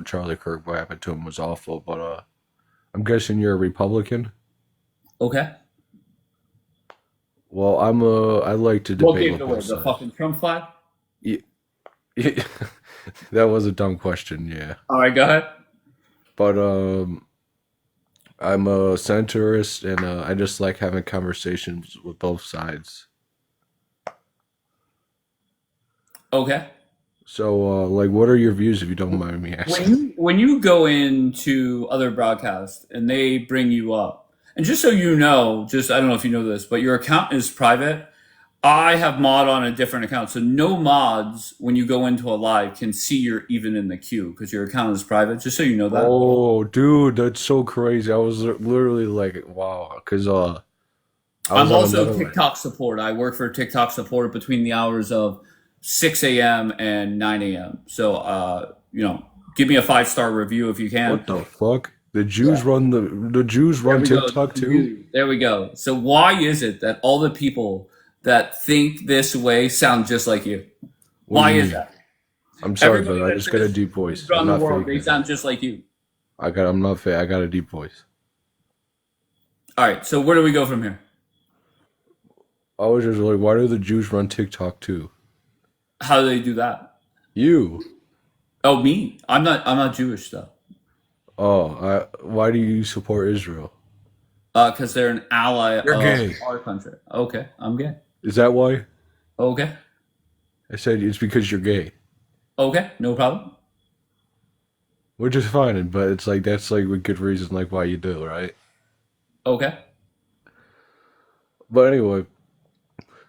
Charlie Kirk, what happened to him was awful. But I'm guessing you're a Republican. Okay. Well, I like to What debate gave it with away? both The sides. fucking Trump flag? Yeah, that was a dumb question, yeah. All right, go ahead. But I'm a centrist, and I just like having conversations with both sides. Okay. So, like, what are your views, if you don't mind me When asking? you go into other broadcasts and they bring you up, and just so you know, just I don't know if you know this, but your account is private. I have mod on a different account, so no mods when you go into a live can see you're even in the queue because your account is private. Just so you know that. Oh, dude, that's so crazy. I was literally like, wow, because I was I'm on also another one. TikTok support. I work for TikTok support between the hours of 6 a.m. and 9 a.m. So, give me a 5-star review if you can. What the fuck? The Yeah. Jews run the Jews There run we go. TikTok too? There we go. So, why is it that all the people that think this way sound just like you? What do Why you is mean? that? I'm sorry, Everybody but I that just got a says deep Jews voice. I'm run the not world, they faking it. sound just like you. I'm not fake. I got a deep voice. All right. So, where do we go from here? I was just like, why do the Jews run TikTok too? How do they do that? You. Oh, me. I'm not Jewish though. Why do you support Israel? Because they're an ally You're of gay. our country. Okay, I'm gay. Is that why? Okay, I said it's because you're gay. okay, no problem. Which is fine, but it's like that's like a good reason like why you do, right? Okay. But anyway,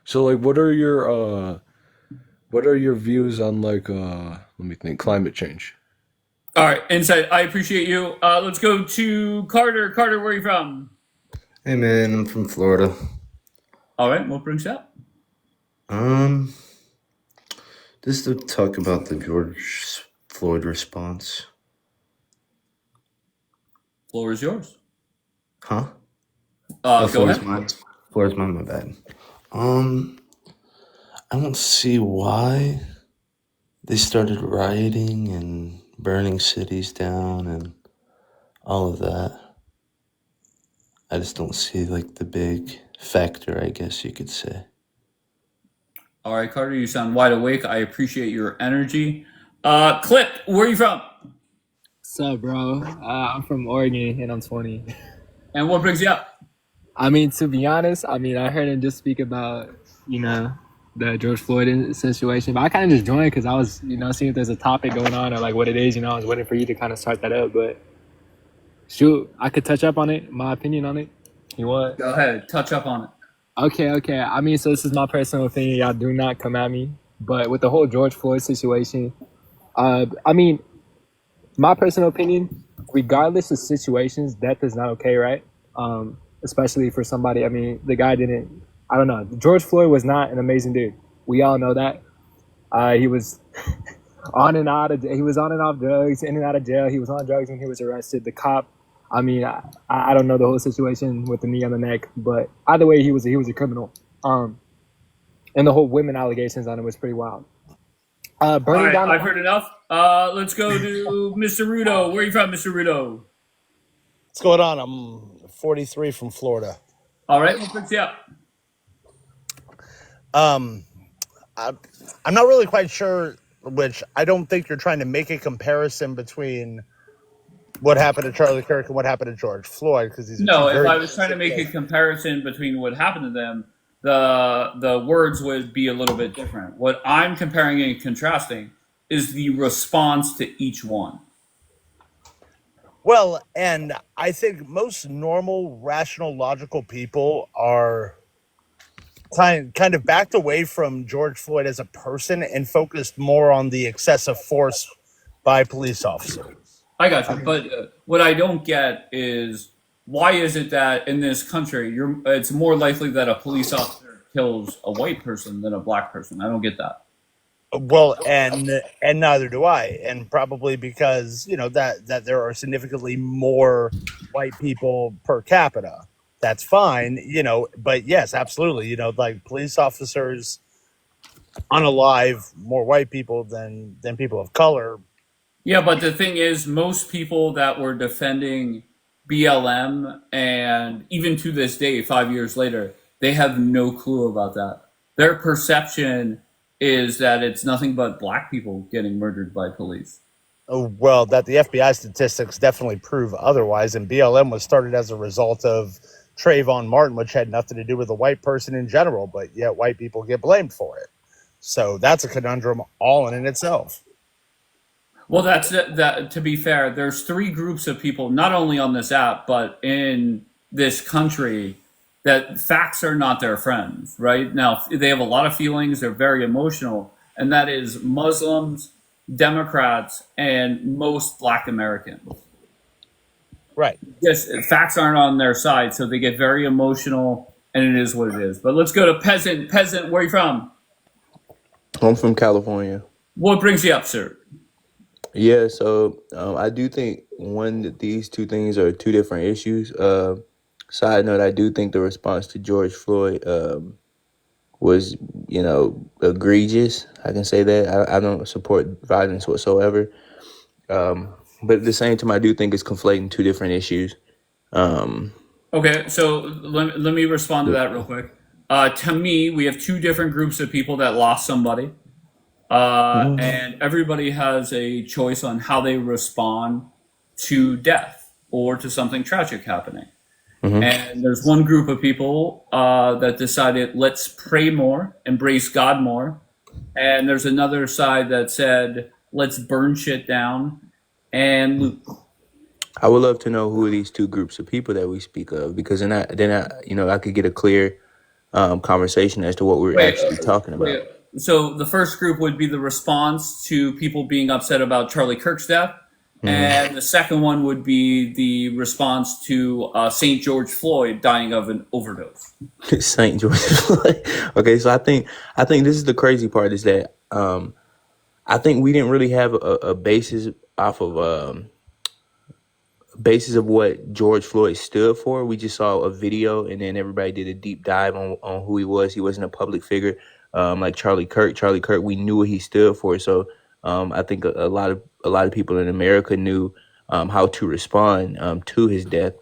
so like what are your views on like let me think, climate change? All right, Insight. I appreciate you. Let's go to Carter. Carter, where are you from? Hey man, I'm from Florida. All right, what brings you up? Um, just to talk about the George Floyd response. Floor is yours. Huh? Go Floor is ahead. mine. Floor is mine, my bad. Um, I don't see why they started rioting and burning cities down and all of that. I just don't see like the big factor, I guess you could say. All right, Carter, you sound wide awake. I appreciate your energy. Clip, where are you from? What's up, bro? I'm from Oregon and I'm 20. And what brings you up? I mean, to be honest, I heard him just speak about, you know, the George Floyd situation, but I kind of just joined because I was, seeing if there's a topic going on or like what it is. I was waiting for you to kind of start that up, but shoot, I could touch up on it, my opinion on it. You want? Go ahead, touch up on it. Okay. So this is my personal opinion. Y'all do not come at me. But with the whole George Floyd situation, I mean, my personal opinion, regardless of situations, death is not okay, right? Especially for somebody. I mean, the guy didn't. I don't know. George Floyd was not an amazing dude. We all know that. He was on and out of. He was on and off drugs, in and out of jail. He was on drugs when he was arrested. The cop. I mean, I don't know the whole situation with the knee on the neck, but either way, he was a criminal. And the whole women allegations on him was pretty wild. All Burning right, down. I've heard enough. Let's go to Mr. Rudo. Where are you from, Mr. Rudo? What's going on? I'm 43 from Florida. All right, what brings you up? Um, I, I'm not really quite sure, which I don't think you're trying to make a comparison between what happened to Charlie Kirk and what happened to George Floyd, because these are two No, if very I was trying to make a comparison between what happened to them, the words would be a little bit different. What I'm comparing and contrasting is the response to each one. well, and I think most normal, rational, logical people are kind of backed away from George Floyd as a person and focused more on the excessive force by police officers. I got you, but what I don't get is why is it that in this country it's more likely that a police officer kills a white person than a black person? I don't get that. Well, and neither do I, and probably because that there are significantly more white people per capita. That's fine, but yes, absolutely, like police officers unalive more white people than people of color. Yeah, but the thing is, most people that were defending BLM, and even to this day, 5 years later, they have no clue about that. Their perception is that it's nothing but black people getting murdered by police. Oh, well, that the FBI statistics definitely prove otherwise. And BLM was started as a result of Trayvon Martin, which had nothing to do with a white person in general, but yet white people get blamed for it. So that's a conundrum all in itself. Well, that's that. To be fair, there's three groups of people, not only on this app but in this country, that facts are not their friends. Right now, they have a lot of feelings. They're very emotional, and that is Muslims, Democrats, and most Black Americans. Right. Yes, facts aren't on their side, so they get very emotional, and it is what it is. But let's go to Peasant. Peasant, where are you from? I'm from California. What brings you up, sir? Yeah, so I do think that these two things are two different issues. Side note, I do think the response to George Floyd was, egregious. I can say that. I don't support violence whatsoever. But at the same time, I do think it's conflating two different issues. Okay, so let me respond to that real quick. To me, we have two different groups of people that lost somebody. And everybody has a choice on how they respond to death or to something tragic happening. And there's one group of people that decided, let's pray more, embrace God more. And there's another side that said, let's burn shit down and loot. I would love to know who are these two groups of people that we speak of, because then I could get a clear conversation as to what we're actually talking about. Wait. So the first group would be the response to people being upset about Charlie Kirk's death. And the second one would be the response to St. George Floyd dying of an overdose. St. George Floyd. Okay, so I think this is the crazy part, is that I think we didn't really have a basis off of basis of what George Floyd stood for. We just saw a video, and then everybody did a deep dive on who he was. He wasn't a public figure like Charlie Kirk. Charlie Kirk, we knew what he stood for. So I think a lot of people in America knew how to respond to his death,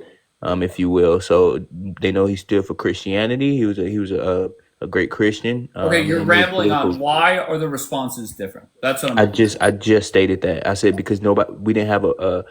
if you will. So they know he stood for Christianity. He was a great Christian. Okay, you're rambling on. Why are the responses different? That's what I just stated that. I said because we didn't have a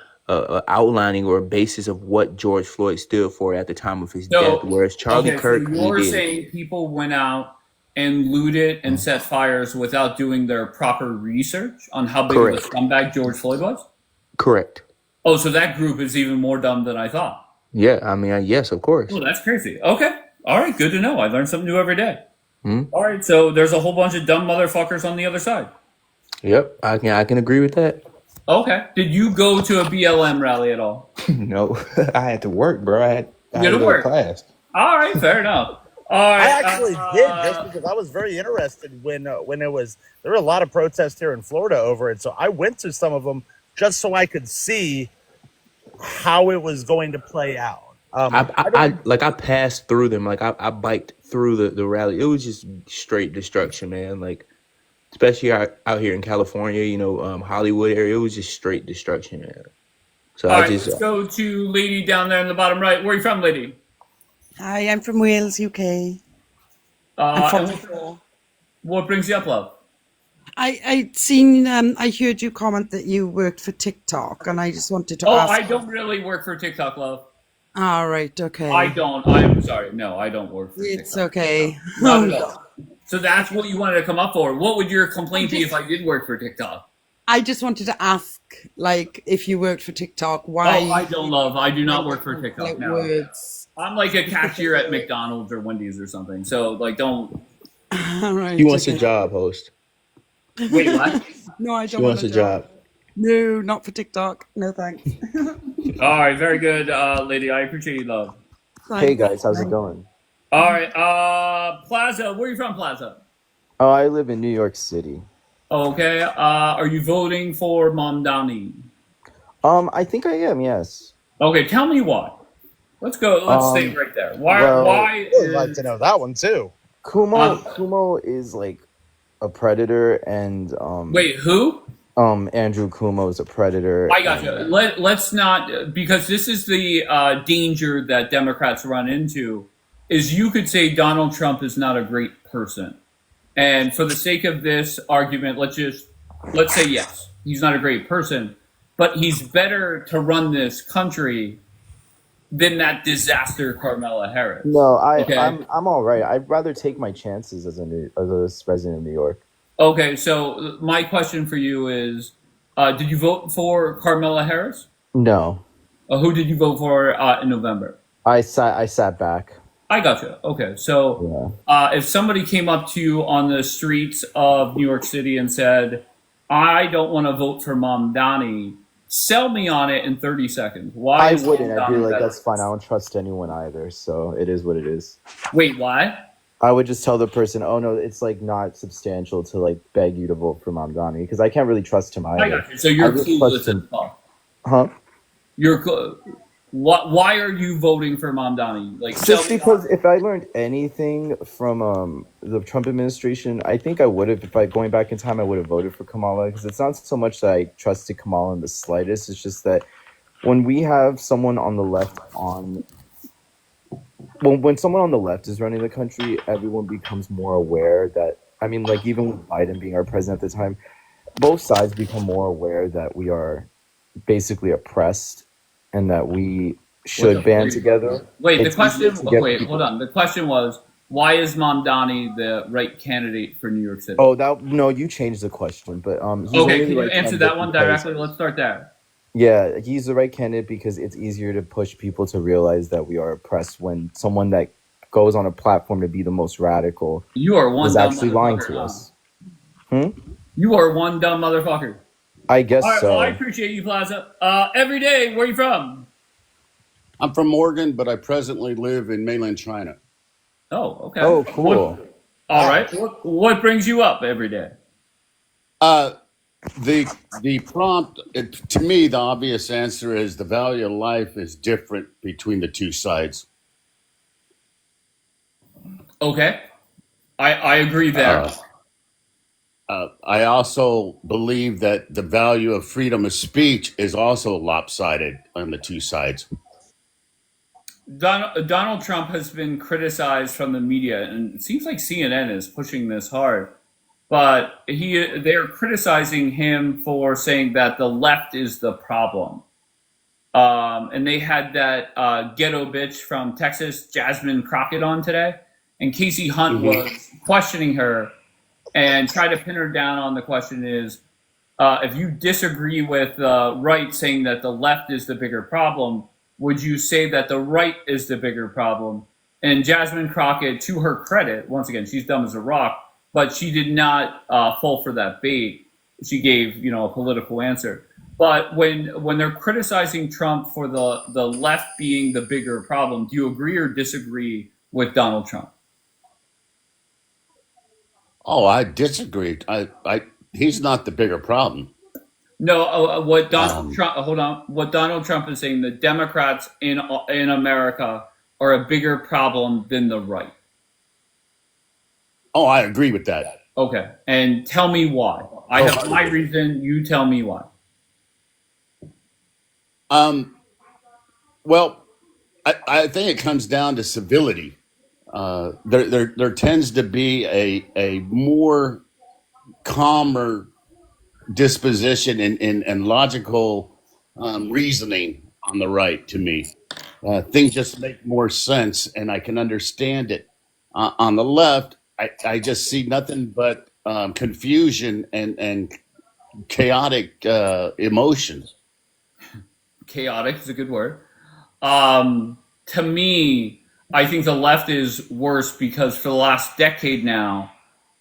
outlining or a basis of what George Floyd stood for at the time of his death, whereas Charlie Kirk, so you're saying people went out and looted and set fires without doing their proper research on how big of a scumbag George Floyd was? Correct. Oh, so that group is even more dumb than I thought. Yeah, I mean, yes, of course. Oh, that's crazy. Okay. All right, good to know. I learn something new every day. All right, so there's a whole bunch of dumb motherfuckers on the other side. Yep, I can agree with that. Okay. Did you go to a BLM rally at all? No, I had to work, bro. I had to go work. to class. All right, fair enough. All right, I actually did, just because I was very interested when there were a lot of protests here in Florida over it. So I went to some of them just so I could see how it was going to play out. I passed through them. Like I biked through the rally. It was just straight destruction, man. Like especially out here in California, Hollywood area, it was just straight destruction, man. So all right, let's go to lady down there in the bottom right. Where are you from, lady? Hi, I'm from Wales, UK. I'm from what brings you up, love? I heard you comment that you worked for TikTok, and I just wanted to ask. I don't really work for TikTok, love. All right, okay. I don't. I'm sorry. No, I don't work for TikTok. It's okay. No, not at all. So that's what you wanted to come up for. What would your complaint be if I did work for TikTok? I just wanted to ask, like, if you worked for TikTok, why? Oh, I don't, love. I do not work for TikTok. Like no. words. I'm like a cashier at McDonald's or Wendy's or something. So, like, don't. All right. He wants a job, host. Wait, what? No, I don't. He wants a job. No, not for TikTok. No, thanks. All right, very good, lady. I appreciate you, love. Thanks. Hey guys, how's it going? All right, Plaza. Where are you from, Plaza? Oh, I live in New York City. Okay. Are you voting for Mamdani? I think I am. Yes. Okay, tell me why. Let's go. Let's stay right there. Why? well- why? I'd like to know that one too. Kumo is like a predator, and Wait, who? Andrew Cuomo is a predator, I got you. and Let's not, because this is the danger that Democrats run into, is you could say Donald Trump is not a great person. And for the sake of this argument, let's say yes, he's not a great person, but he's better to run this country than that disaster Carmela Harris. no, Okay. I'm all right. I'd rather take my chances as a resident of New York. Okay. So my question for you is, did you vote for Carmela Harris? No, Who did you vote for in November? I sat back. I gotcha. Okay, so Yeah, if somebody came up to you on the streets of New York City and said, "I don't want to vote for Mamdani," sell me on it in 30 seconds. Why I is wouldn't. I'd be Mamdani like, better? that's fine. I don't trust anyone either. So it is what it is. Wait, why? I would just tell the person, oh no, it's like not substantial to like beg you to vote for Mamdani because I can't really trust him I either. got you. So I you're just clueless trust as him, fuck. huh? You're why are you voting for Mamdani? Like, sell Just me on because if I learned anything from the Trump administration, I think I would have. If I going back in time, I would have voted for Kamala because it's not so much that I trusted Kamala in the slightest. It's just that when we have someone on the left on when someone on the left is running the country, everyone becomes more aware that I mean, like even with Biden being our president at the time, both sides become more aware that we are basically oppressed and that we what should the band together. wait. The It's easier question. to get Wait, hold people. on. The question was, why is Mamdani the right candidate for New York City? Oh, that no, you changed the question, but he's Okay, only can the you right answer that candidate one because directly? Let's start there. yeah, he's the right candidate because it's easier to push people to realize that we are oppressed when someone that goes on a platform to be the most radical You are one is dumb actually lying motherfucker, to huh? us. Hmm? You are one dumb motherfucker. I All guess right, well, I so. appreciate you, Plaza. Every day, where are you from? I'm from Oregon, but I presently live in mainland China. Oh, okay. Oh, What? cool. All Wow. right. What brings you up every day? Uh, the prompt to me, the obvious answer is the value of life is different between the two sides. Okay, I agree there. Uh, I also believe that the value of freedom of speech is also lopsided on the two sides. Donald Trump has been criticized from the media, and it seems like CNN is pushing this hard. But they're criticizing him for saying that the left is the problem. And they had that ghetto bitch from Texas, Jasmine Crockett, on today, and Casey Hunt Hmm. was questioning her and try to pin her down on the question is, if you disagree with the right saying that the left is the bigger problem, would you say that the right is the bigger problem? And Jasmine Crockett, to her credit, once again, she's dumb as a rock, but she did not fall for that bait. She gave, a political answer. But when they're criticizing Trump for the left being the bigger problem, do you agree or disagree with Donald Trump? Oh, I disagree. He's not the bigger problem. No, what Donald Um, Trump? Hold on. What Donald Trump is saying, the Democrats in America are a bigger problem than the right. oh, I agree with that. Okay, and tell me why. I Oh, have my reason. You tell me why. um, well, I think it comes down to civility. There tends to be a more calmer disposition and logical reasoning on the right to me. Things just make more sense and I can understand it. On the left, I just see nothing but confusion and chaotic emotions. Chaotic is a good word. To me, I think the left is worse because for the last decade now,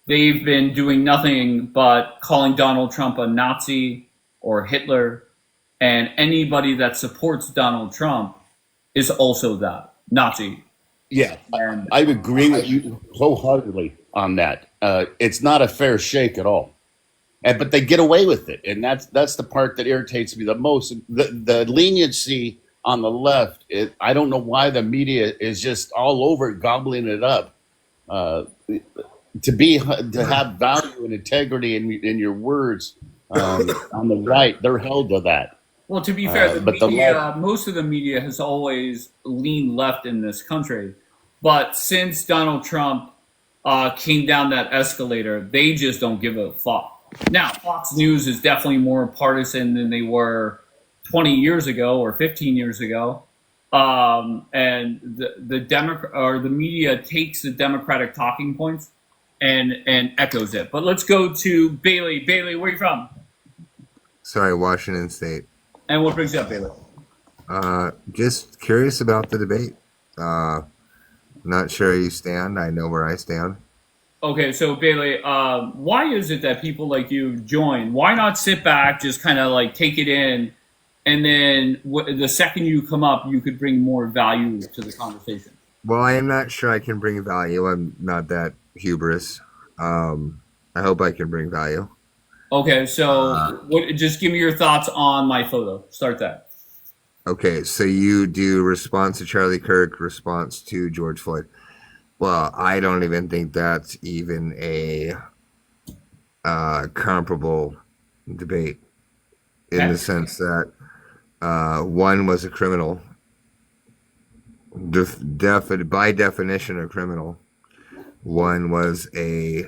they've been doing nothing but calling Donald Trump a Nazi or Hitler, and anybody that supports Donald Trump is also that Nazi. Yeah, And I agree with you wholeheartedly on that. It's not a fair shake at all. But they get away with it, and that's the part that irritates me the most. The leniency on the left, I don't know why the media is just all over it, gobbling it up. Uh, to have value and integrity in your words, On the right, they're held to that. Well, to be fair, the But the left, media, most of the media has always leaned left in this country. But since Donald Trump came down that escalator, they just don't give a fuck. Now, Fox News is definitely more partisan than they were 20 years ago or 15 years ago. And the media takes the Democratic talking points and echoes it. But let's go to Bailey. Bailey, where are you from? Sorry, Washington State. And what brings you up, Bailey? Just curious about the debate. Not sure where you stand. I know where I stand. Okay, so Bailey, why is it that people like you join? Why not sit back, just kind of like take it in, and then the second you come up, you could bring more value to the conversation? Well, I am not sure I can bring value. I'm not that hubris. I hope I can bring value. Okay, so just give me your thoughts on my photo. Start that. Okay, so you do response to Charlie Kirk, response to George Floyd. Well, I don't even think that's even a comparable debate in the sense that one was a criminal, by definition a criminal. One was a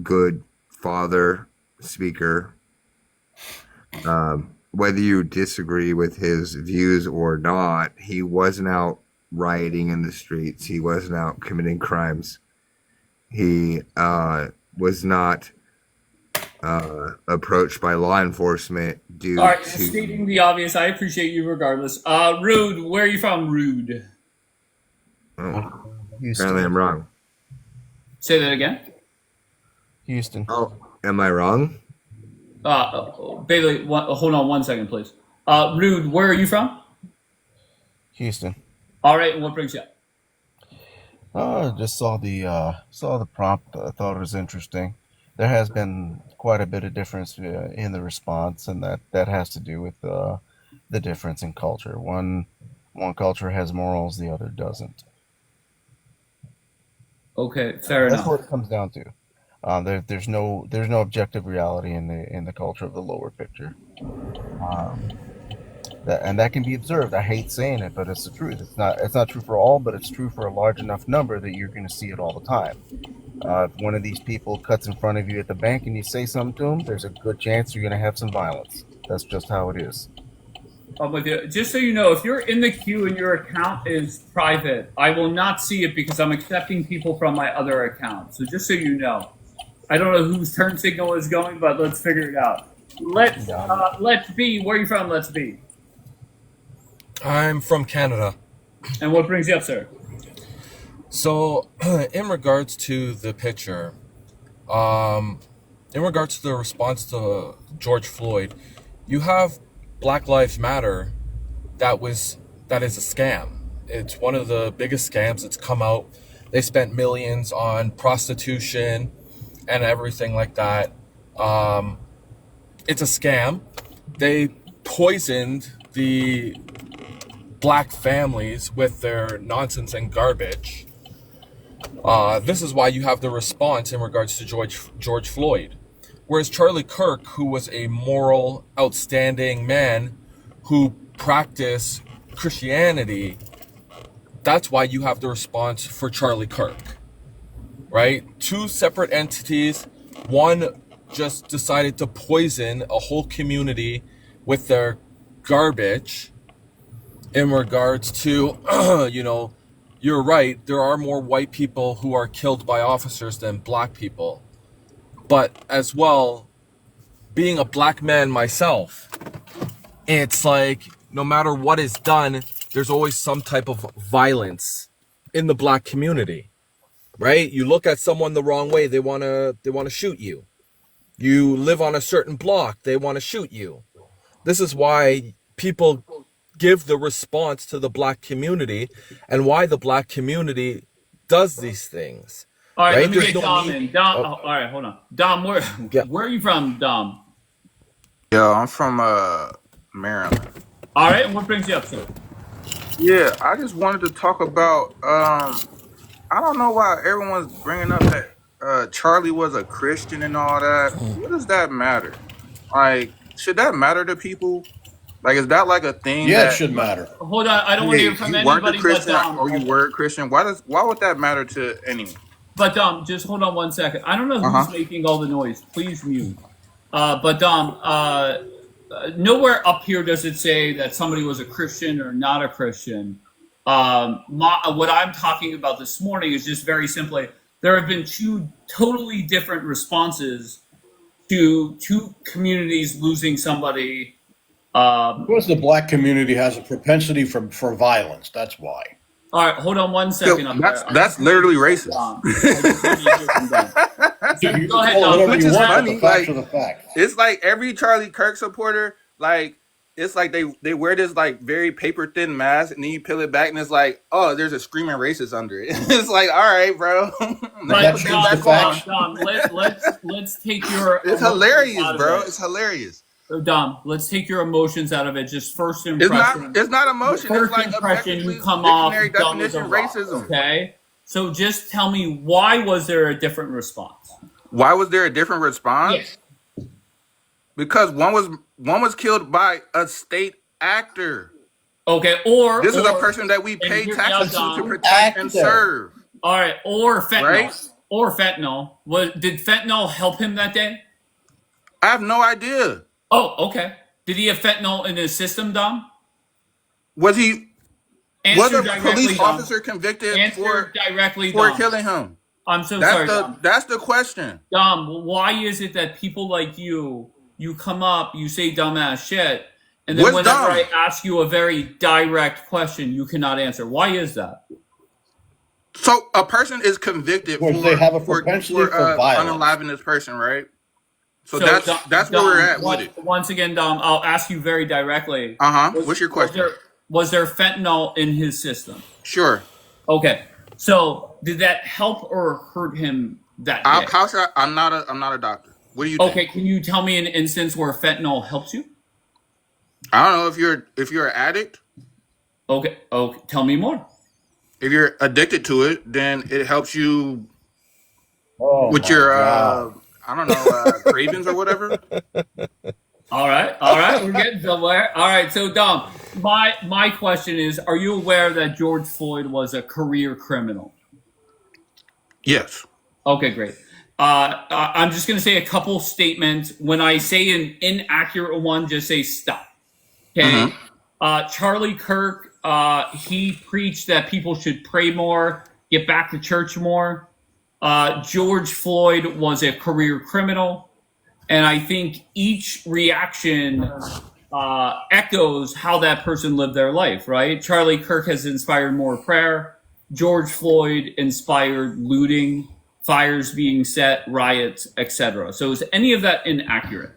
good father, speaker. Whether you disagree with his views or not, he wasn't out rioting in the streets. He wasn't out committing crimes. He was not approached by law enforcement due All right, to. stating the obvious, I appreciate you regardless. Rude, where are you from, Rude? Oh, Houston. apparently I'm wrong. Say that again. Houston. Oh, am I wrong? Bailey, hold on 1 second, please. Rude, where are you from? Houston. All right, and what brings you up? Just saw the prompt. I thought it was interesting. There has been quite a bit of difference in the response, and that has to do with the difference in culture. One culture has morals, the other doesn't. Okay, fair That's enough. what it comes down to. There's no objective reality in the culture of the lower picture. That can be observed. I hate saying it, but it's the truth. It's not true for all, but it's true for a large enough number that you're going to see it all the time. If one of these people cuts in front of you at the bank and you say something to them, there's a good chance you're going to have some violence. That's just how it is. I'm with you. Just so you know, if you're in the queue and your account is private, I will not see it because I'm accepting people from my other account. So just so you know, I don't know whose turn signal is going, but let's figure it out. Let's be. Where are you from? Let's be. I'm from Canada. And what brings you up, sir? So, in regards to the picture, in regards to the response to George Floyd, you have Black Lives Matter that is a scam. It's one of the biggest scams that's come out. They spent millions on prostitution and everything like that. It's a scam. They poisoned the black families with their nonsense and garbage. This is why you have the response in regards to George Floyd. Whereas Charlie Kirk, who was a moral, outstanding man who practiced Christianity, that's why you have the response for Charlie Kirk, right? Two separate entities. One just decided to poison a whole community with their garbage in regards to, you're right, there are more white people who are killed by officers than black people. But as well, being a black man myself, it's like no matter what is done, there's always some type of violence in the black community, right? You look at someone the wrong way, they want to shoot you. You live on a certain block, they want to shoot you. This is why people give the response to the black community and why the black community does these things. All right, right? let me There's get no Dom need- in. Dom, all right, hold on. Dom, where are you from, Dom? Yo, I'm from Maryland. All right, and what brings you up, sir? Yeah, I just wanted to talk about I don't know why everyone's bringing up that Charlie was a Christian and all that. What does that matter? Like, should that matter to people? Like, is that like a thing Yeah, it that should matter. Hold on, I don't want to hear hey, from you weren't a anybody but Christian Dom. or you were a Christian? Why would that matter to anyone? But Dom, just hold on one second. I don't know Uh who's huh. making all the noise. Please mute. But Dom, nowhere up here does it say that somebody was a Christian or not a Christian. What I'm talking about this morning is just very simply there have been two totally different responses to two communities losing somebody. Because the black community has a propensity for violence. That's why. All right, hold on one second up there. That's literally racist. Go ahead, Dom. Which is funny. The facts are the facts. It's like every Charlie Kirk supporter, like it's like they wear this like very paper thin mask, and then you peel it back, and it's like, oh, there's a screaming racist under it. It's like, all right, bro. But Dom, let's take your. It's hilarious, bro. It's hilarious. Dom, let's take your emotions out of it. Just first impression. It's not emotion. First It's like impression, you come off dumb as a definition rock, racism. okay? So just tell me, why was there a different response? Why was there a different response? Yes. Because one was killed by a state actor. Okay, or this is a person that we pay taxes to protect and serve. All right, or fentanyl. Right? Or fentanyl. Did fentanyl help him that day? I have no idea. Oh, okay. Did he have fentanyl in his system, Dom? Was a police Dom. officer convicted for killing him? I'm so sorry, Dom. That's the question. Dom, why is it that people like you come up, you say dumbass shit, and then whenever I ask you a very direct question, you cannot answer? Why is that? So a person is convicted they have a propensity for violence. Unaliving this person, right? So that's Dom, where we're at with it. Once again, Dom, I'll ask you very directly. What's your question? Was there fentanyl in his system? Sure. Okay. So did that help or hurt him that day? I'm not a doctor. What do you think? Okay, can you tell me an instance where fentanyl helps you? I don't know if you're an addict. Okay, tell me more. If you're addicted to it, then it helps you with your I don't know, cravings or whatever. All right, we're getting somewhere. All right, so Dom, my question is, are you aware that George Floyd was a career criminal? Yes. Okay, great. I'm just going to say a couple statements. When I say an inaccurate one, just say stop. Okay. Charlie Kirk, he preached that people should pray more, get back to church more. George Floyd was a career criminal. And I think each reaction echoes how that person lived their life, right? Charlie Kirk has inspired more prayer. George Floyd inspired looting, fires being set, riots, etc. So is any of that inaccurate?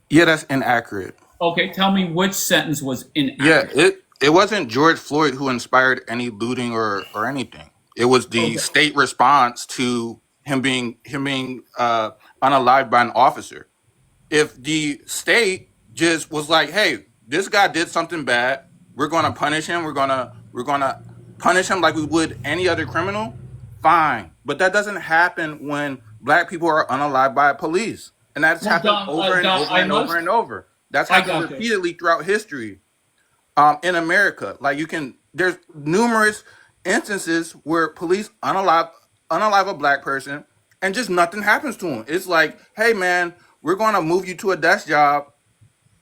Yeah, that's inaccurate. Okay, tell me which sentence was inaccurate. Yeah, it wasn't George Floyd who inspired any looting or anything. It was the state response to him being unalived by an officer. If the state just was like, "Hey, this guy did something bad. We're going to punish him. We're going to punish him like we would any other criminal." Fine, but that doesn't happen when black people are unalived by police, and that's happened over and over. That's happened repeatedly throughout history. In America, like there's numerous instances where police unalive a black person, and just nothing happens to him. It's like, hey man, we're going to move you to a desk job,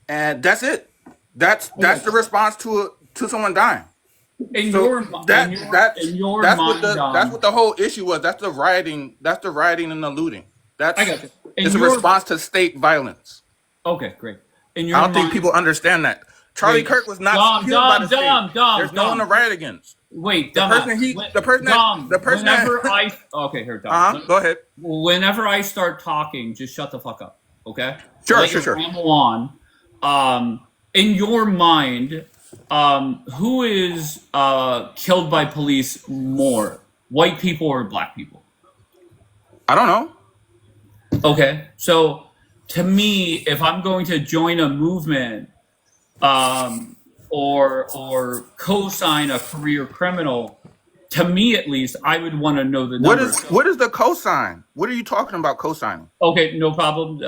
and that's it. That's the response to someone dying. That's what the whole issue was. That's the rioting. That's the rioting and the looting. It's a response to state violence. Okay, great. I don't think people understand that. Charlie Kirk was not killed by the state. There's no one to riot against. Wait, the person. Go ahead. Whenever I start talking, just shut the fuck up. Okay. Sure. Ramble on. In your mind, who is killed by police more, white people or black people? I don't know. Okay, so to me, if I'm going to join a movement, or co-sign a career criminal, to me at least, I would want to know the What numbers. is the cosign? What are you talking about cosigning? Okay, no problem.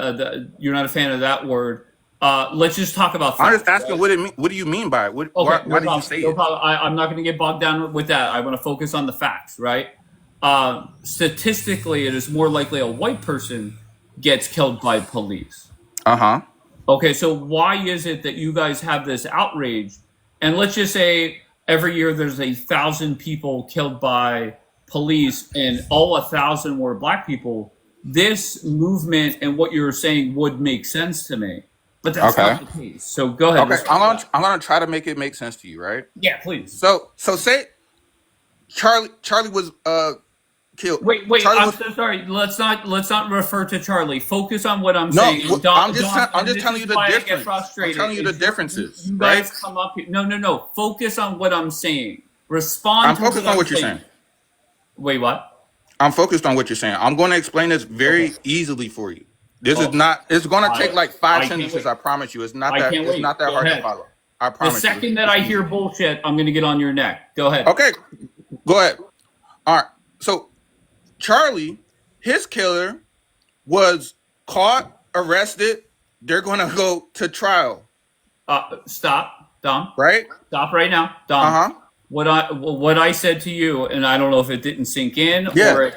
You're not a fan of that word. Let's just talk about I'm facts. just asking what it mean. What do you mean by it? Okay, Why did you say no it? problem. I'm not going to get bogged down with that. I want to focus on the facts, right? Statistically, it is more likely a white person gets killed by police. Uh-huh. Okay, so why is it that you guys have this outrage? And let's just say every year there's 1,000 people killed by police, and all 1,000 were black people. This movement and what you're saying would make sense to me, but that's Okay. not the case. So go ahead. Okay. I'm gonna try to make it make sense to you, right? Yeah, please. So say Charlie was killed. Wait, Charlie I'm was, so sorry. Let's not refer to Charlie. Focus on what I'm no, saying. I'm just telling you the why I get difference. I'm frustrated. telling you the differences, You right? guys come up here. No. Focus on what I'm saying. Respond I'm to focused what on I'm what you're saying. saying. Wait, what? I'm focused on what you're saying. I'm going to explain this very easily for you. This is not. It's going to take like I 5 can't sentences. wait. I promise you. It's not I that. can't It's wait. not that Go hard to ahead. follow. I The promise you. second that I It's hear easy. bullshit, I'm going to get on your neck. Go ahead. Okay, go ahead. All right. So Charlie, his killer, was caught, arrested. They're going to go to trial. Stop, Dom. Right? Stop right now, Dom. Uh-huh. What I said to you, and I don't know if it didn't sink in Yeah. or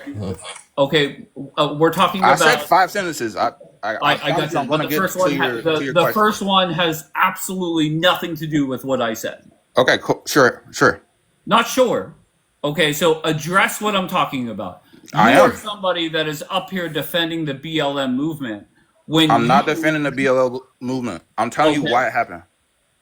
okay. We're talking I about. said 5 sentences. I got you. I'm But going to the get first one, to your the question. first one has absolutely nothing to do with what I said. Okay, cool. Sure. Not sure. Okay, so address what I'm talking about. I You are am. somebody that is up here defending the BLM movement. When I'm not you- defending the BLL movement. I'm telling you Okay. why it happened.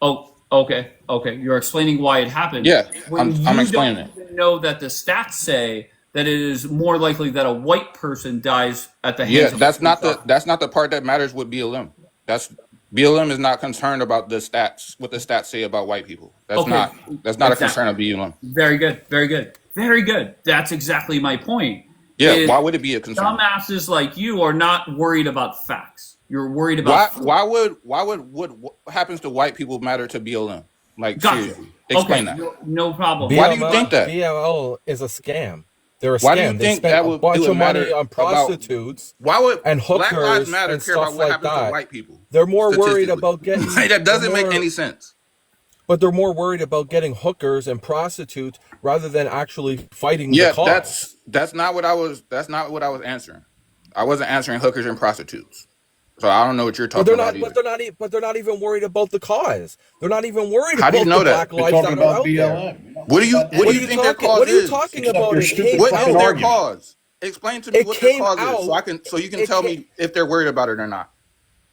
Oh, okay. You're explaining why it happened. Yeah, When I'm you explaining don't it. even know that the stats say that it is more likely that a white person dies at the hands Yeah, of that's not police the part that matters with BLM. That's BLM is not concerned about the stats, what the stats say about white people. That's Okay. not a Exactly. concern of BLM. Very good. That's exactly my point. Yeah, Is why would it be a concern? dumbasses like you are not worried about facts. You're worried about Why would what happens to white people matter to BLM? Like Gotcha. seriously, explain Okay, that. no problem. Why do you think that? BLL is a scam. They're a Why do you scam. They think spent that a would bunch it would of money matter on about? prostitutes Why would and Black Lives hookers Matter and care about stuff what like happens to that. white people? They're more worried Statistically. about getting. That doesn't they're make more- any sense. But they're more worried about getting hookers and prostitutes rather than actually fighting Yeah, the cause. that's not what I was answering. I wasn't answering hookers and prostitutes. So I don't know what you're But talking they're about not. either. But they're not even worried about the cause. They're not even worried How do you about know the that? Black We're lives talking that are about out there. BLM. What do you think their cause What are you is? talking Except about? your It stupid came What out. is their argument. cause? Explain to me It what their came cause is, out. so you can It tell came- me if they're worried about it or not.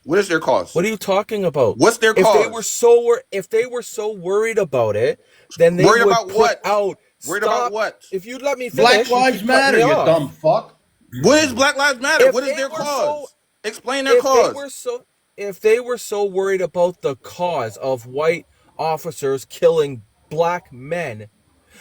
What is their cause? What are you talking about? What's their If they cause? were so worried about it, then they Worried would about put what? out. Worried about Stop. what? If you'd let me finish, Black you Lives keep cutting Matter, me you off. dumb fuck. What is Black Lives Matter? If What is they their were cause? Explain their If they cause. were so, if they were so worried about the cause of white officers killing black men,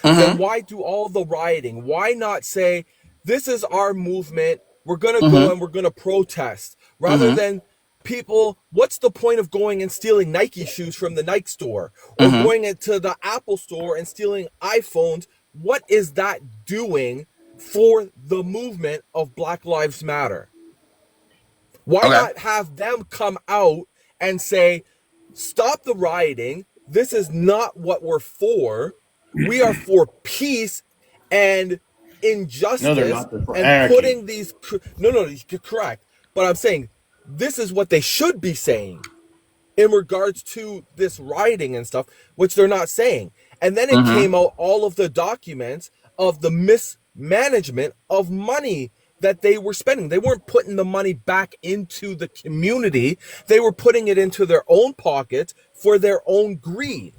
then why do all the rioting? Why not say, this is our movement, we're going to go and we're going to protest, rather than people, what's the point of going and stealing Nike shoes from the Nike store, or going into the Apple store and stealing iPhones? What is that doing for the movement of Black Lives Matter? Why Okay. not have them come out and say, stop the rioting. This is not what we're for. We are for peace and injustice. No, they're not. They're for and anarchy. putting these. No, you're correct. But I'm saying this is what they should be saying in regards to this rioting and stuff, which they're not saying. And then it came out all of the documents of the mismanagement of money that they were spending. They weren't putting the money back into the community. They were putting it into their own pockets for their own greed.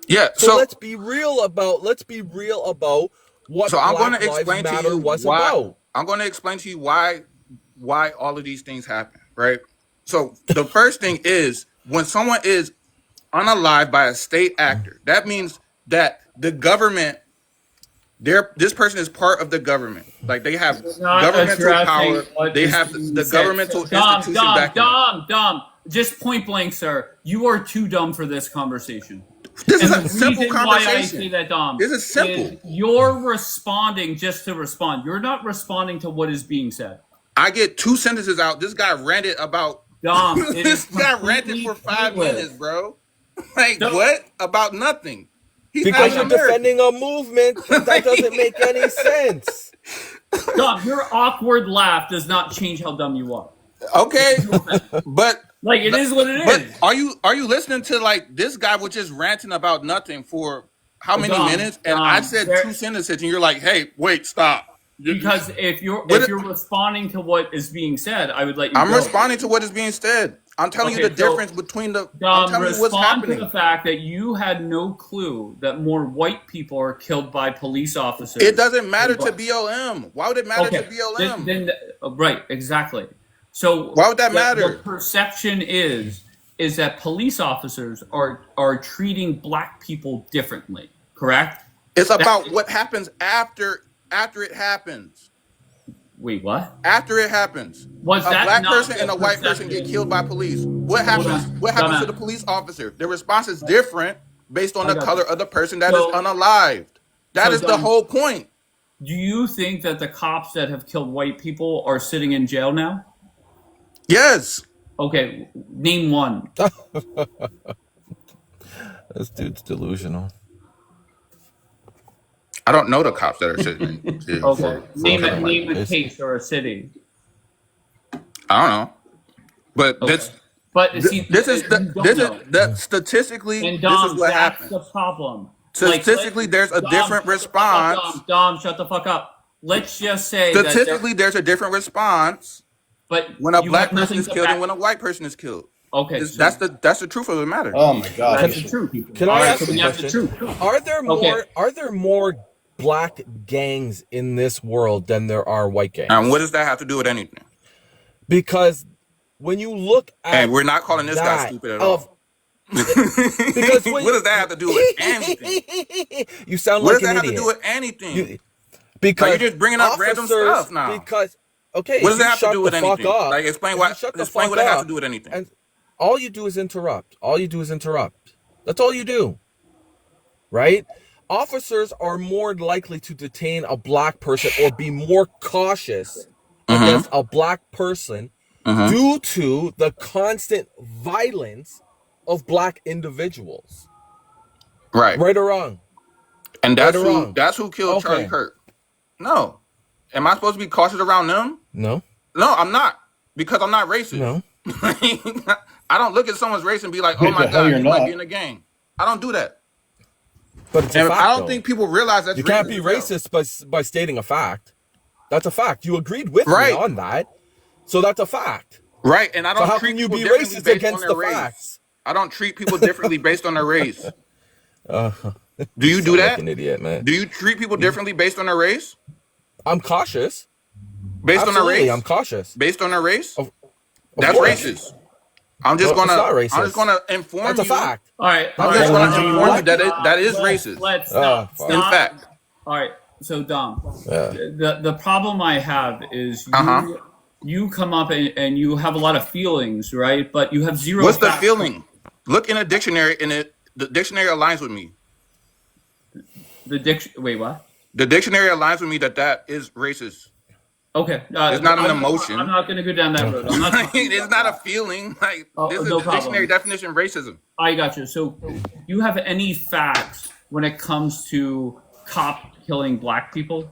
Yeah. So let's be real about what So I'm going Black to Lives explain to Matter you was why. about. I'm going to explain to you why all of these things happen. Right. So the first thing is when someone is unalived by a state actor, that means that the government. This person is part of the government. Like they have not governmental addressing power. what They is have being the said. governmental institution backing them. Dom. Just point blank, sir. You are too dumb for this conversation. This is And a the simple reason why I say conversation. that, Dom, This is simple. is you're responding just to respond. You're not responding to what is being said. I get 2 sentences out. This guy ranted about. Dom, it This is guy ranted completely for 5 pointless. minutes, bro. Like So- what? About nothing. He's Because you're African-American. defending a movement that doesn't make any sense. Dom, your awkward laugh does not change how dumb you are. Okay, but Like, it is what it but is. are you listening to like this guy was just ranting about nothing for how many Dom, minutes? And I said there- 2 sentences, and you're like, "Hey, wait, stop." Because if you're What- responding to what is being said, I would let you I'm go. responding to what is being said. I'm telling you Okay, the so, difference between the. I'm Dom, telling you what's respond to happening. the fact that you had no clue that more white people are killed by police officers. It doesn't matter than to black. BLM. Why would it matter Okay, to BLM? then right, exactly. So Why would that the matter? perception is that police officers are treating black people differently, correct? It's about what happens after it happens. Wait, what? After it happens, Was a that black not person the and a white person get perception? killed by police. What Hold happens? on. What happens to Dumbass. the police officer? The response is different based on I the got color you. of the person that is So- unalived. That so is the Dom, whole point. Do you think that the cops that have killed white people are sitting in jail now? Yes. Okay, name one. This dude's delusional. I don't know the cops that are sitting in jail. Okay, name killing white a people. case or a city. I don't know, but this. But see, This is you don't know. that statistically. And This Dom, is what that's happens. the problem. Statistically, there's a Dom, different shut the fuck up, response. Dom, shut the fuck up. Let's just say Statistically, there's a different response but when a you black have person nothing is to killed back- and when a white person is killed. Okay, That's the truth of the matter. Oh my God. That's the truth. Can All I right, ask so a we have the question? truth. Are there more black gangs in this world than there are white gangs? And what does that have to do with anything? Because when you look at And we're not calling this guy that stupid at of- all. because when What does that have to do with anything? you sound What like does an that have to idiot. do with anything? Because Like, you're just bringing up random officers- stuff now. Because okay, What if does that you have to shut do with the fuck anything? up, Like, explain if why. you shut the Explain fuck what it has up, to do with anything. And all you do is interrupt. All you do is interrupt. That's all you do. Right? Officers are more likely to detain a black person or be more cautious against a black person due to the constant violence of black individuals. Right. Right or wrong? And that's Right or who. wrong? That's who killed Okay. Charlie Kirk. No. Am I supposed to be cautious around them? No. No, I'm not. Because I'm not racist. No. I don't look at someone's race and be like, "Oh The my hell God, you're you might not. be in a gang." I don't do that. But it's a And fact, I don't though. think people realize that's You can't be racist. racist by stating a fact. That's a fact. You agreed with Right. me on that. So that's a fact. Right, and I So don't how treat can you people be differently racist based against on their the race. facts? I don't treat people differently based on their race. Do you do sound that? like an idiot, man. Do you treat people differently based on their race? I'm cautious. Based on their Absolutely, race? I'm cautious. Based on their race? Of That's course. racist. I'm just No, it's gonna. not racist. I'm just gonna inform That's a you. fact. All right, I'm all just right, gonna all right, inform you that is let's- racist. Let's stop. fuck. In fact. All right, so Dom, Yeah. the problem I have is you come up and you have a lot of feelings, right? But you have zero. What's the facts. feeling? Look in a dictionary, and the dictionary aligns with me. Wait, what? The dictionary aligns with me that is racist. Okay, It's not an emotion. I'm not going to go down that road. I'm not. It's not a feeling. Like this is no the problem. dictionary definition of racism. I got you. So, you have any facts when it comes to cop killing black people?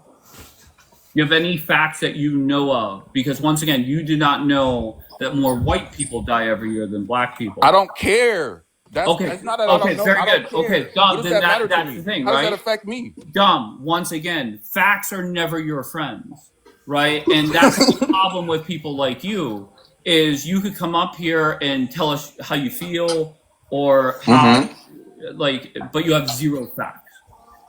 You have any facts that you know of? Because once again, you do not know that more white people die every year than black people. I don't care. That's Okay. It's not that Okay, I don't know. very I don't good. care. Okay, Dom, What does then that that- matter to that's me? the thing, How does right? that affect me? Dumb. Once again, facts are never your friends, right? And that's the problem with people like you is you could come up here and tell us how you feel or how, but you have zero facts.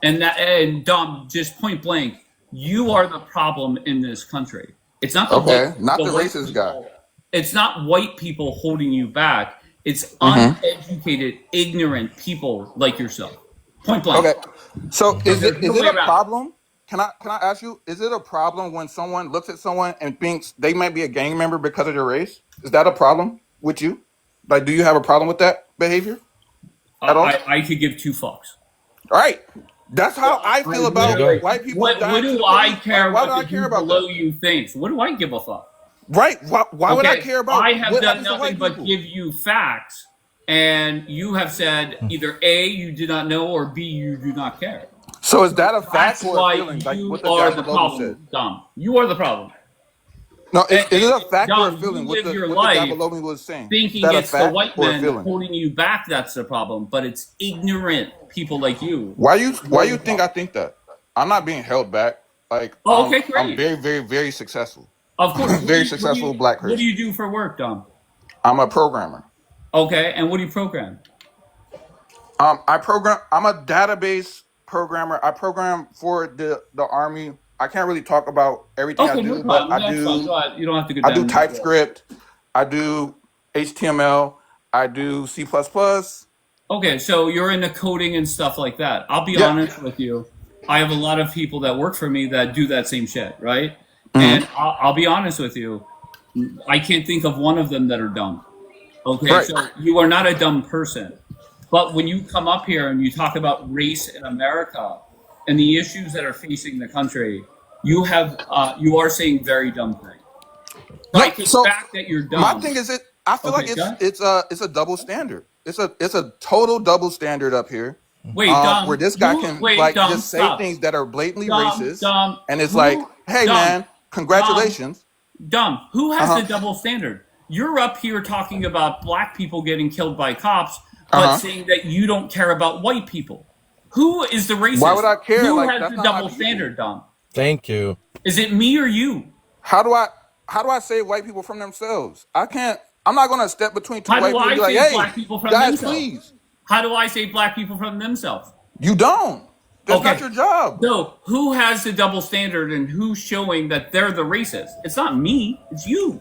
And Dom, just point blank, you are the problem in this country. It's not the Okay, white- not the white racist people. guy. It's not white people holding you back. It's uneducated, ignorant people like yourself. Point blank. Okay. So is it no way a around. problem? Can I ask you? Is it a problem when someone looks at someone and thinks they might be a gang member because of their race? Is that a problem with you? Like, do you have a problem with that behavior? at all. I could give two fucks. All right. That's how I feel about Literally, white people what dying to do the I police. care Why do what I the care dude about below that? you thinks? What do I give a fuck? Right. Why would I Okay, care about I have what done happens to nothing white but people? give you facts, and you have said either A, you do not know, or B, you do not care. So is that a fact That's or a why feeling? Like you what the are guy the below me said. problem, Dom. You are the problem. No, is And, it a fact or a Dom, feeling? you What live your the guy life below me was saying. Is thinking that a it's the fact white or a men feeling? holding you back that's the problem, but it's ignorant people like you. Why you think I think that? I'm not being held back. Like Oh, okay, I'm great. very, very, very successful. Of course. Very successful black What do person. you do for work, Dom? I'm a programmer. Okay, and what do you program? I'm a database programmer. I program for the army. I can't really talk about everything I Okay, no do, but problem. That's fine. Go ahead. You don't have to go I do down this road. TypeScript, I do HTML, I do C++. Okay, so you're into coding and stuff like that. I'll be Yeah. honest with you. I have a lot of people that work for me that do that same shit, right? Mm-hmm. And I'll be honest with you. I can't think of one of them that are dumb. Okay, Right. so you are not a dumb person. But when you come up here and you talk about race in America and the issues that are facing the country, you are saying very dumb things. So I take So back that you're dumb. my thing is I feel Okay, like go ahead. it's a double standard. It's a total double standard up here. Wait, Dom. Where this guy can Dom, just say stop. things that are blatantly Dom, racist, Dom, and it's who- like, hey Dom, man, congratulations. Dom, who has Uh-huh. the double standard? You're up here talking about black people getting killed by cops, but Uh-huh. saying that you don't care about white people. Who is the racist? Why would I care? Who Like, has that's the not double my people. standard, Dom? Thank you. Is it me or you? How do I save white people from themselves? I'm not gonna step between two How white do people and I be like, save hey, black people from guys, themselves? please. How do I save black people from themselves? You don't. That's Okay. not your job. So who has the double standard and who's showing that they're the racist? It's not me. It's you.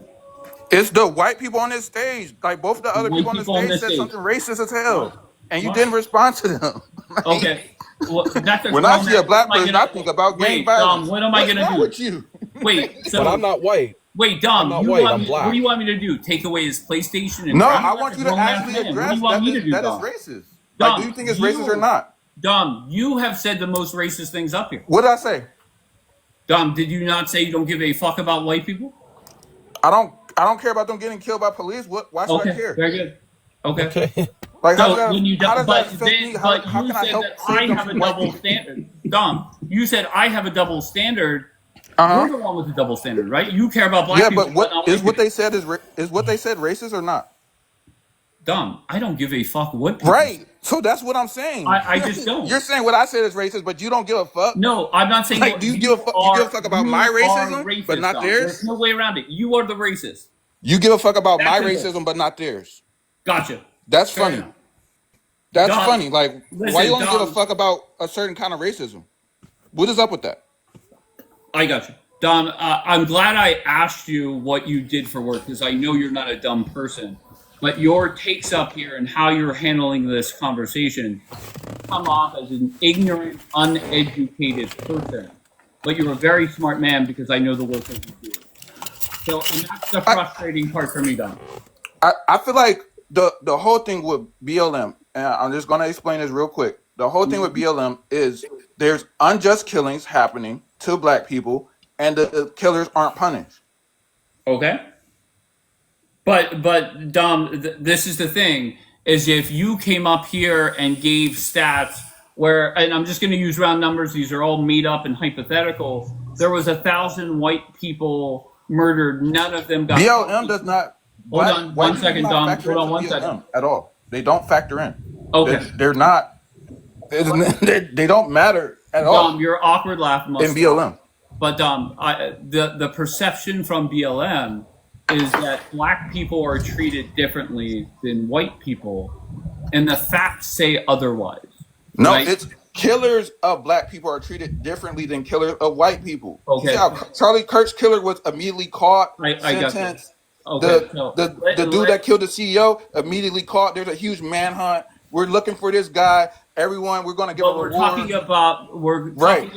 It's the white people on this stage. Like both of the other White people on the people on stage this said stage. something racist as hell, and you Why? didn't respond to them. Okay. Well, that's a When I grown see a man. black What am person, I think about gang Wait, violence. Dom, what am I What's gonna wrong do? with you? Wait, so But I'm not white. wait, Dom, I'm not you white, want I'm me, black. what do you want me to do? Take away his PlayStation and No, run? I That's want a you to grown ass actually man. What do address you want me to do, that is Dom? racist. Dom, Like, do you think it's racist or not? Dom, you have said the most racist things up here. What did I say? Dom, did you not say you don't give a fuck about white people? I don't care about them getting killed by police. Why should I Okay, care? very good. Okay. Okay. Like So how when you does that but affect then me? How but you can I said help that I save them have a from white double people? standard. Dom, you said I have a double standard. Uh-huh. You're the one with the double standard, right? You care about black Yeah, people, but but not what is white what people. they said is what they said racist or not? Dom, I don't give a fuck what people Right. So that's what I'm saying. I just don't. You're saying what I said is racist, but you don't give a fuck. No, I'm not saying Like, what do you give a fuck? You give a fuck about my racism, racist, but not Dom. theirs? There's no way around it. You are the racist. You give a fuck about my That's it. racism, but not theirs. Gotcha. That's Fair funny. enough. That's Dom, funny. Like, why listen, you only give a Dom. fuck about a certain kind of racism? What is up with that? I got you. Dom, I'm glad I asked you what you did for work because I know you're not a dumb person. But your takes up here and how you're handling this conversation come off as an ignorant, uneducated person. But you're a very smart man because I know the work that you do. So, and that's the frustrating part for me, Dom. I feel like the whole thing with BLM, and I'm just gonna explain this real quick. The whole thing with BLM is there's unjust killings happening to black people, and the killers aren't punished. Okay. But Dom, this is the thing: is if you came up here and gave stats where, and I'm just going to use round numbers; these are all made up and hypothetical. There was 1,000 white people murdered; none of them got. BLM does not. Hold on, white one people second, do not Dom. factor Hold on, into one BLM second. at all. They don't factor in. Okay. They're not. They don't matter at all Dom, your awkward laugh must in BLM. But Dom, the perception from BLM is that black people are treated differently than white people, and the facts say otherwise. No, right? it's killers of black people are treated differently than killers of white people. Okay. You see how Charlie Kirk's killer was immediately caught, I got sentenced. Okay, so The dude that killed the CEO immediately caught. There's a huge manhunt. We're looking for this guy. Everyone, we're going to give a But we're reward. talking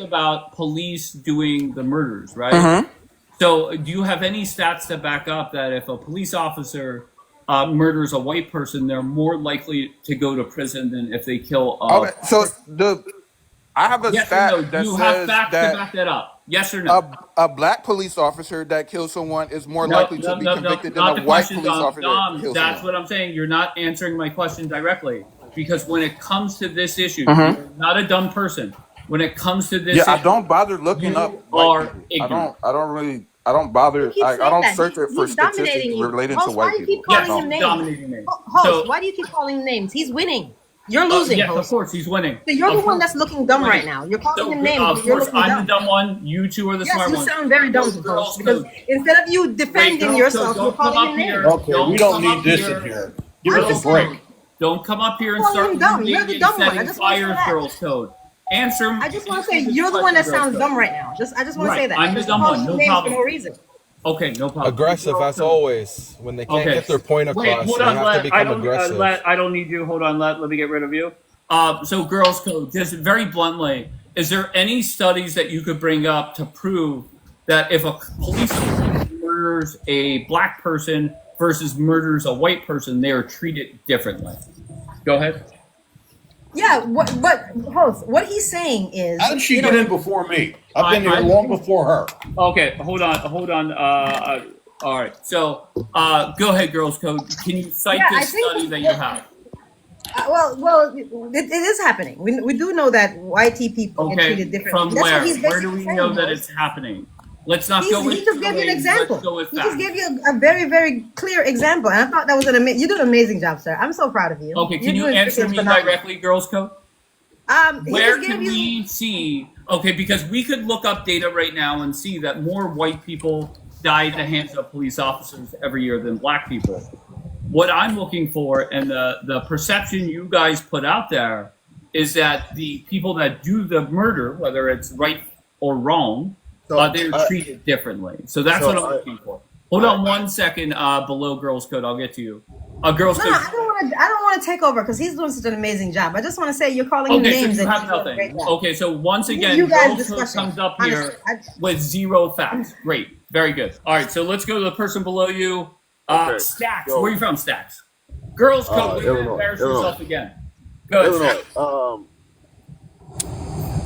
about police doing the murders, right? Mhm. So, do you have any stats to back up that if a police officer murders a white person, they're more likely to go to prison than if they kill Okay, a so person. I have a Yes or no? stat Do that you have says facts to that back that up? Yes or no? a black police officer that kills someone is more No, likely to no, be no, no, convicted than a not the white question, police Dom. officer that Dom, kills that's someone. what I'm saying. You're not answering my question directly because when it comes to this issue, Hmm. you're not a dumb person. When it comes to Yeah, this I issue, don't bother looking up you white are people. ignorant. I don't bother. You keep I saying don't that. search it for He's statistics dominating you. relating to Host, why white do you keep people. I calling Yes, him don't. he's names? dominating me. Host, So, why do you keep calling him names? He's winning. You're losing, yes, of host. course, he's winning. So you're the Of one course, that's looking he's dumb right winning. now. You're calling So, him names, of but you're course, looking I'm the dumb. dumb one. You two are the Yes, smart you ones. sound very dumb, Go, host, girls, because code. instead of you Wait, defending girls, code. yourself, you're Don't come calling him up names. here. Okay, we Don't don't come need up this in here. here. Give us I'm a Girls just break. code. saying. Don't come up here and Calling start him dumb. You're looting the and dumb one. I setting just want to say fires, that. girls code. Answer I just want to answer say this you're the one question, that girls sounds code. dumb right now. I just want to say Right, that. I'm I the just dumb calling one. him No names for problem. no reason. Okay, no problem. Aggressive Girls as code. always. When they can't Okay. get their point Wait, across, hold they on. have to become aggressive. I don't need you. Hold on. Let me get rid of you. So girls code. Just very bluntly, is there any studies that you could bring up to prove that if a police officer murders a black person versus murders a white person, they are treated differently? Go ahead. Yeah, but host, what he's saying is, How did she get in before me? I've been here I long before her. Okay, hold on. All right. So, go ahead, girls code. Can you cite yeah, I this think. study that you have? It is happening. We do know that YT people get Okay, treated differently. from That's what where? he's Where do basically we saying, know that host. it's happening? Let's not go with He just gave you an feelings. example. Let's go with He just facts. gave you a very, very clear example, and I thought that was you did an amazing job, sir. I'm so proud of you. Okay, can you You're doing answer freaking me phenomenal. directly, girls code? He Where just can gave you. we see? Okay, because we could look up data right now and see that more white people die at the hands of police officers every year than black people. What I'm looking for, and the perception you guys put out there, is that the people that do the murder, whether it's right or wrong, they're treated differently. So that's what I'm looking for. Hold on one second. Below girls code, I'll get to you. Girls No, code. I don't want to take over because he's doing such an amazing job. I just want to say you're calling him Okay, so names you and have he's doing a great nothing. job. Okay, so once again, You guys girls code discussing. comes up here with zero facts. Great, very good. All right, so let's go to the person below you. Stacks. Where are you from, Stacks? Girls code. We're gonna embarrass yourself again. Go ahead, Illinois. Stacks.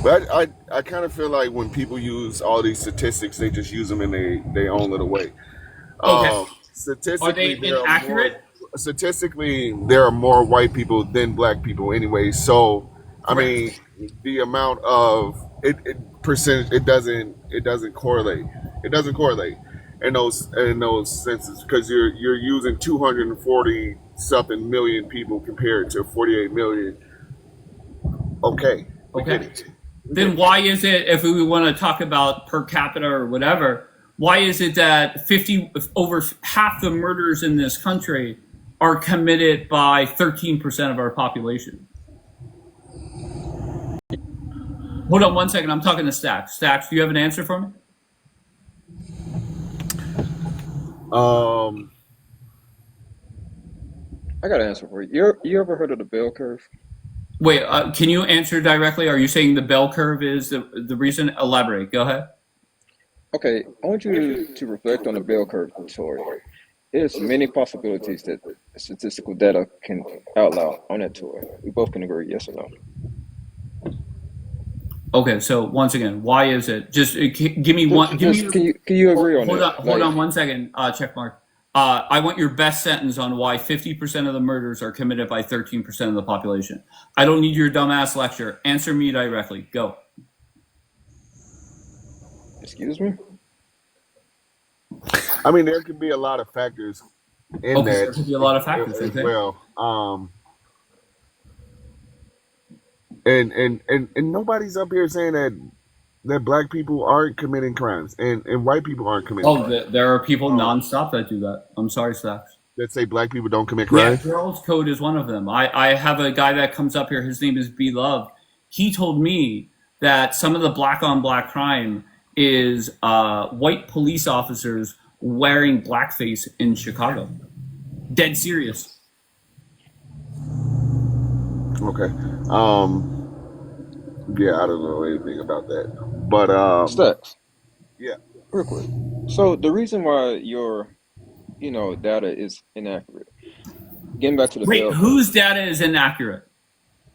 But I kind of feel like when people use all these statistics, they just use them in their own little way. Okay. Statistically, Are they inaccurate? Statistically, there are more white people than black people anyway. So, I mean, the amount of percentage it doesn't correlate. It doesn't correlate in those senses because you're using 240 something million people compared to 48 million. Okay. Okay. Then why is it, if we want to talk about per capita or whatever, why is it that over half the murders in this country are committed by 13% of our population? Hold on one second. I'm talking to Stacks. Stacks, do you have an answer for me? I got an answer for you. You ever heard of the bell curve? Wait, can you answer directly? Are you saying the bell curve is the reason? Elaborate. Go ahead. Okay, I want you to reflect on the bell curve, Tori. There's many possibilities that statistical data can outline on that tour. We both can agree, yes or no. Okay, so once again, why is it? Just give me one. Can you agree on that? Hold on one second. Check mark. I want your best sentence on why 50% of the murders are committed by 13% of the population. I don't need your dumbass lecture. Answer me directly. Go. Excuse me? I mean, there could be a lot of factors in that. There could be a lot of factors as well. And nobody's up here saying that black people aren't committing crimes and white people aren't committing crimes. There are people nonstop that do that. I'm sorry, Stacks. That say black people don't commit crimes? Yeah, girls code is one of them. I have a guy that comes up here. His name is B Love. He told me that some of the black on black crime is white police officers wearing blackface in Chicago. Dead serious. Okay. Yeah, I don't know anything about that. But Stacks. Yeah. Real quick. So the reason why your data is inaccurate getting back to the Wait, bell curve. whose data is inaccurate?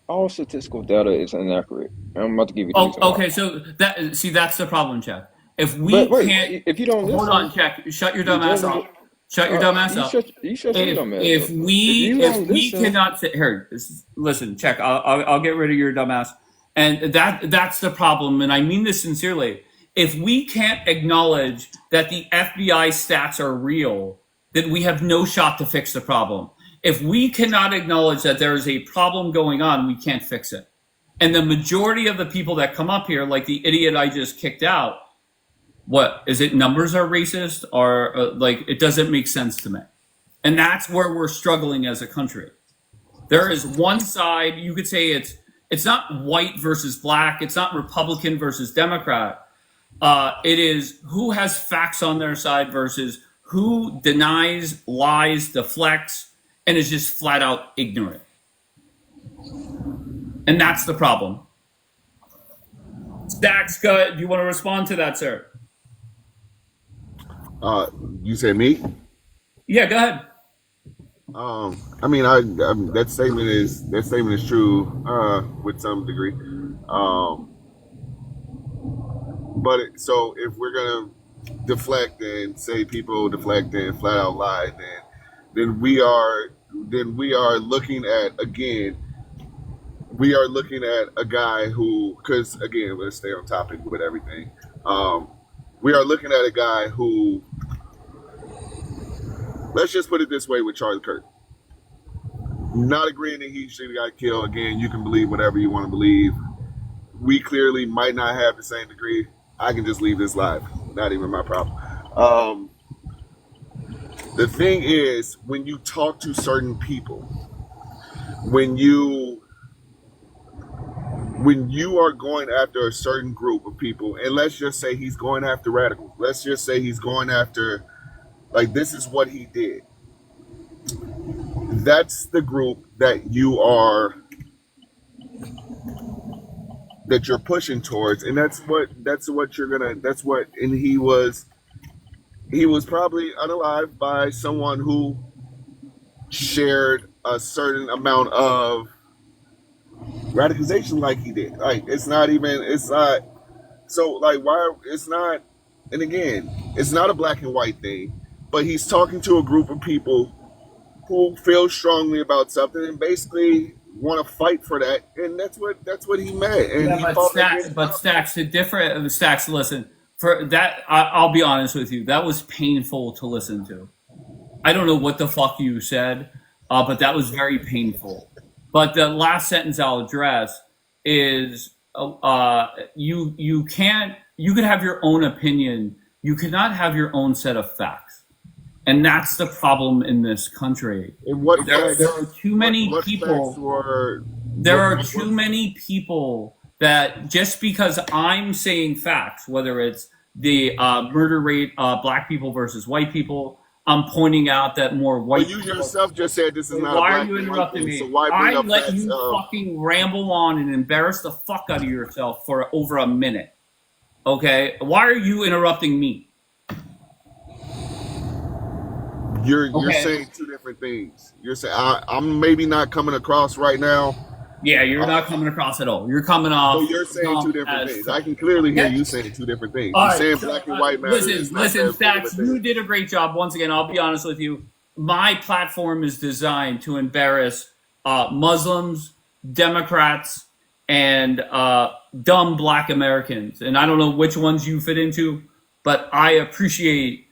All statistical data is inaccurate. I'm about to give you the Oh, reason why. okay. So that's the problem, Chuck. If we But wait, can't if you don't hold listen, on, Chuck, shut your you're dumb ass judging. up. Shut your dumb ass You up. shut your dumb ass If up. we If you don't listen, cannot sit here, listen, Chuck. I'll get rid of your dumb ass. And that's the problem. And I mean this sincerely. If we can't acknowledge that the FBI stats are real, then we have no shot to fix the problem. If we cannot acknowledge that there is a problem going on, we can't fix it. And the majority of the people that come up here, like the idiot I just kicked out, what is it? Numbers are racist, or like it doesn't make sense to me. And that's where we're struggling as a country. There is one side, you could say it's not white versus black, it's not Republican versus Democrat. It is who has facts on their side versus who denies, lies, deflects, and is just flat out ignorant. And that's the problem. Stacks, do you want to respond to that, sir? You said me? Yeah, go ahead. I mean, that statement is true with some degree. So if we're gonna deflect and say people deflect and flat out lie, then we are looking at a guy who, because again, let's stay on topic with everything. We are looking at a guy who, let's just put it this way with Charlie Kirk. Not agreeing that he should have got killed. Again, you can believe whatever you want to believe. We clearly might not have the same degree. I can just leave this live. Not even my problem. The thing is, when you talk to certain people, when you are going after a certain group of people, and let's just say he's going after radicals. Let's just say he's going after, like, this is what he did. That's the group that you're pushing towards, and and he was probably unalived by someone who shared a certain amount of radicalization like he did. Like, and again, it's not a black and white thing, but he's talking to a group of people who feel strongly about something and basically want to fight for that, and that's what he meant. And Yeah, Stacks, the different Stacks. Listen, for that, I'll be honest with you. That was painful to listen to. I don't know what the fuck you said, but that was very painful. But the last sentence I'll address is you could have your own opinion. You cannot have your own set of facts. And that's the problem in this country. There are too many people. There are too many people that just because I'm saying facts, whether it's the murder rate, black people versus white people, I'm pointing out that more white. Well, you yourself just said this is not. Why are you interrupting me? So why I let you fucking ramble on and embarrass the fuck out of yourself for over a minute. Okay, why are you interrupting me? You're saying two different things. You're saying I'm maybe not coming across right now. Yeah, you're not coming across at all. You're coming off. So you're saying two different things. I can clearly hear you saying two different things. You're saying black and white matter. Listen, Stacks, you did a great job. Once again, I'll be honest with you. My platform is designed to embarrass Muslims, Democrats, and dumb black Americans. And I don't know which ones you fit into, but I appreciate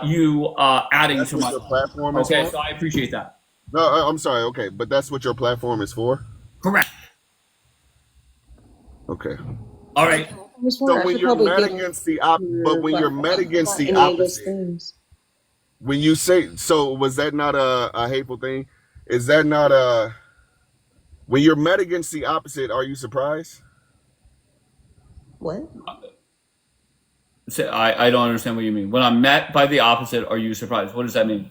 you adding to my platform. Okay, so I appreciate that. No, I'm sorry. Okay, but that's what your platform is for? Correct. Okay. All right. So when you're met against the opposite, when you say, so was that not a hateful thing? Is that not when you're met against the opposite, are you surprised? What? I don't understand what you mean. When I'm met by the opposite, are you surprised? What does that mean?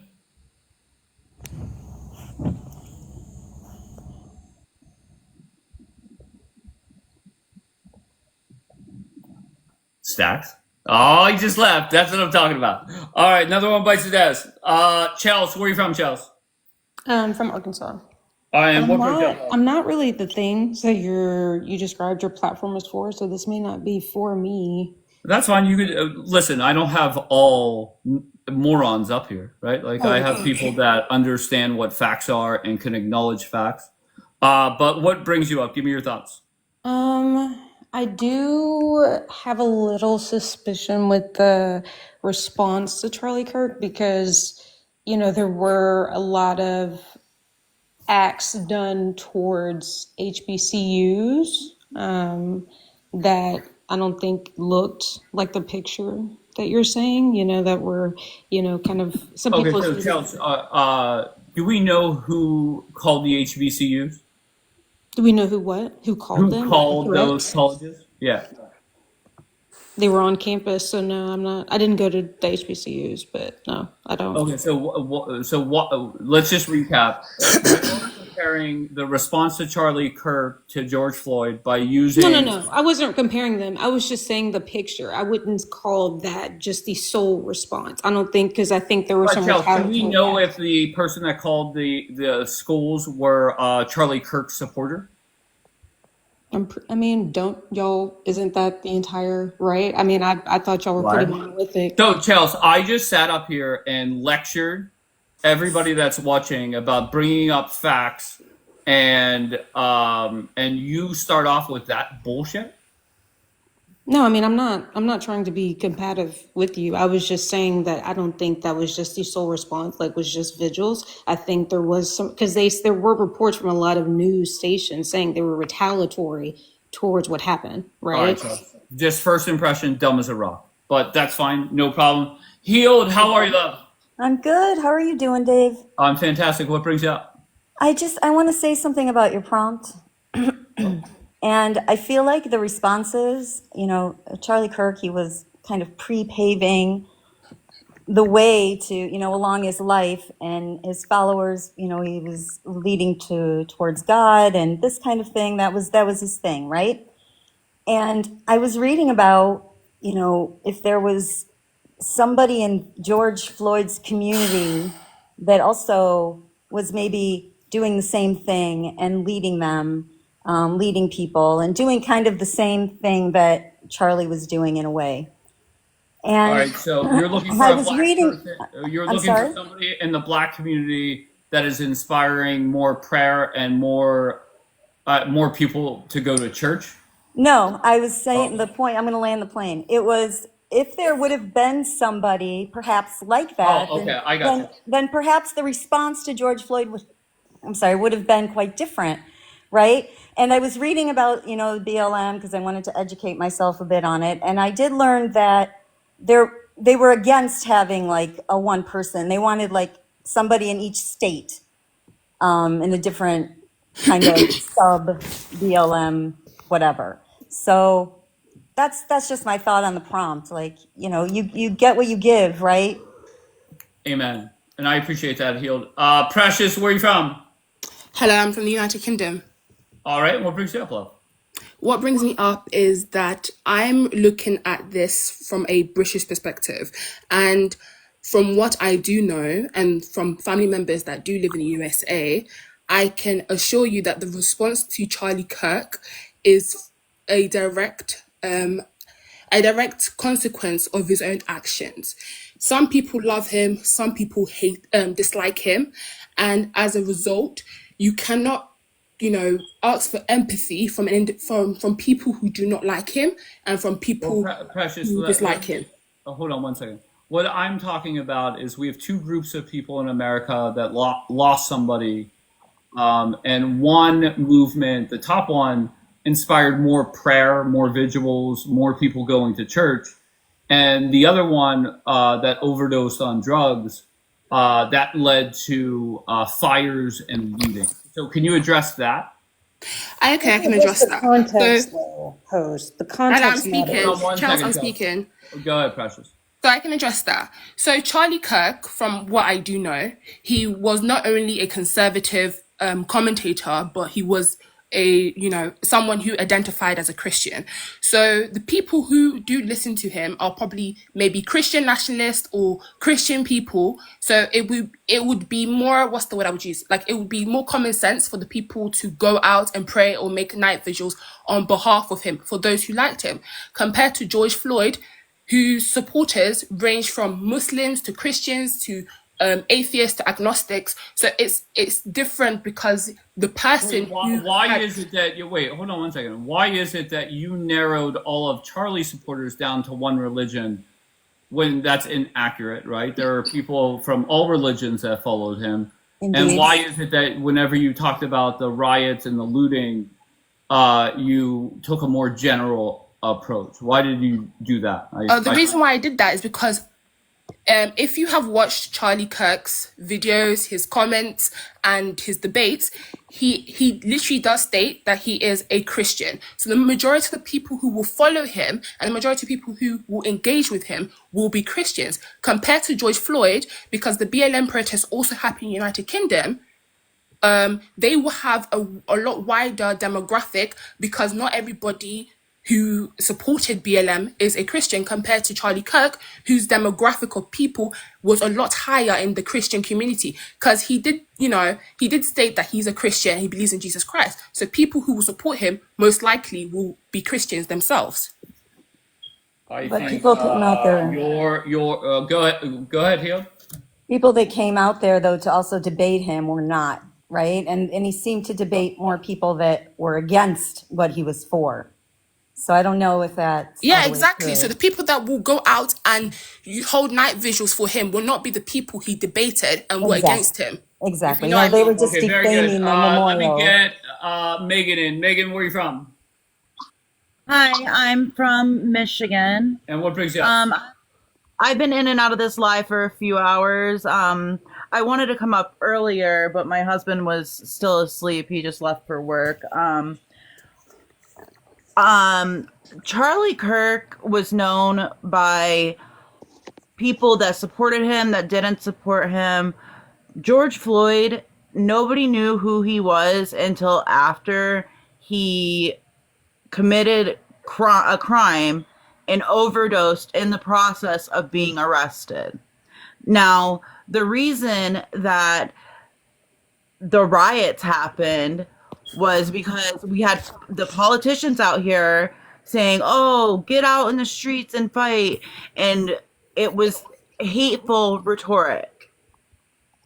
Stacks? Oh, he just left. That's what I'm talking about. All right, another one bites the dust. Chelsea, where are you from, Chelsea? From Arkansas. I am. I'm What brings you not. up? I'm not really the things that you described your platform as for. So this may not be for me. That's fine. You could listen. I don't have all morons up here, right? Like I Oh, have people that understand what facts are and can acknowledge facts. But what brings you up? Give me your thoughts. I do have a little suspicion with the response to Charlie Kirk because, there were a lot of acts done towards HBCUs that I don't think looked like the picture that you're saying, that were, kind of some Okay, people. so Chelsea, do we know who called the HBCUs? Do we know who called Who them? called those Threats? colleges? Yeah. They were on campus, so no, I'm not. I didn't go to the HBCUs, but no, I don't. Okay, so let's just recap. You're comparing the response to Charlie Kirk to George Floyd by using. No. I wasn't comparing them. I was just saying the picture. I wouldn't call that just the sole response. I don't think because I think there were Right, some Chelsea, can we retaliatory know acts. if the person that called the schools were Charlie Kirk's supporter? I mean, don't y'all? Isn't that the entire right? I mean, I thought y'all were pretty Right. monolithic. So, Chelsea, I just sat up here and lectured everybody that's watching about bringing up facts, and you start off with that bullshit. No, I mean, I'm not trying to be combative with you. I was just saying that I don't think that was just the sole response, like was just vigils. I think there was some, because there were reports from a lot of news stations saying they were retaliatory towards what happened, All right, right? Chelsea. Just first impression, dumb as a rock, but that's fine, no problem. Healed, how are you, love? I'm good. How are you doing, Dave? I'm fantastic. What brings you up? I want to say something about your prompt. And I feel like the responses, Charlie Kirk, he was kind of pre-paving the way to, along his life, and his followers, he was leading towards God and this kind of thing. That was his thing, right? And I was reading about, if there was somebody in George Floyd's community that also was maybe doing the same thing and leading them, leading people and doing kind of the same thing that Charlie was doing in a way. And All right, so you're looking for I a was black reading, person. You're I'm looking for sorry? somebody in the black community that is inspiring more prayer and more people to go to church. No, I was saying the point, I'm going to land the plane. It was, if there would have been somebody perhaps like that, Oh, okay, I got you. then perhaps the response to George Floyd would have been quite different, right? And I was reading about, BLM because I wanted to educate myself a bit on it. And I did learn that they were against having like a one person. They wanted like somebody in each state, in a different kind of sub BLM, whatever. So that's just my thought on the prompt. Like, you get what you give, right? Amen. And I appreciate that, Healed. Precious, where are you from? Hello, I'm from the United Kingdom. All right, what brings you up, love? What brings me up is that I'm looking at this from a British perspective. And from what I do know, and from family members that do live in the USA, I can assure you that the response to Charlie Kirk is a direct consequence of his own actions. Some people love him, some people dislike him, and as a result, you cannot, ask for empathy from people who do not like him and from people Precious, who dislike him. Hold on one second. What I'm talking about is we have two groups of people in America that lost somebody, and one movement, the top one, inspired more prayer, more vigils, more people going to church, and the other one that overdosed on drugs, that led to fires and looting. So can you address that? Okay, I can address that. Context, So, host. The and I'm context speaking. matters. Hold on one Charles, second, I'm Chelsea. speaking. Go ahead, Precious. So I can address that. So Charlie Kirk, from what I do know, he was not only a conservative commentator, but he was someone who identified as a Christian. So the people who do listen to him are probably maybe Christian nationalists or Christian people. So it would be more, what's the word I would use? Like, it would be more common sense for the people to go out and pray or make night vigils on behalf of him, for those who liked him, compared to George Floyd, whose supporters range from Muslims to Christians to atheists to agnostics. So it's different because the person why is it that you wait? Hold on one second. Why is it that you narrowed all of Charlie's supporters down to one religion when that's inaccurate? Right? There are people from all religions that followed him. Indeed. And why is it that whenever you talked about the riots and the looting, you took a more general approach? Why did you do that? The reason why I did that is because if you have watched Charlie Kirk's videos, his comments, and his debates, he literally does state that he is a Christian. So the majority of the people who will follow him and the majority of people who will engage with him will be Christians, compared to George Floyd, because the BLM protests also happen in the United Kingdom. They will have a lot wider demographic, because not everybody who supported BLM is a Christian, compared to Charlie Kirk, whose demographic of people was a lot higher in the Christian community, because he did state that he's a Christian, he believes in Jesus Christ. So people who will support him most likely will be Christians themselves. But people came out there. Go ahead, Hill. People that came out there, though, to also debate him were not, right? And he seemed to debate more people that were against what he was for. So I don't know if that's... Yeah, exactly. So the people that will go out and you hold night visuals for him will not be the people he debated and were against him. Exactly. You know No, they were just defaming the memorial. Let me get Megan in. Megan, where are you from? Hi, I'm from Michigan. And what brings you up? I've been in and out of this live for a few hours. I wanted to come up earlier, but my husband was still asleep. He just left for work. Charlie Kirk was known by people that supported him, that didn't support him. George Floyd, nobody knew who he was until after he committed a crime and overdosed in the process of being arrested. Now, the reason that the riots happened was because we had the politicians out here saying, oh, get out in the streets and fight. And it was hateful rhetoric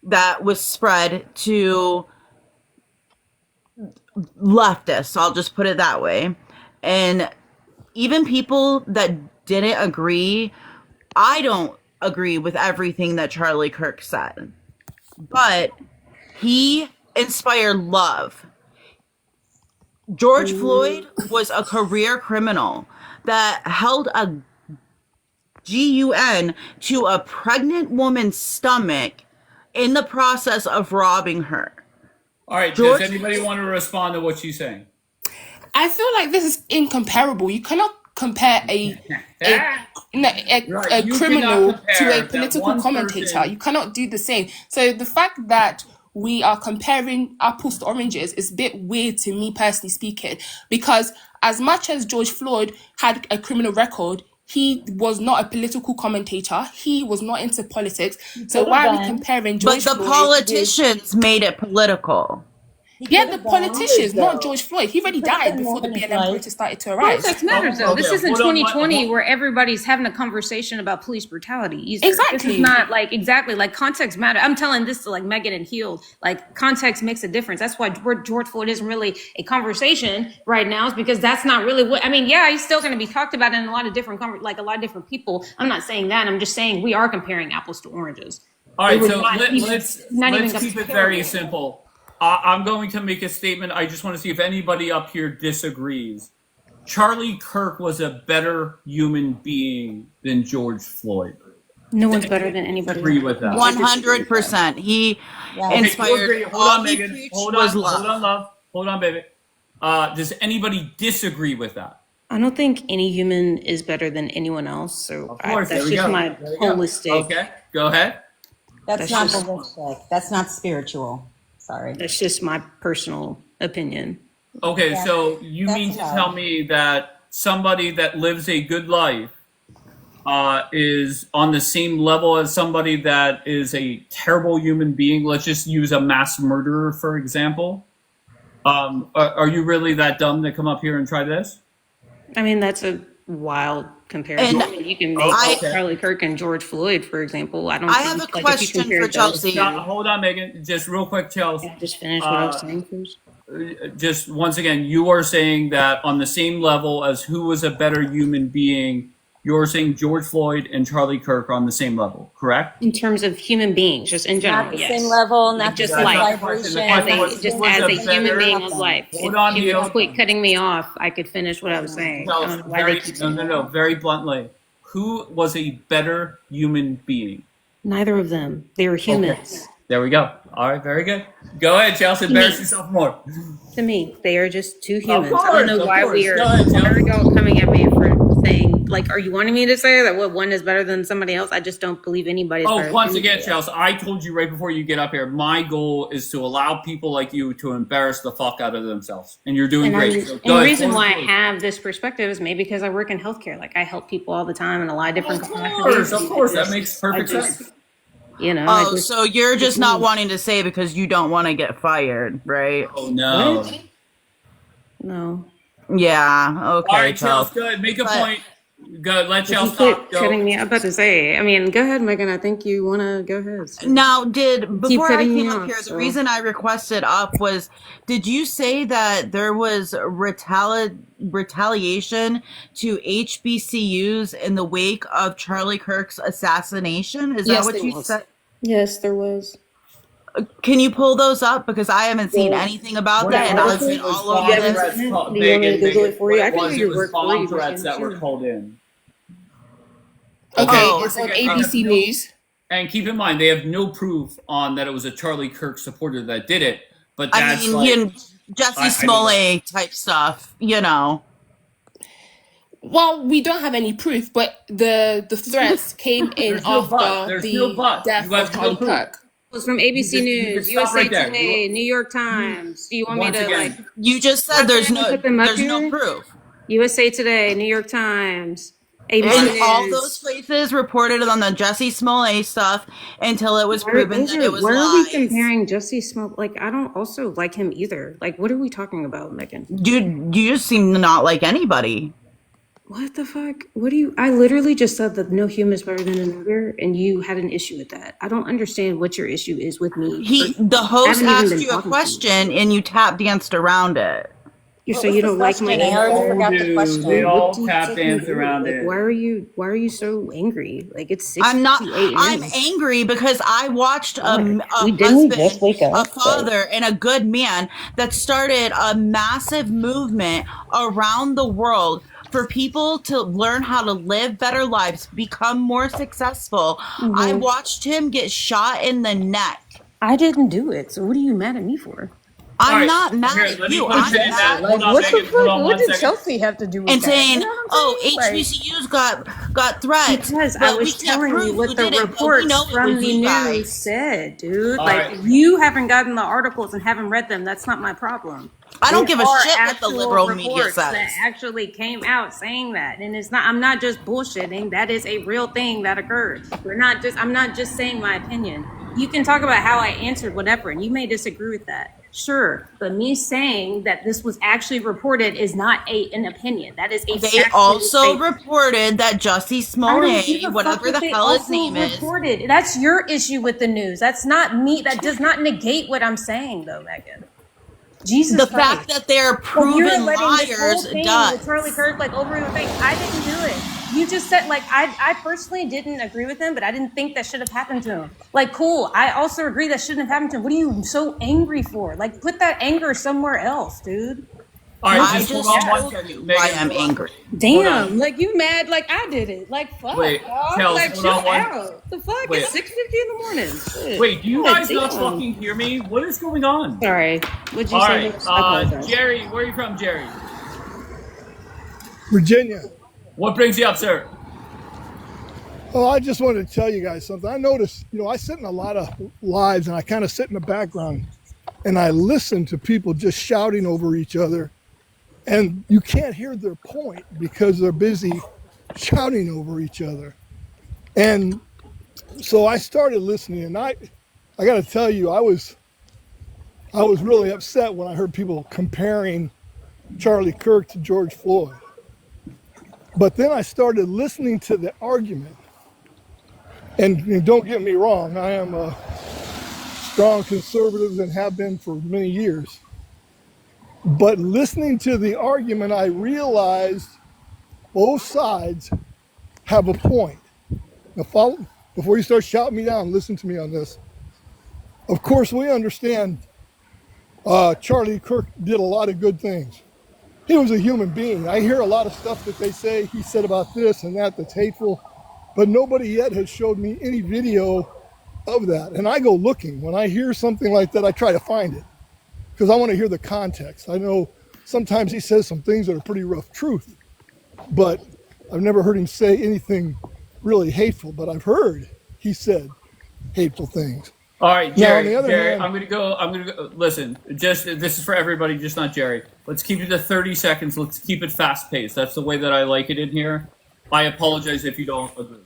that was spread to leftists, I'll just put it that way. And even people that didn't agree, I don't agree with everything that Charlie Kirk said, but he inspired love. George Floyd was a career criminal that held a gun to a pregnant woman's stomach in the process of robbing her. All right, does anybody want to respond to what she's saying? I feel like this is incomparable. You cannot compare a criminal to a political commentator. You cannot do the same. So the fact that we are comparing apples to oranges is a bit weird to me, personally speaking, because as much as George Floyd had a criminal record, he was not a political commentator. He was not into politics. So why are we comparing George Floyd? But the politicians made it political. Yeah, the politicians, not George Floyd. He already died before the BLM protest started to arise. Context matters, though. This isn't 2020 where everybody's having a conversation about police brutality either. Exactly. This is not like context matter. I'm telling this to like Megan and Heald. Like context makes a difference. That's why George Floyd isn't really a conversation right now, is because that's not really what, I mean, yeah, he's still going to be talked about in a lot of different, like a lot of different people. I'm not saying that. I'm just saying we are comparing apples to oranges. All right, so let's keep it very simple. I'm going to make a statement. I just want to see if anybody up here disagrees. Charlie Kirk was a better human being than George Floyd. No one's better than anybody. Agree with that? 100%. He inspired. Hold on, Megan. Hold on, love. Hold on, baby. Does anybody disagree with that? I don't think any human is better than anyone else. So course, that's just my holistic. Okay, go ahead. That's not holistic. That's not spiritual. Sorry. That's just my personal opinion. Okay, Yeah, so you that's mean to allowed. tell me that somebody that lives a good life is on the same level as somebody that is a terrible human being? Let's just use a mass murderer, for example. Are you really that dumb to come up here and try this? I mean, that's a wild comparison. And I mean, you can make Oh, I okay. Charlie Kirk and George Floyd, for example. I don't I have a think, like, if you question for compared those Chelsea. two, Hold on, Megan. Just real quick, Chelsea. can I just finish what I was saying first? Just once again, you are saying that on the same level as who was a better human being, you're saying George Floyd and Charlie Kirk are on the same level, correct? In terms of human beings, just in general, Not the yes. same level, Like not the just same life. That's not the question. The vibration. As question a was just who was as a a human being better. of life. Hold If on, you would Neil. quit cutting me off, I could finish what I was saying. I don't know why they keep saying that. Very bluntly. Who was a better human being? Neither of them. They were humans. There we go. All right, very good. Go ahead, Chelsea. Embarrass yourself more. To me, they are just two Of humans. I don't course, know of why course. we are. Go ahead, Why are Chelsea. y'all coming at me for saying, like, are you wanting me to say that what one is better than somebody else? I just don't believe anybody's better. Oh, once than again, anybody else. Chelsea, I told you right before you get up here, my goal is to allow people like you to embarrass the fuck out of themselves. And you're doing And, great. So and go the ahead. reason Floor is why I yours. have this perspective is maybe because I work in healthcare. Like, I help people all the time in a lot of different Of capacities. course. That makes perfect sense. You know, I Oh, just, so you're just not mm, wanting to say because you don't want to get fired, right? Oh, no. what? No. Yeah. All Okay, right, Chelsea. Chelsea, go ahead. Make a But point. Go. Let If you Chelsea keep talk. Go. cutting me, I'm about to say. I mean, go ahead, Megan. I think you want to go ahead. So. now, Keep before I cutting me came up off. here, the So. reason I requested up was, did you say that there was retaliation to HBCUs in the wake of Charlie Kirk's assassination? Is that Yes, what there you was. said? Yes, there was. Can you pull those up? Because I haven't seen Well, anything about What that, it and I've was, been it was all over you bomb haven't this. threats. seen it? Do you want me to Megan, Google it for what you? I it can do was, it your was work for bomb you, threats Megan. that were Sure. called in. Okay, Oh, it's on Once again, ABC News. and keep in mind, they have no proof on that it was a Charlie Kirk supporter that did it. But I that's mean, like, Jesse I don't know. Smollett type stuff, you know. Well, we don't have any proof, but the threats came in There's no but. after There's no the but. You death have of no Charlie proof. Kirk. It was from ABC You can News, stop USA right there. Today, New York Times. Do you want me Once to again, like You just said put them up there's no here? proof. USA Today, New York Times, ABC And News. all those places reported on the Jesse Smollett stuff until it was proven that it was Why are we lies. comparing Jussie Smollett? Like, I don't also like him either. Like, what are we talking about, Megan? You just seem to not like anybody. What the fuck? What do you? I literally just said that no human is better than another, and you had an issue with that. I don't understand what your issue is with me. The I host haven't even asked been you a talking to you. question and you tap danced around it. You What so was you the don't like my question? I already answer? forgot the they question. all What do you tap fucking dance do? around Like, it. why are you so angry? Like, it's I'm not. 6:58 I'm a.m. angry because I watched a Didn't we husband, just wake a up? father, and a good man that started a massive movement around the world for people to learn how to live better lives, become more successful. I Mhm. watched him get shot in the neck. I didn't do it. So what are you mad at me for? All I'm right, not mad here, at let me you. put a I'm pin in that. mad. Hold on, What the Megan. Hold fuck? on What one did second. Chelsea have to do with and that? saying, You know what I'm "Oh, saying? Like, HBCUs got threats, because I but we was can't telling prove you who what the did it. But we reports know it from was the you news guys." said, dude. All Like, right. if you haven't gotten the articles and haven't read them, that's not my problem. I don't There give a are shit what the actual liberal media reports that says. actually came out saying that, and it's not. I'm not just bullshitting. That is a real thing that occurred. I'm not just saying my opinion. You can talk about how I answered whatever, and you may disagree with that. Sure, but me saying that this was actually reported is not an opinion. That is a They factual also statement. reported that Jussie I don't give Smollett, a fuck whatever what the they hell his also name is, reported. That's your issue with the news. That's not me. That does not negate what I'm saying, though, Megan. Jesus the Christ. fact that they're Like, proven you're letting this whole liars thing does. with Charlie Kirk, like, over your thing. I didn't do it. You just said, like, I personally didn't agree with him, but I didn't think that should have happened to him. Like, cool. I also agree that shouldn't have happened to him. What are you so angry for? Like, put that anger somewhere else, dude. All right, I just hold just on one told second. you Megan, why I'm hold on. angry. Hold on. Damn, like, you mad like I did it. Like, fuck, Wait, dog. Kels, Like, hold chill on one. out. The fuck? Wait. It's 6:50 in the morning. Shit. Wait, do you God guys not damn. fucking hear me? What is going on? Sorry. What'd you All say? right, I apologize. Jerry, where are you from, Jerry? Virginia. What brings you up, sir? Well, I just wanted to tell you guys something. I noticed, I sit in a lot of lives and I kind of sit in the background. and I listen to people just shouting over each other, and you can't hear their point because they're busy shouting over each other. And so I started listening, and I got to tell you, I was really upset when I heard people comparing Charlie Kirk to George Floyd. But then I started listening to the argument. And don't get me wrong, I am a strong conservative and have been for many years. But listening to the argument, I realized both sides have a point. Now, before you start shouting me down, listen to me on this. Of course, we understand Charlie Kirk did a lot of good things. He was a human being. I hear a lot of stuff that they say he said about this and that that's hateful, but nobody yet has showed me any video of that. And I go looking. When I hear something like that, I try to find it because I want to hear the context. I know sometimes he says some things that are pretty rough truth, but I've never heard him say anything really hateful, but I've heard he said hateful things. All right, Now, Jerry. on the other Jerry, hand, I'm gonna go. Listen, just this is for everybody, just not Jerry. Let's keep it to 30 seconds. Let's keep it fast paced. That's the way that I like it in here. I apologize if you don't agree.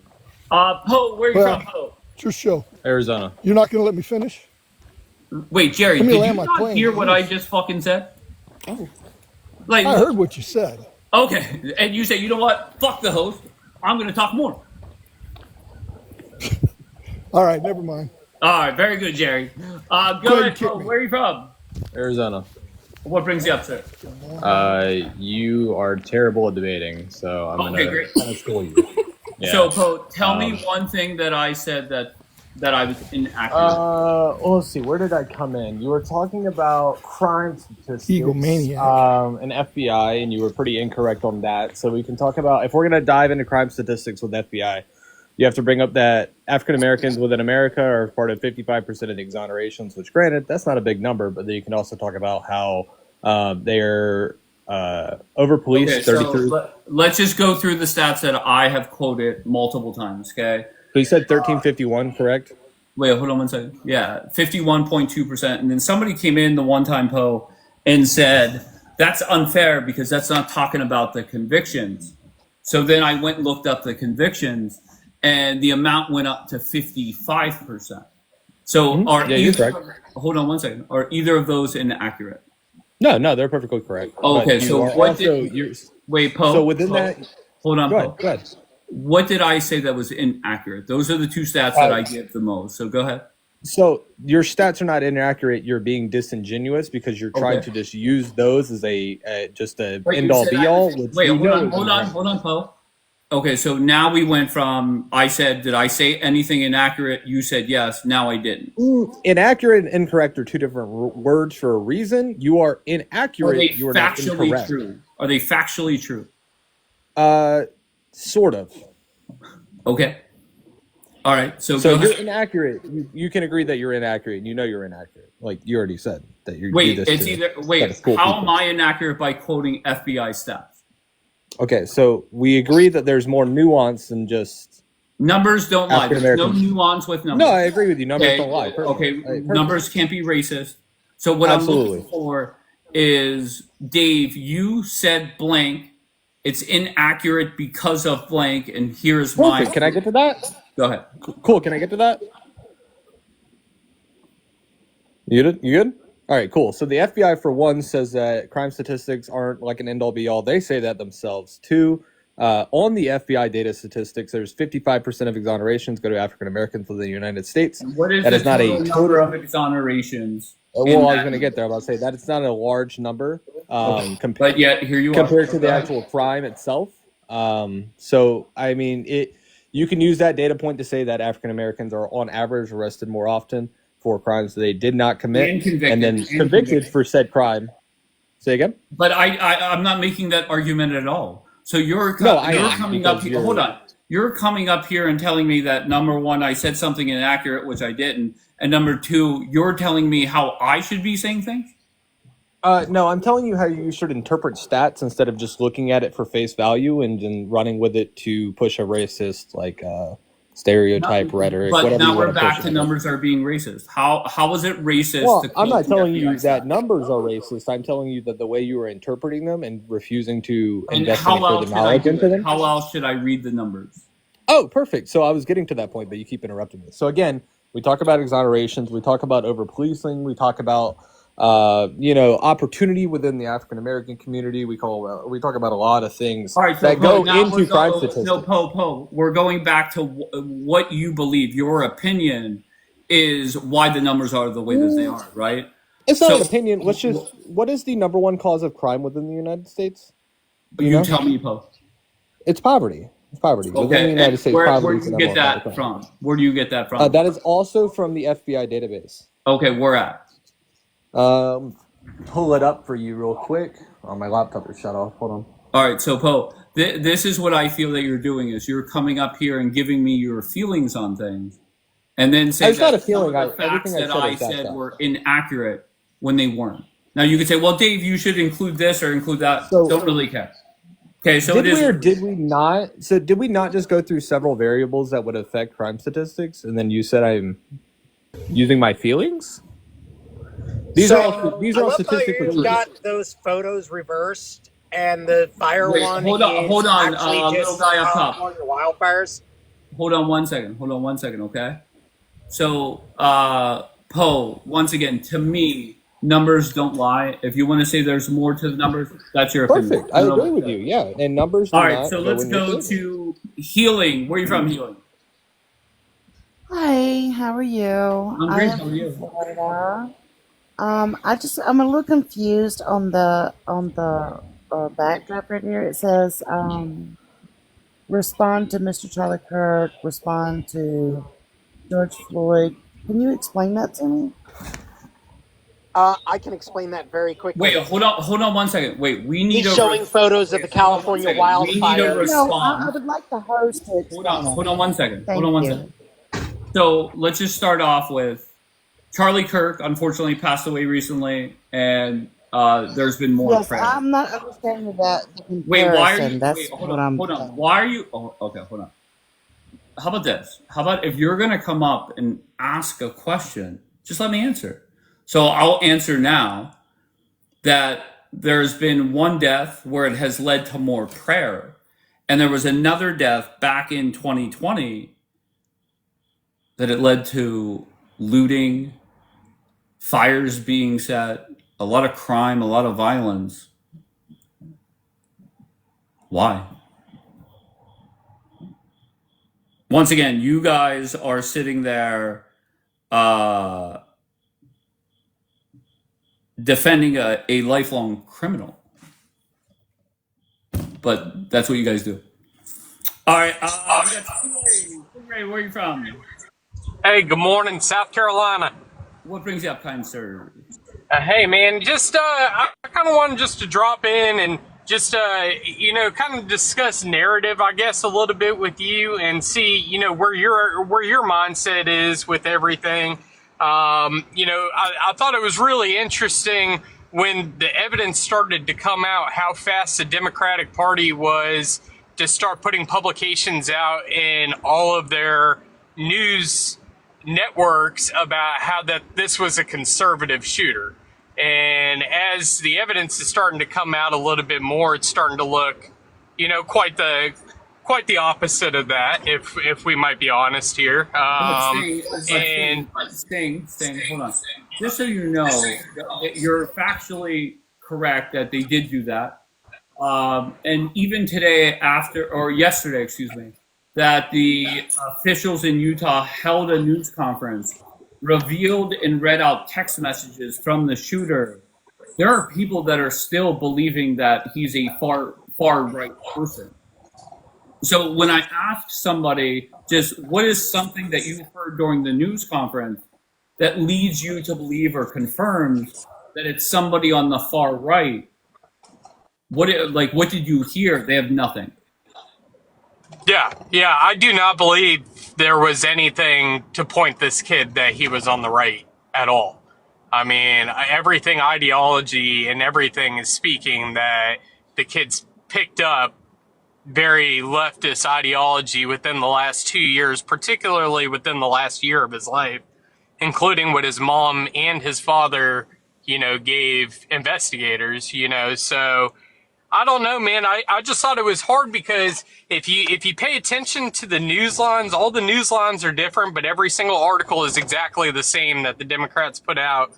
Poe, where are you from, Poe? It's your show. Arizona. You're not going to let me finish? Wait, Jerry, Let me did you land my not plane, hear what I please. just fucking said? Oh. Like, I heard what you said. Okay, and you say, you know what? Fuck the host. I'm going to talk more. All right, never mind. All right, very good, Jerry. Go ahead, Poe. Where are you from? Arizona. What brings you up, sir? You are terrible at debating, so I'm Okay, gonna great. kind of school you. Yeah. So, Poe, tell me one thing that I said that I was inaccurate. Well, let's see. Where did I come in? You were talking about crime statistics, Egomaniac. and FBI, and you were pretty incorrect on that. So we can talk about, if we're going to dive into crime statistics with FBI, you have to bring up that African Americans within America are part of 55% of the exonerations, which, granted, that's not a big number, but then you can also talk about how they're over policed. Okay, so let's just go through the stats that I have quoted multiple times, okay? So you said 1351, correct? Wait, hold on one second. Yeah, 51.2%. And then somebody came in the one time, Poe, and said, that's unfair because that's not talking about the convictions. So then I went and looked up the convictions, and the amount went up to 55%. So hold on one second. Are either of those inaccurate? No, they're perfectly correct. Okay, so what wait, Poe. So within Poe, that, hold on, Poe. go ahead. What did I say that was inaccurate? Those are the two stats that I give the most. So go ahead. So your stats are not inaccurate. You're being disingenuous because you're trying to just use those as just a end all be all. Wait, hold on, Poe. Okay, so now we went from I said, did I say anything inaccurate? You said yes. Now I didn't. Inaccurate and incorrect are two different words for a reason. You are inaccurate. Are they you are not factually incorrect. true? Are they factually true? Sort of. Okay. All right. So you're inaccurate. You can agree that you're inaccurate. You know you're inaccurate. Like you already said that you're. Wait, how am I inaccurate by quoting FBI stats? Okay, so we agree that there's more nuance than just numbers don't lie. There's no nuance with numbers. No, I agree with you. Numbers don't lie. Perfect. Okay, numbers can't be racist. So what I'm looking for is, Dave, you said blank. It's inaccurate because of blank, and here's my. Can I get to that? Go ahead. Cool. Can I get to that? You good? You good? All right, cool. So the FBI, for one, says that crime statistics aren't like an end-all be-all. They say that themselves. Two, on the FBI data statistics, there's 55% of exonerations go to African Americans within the United States. What is that is not a total of exonerations? Well, I was going to get there. I was about to say that it's not a large number. But yet here you compared to the actual crime itself. So I mean, you can use that data point to say that African Americans are on average arrested more often for crimes that they did not commit and then convicted for said crime. Say again? But I'm not making that argument at all. So you're coming up here. Hold on. You're coming up here and telling me that, number one, I said something inaccurate, which I didn't. And number two, you're telling me how I should be saying things? No, I'm telling you how you should interpret stats instead of just looking at it for face value and then running with it to push a racist stereotype rhetoric, But whatever you now we're want to push back it to as. numbers are being racist. How was it racist Well, to I'm quote not the telling you FBI that stats? numbers are racist. I'm telling you that the way you were interpreting them and refusing to And invest any how further else should I knowledge do into it? them. How else should I read the numbers? Oh, perfect. So I was getting to that point, but you keep interrupting me. So again, we talk about exonerations, we talk about over policing, we talk about opportunity within the African American community. We talk about a lot of things All right, so that go now into crime statistics. No, Poe, we're going back to what you believe. Your opinion is why the numbers are the way that they are, right? It's not So an opinion. What is the number one cause of crime within the United States? Do you know? tell me, Poe. It's poverty. It's poverty. Within the Okay, United and States, where poverty do is the you number get one cause of that crime. from? Where do you get that from? That is also from the FBI database. Okay, where at? Pull it up for you real quick. Oh, my laptop is shut off. Hold on. All right, so Poe, this is what I feel that you're doing is you're coming up here and giving me your feelings on things, and then saying It's not a that some feeling. of the facts Everything that I I said is said backed up. were inaccurate when they weren't. Now you could say, well, Dave, you should include this or include that. So- Don't really care. Okay, so Did it is. we or did we not? So did we not just go through several variables that would affect crime statistics, and then you said I'm using my feelings? These are all statistics. You got those photos reversed, and the fire Wait, one hold on, is actually little just guy up top. California wildfires. Hold on one second, okay? So, Poe, once again, to me, numbers don't lie. If you want to say there's more to the numbers, that's your opinion. Perfect. I agree with you. Yeah, and numbers. All do right, not so go let's in your go favor. to healing. Where are you from, healing? Hi, how are you? I'm I great. am How are from you? Florida. I'm a little confused on the backdrop right here. It says respond to Mr. Charlie Kirk, respond to George Floyd. Can you explain that to me? I can explain that very quickly. Wait, hold on one second. Wait, we need He's showing photos of the California We need a wildfires. No, I response. would like the host to explain it. Hold on one second. Thank Hold on one you. second. So let's just start off with Charlie Kirk. Unfortunately, passed away recently, and there's been more Yes, prayer. I'm not understanding that the Wait, why are comparison. you? That's Wait, what I'm hold on. saying. Why are you? Oh, okay, hold on. How about this? How about if you're gonna come up and ask a question, just let me answer. So I'll answer now that there's been one death where it has led to more prayer, and there was another death back in 2020 that it led to looting, fires being set, a lot of crime, a lot of violence. Why? Once again, you guys are sitting there defending a lifelong criminal. But that's what you guys do. All right, we got Stingray. Where are you from? Hey, good morning, South Carolina. What brings you up, kind sir? Hey, man, I kind of wanted just to drop in and just, kind of discuss narrative, I guess, a little bit with you and see, where your mindset is with everything. I thought it was really interesting when the evidence started to come out how fast the Democratic Party was to start putting publications out in all of their news networks about how that this was a conservative shooter. And as the evidence is starting to come out a little bit more, it's starting to look, quite the opposite of that, if we might be honest here. Sting, hold on. Just so you know, you're factually correct that they did do that. And even today, yesterday, that the officials in Utah held a news conference, revealed and read out text messages from the shooter. There are people that are still believing that he's a far right person. So when I asked somebody, just what is something that you heard during the news conference that leads you to believe or confirms that it's somebody on the far right? What did you hear? They have nothing. Yeah, I do not believe there was anything to point this kid that he was on the right at all. I mean, everything ideology and everything is speaking that the kid's picked up very leftist ideology within the last 2 years, particularly within the last year of his life, including what his mom and his father, gave investigators, so I don't know, man. I just thought it was hard because if you pay attention to the news lines, all the news lines are different, but every single article is exactly the same that the Democrats put out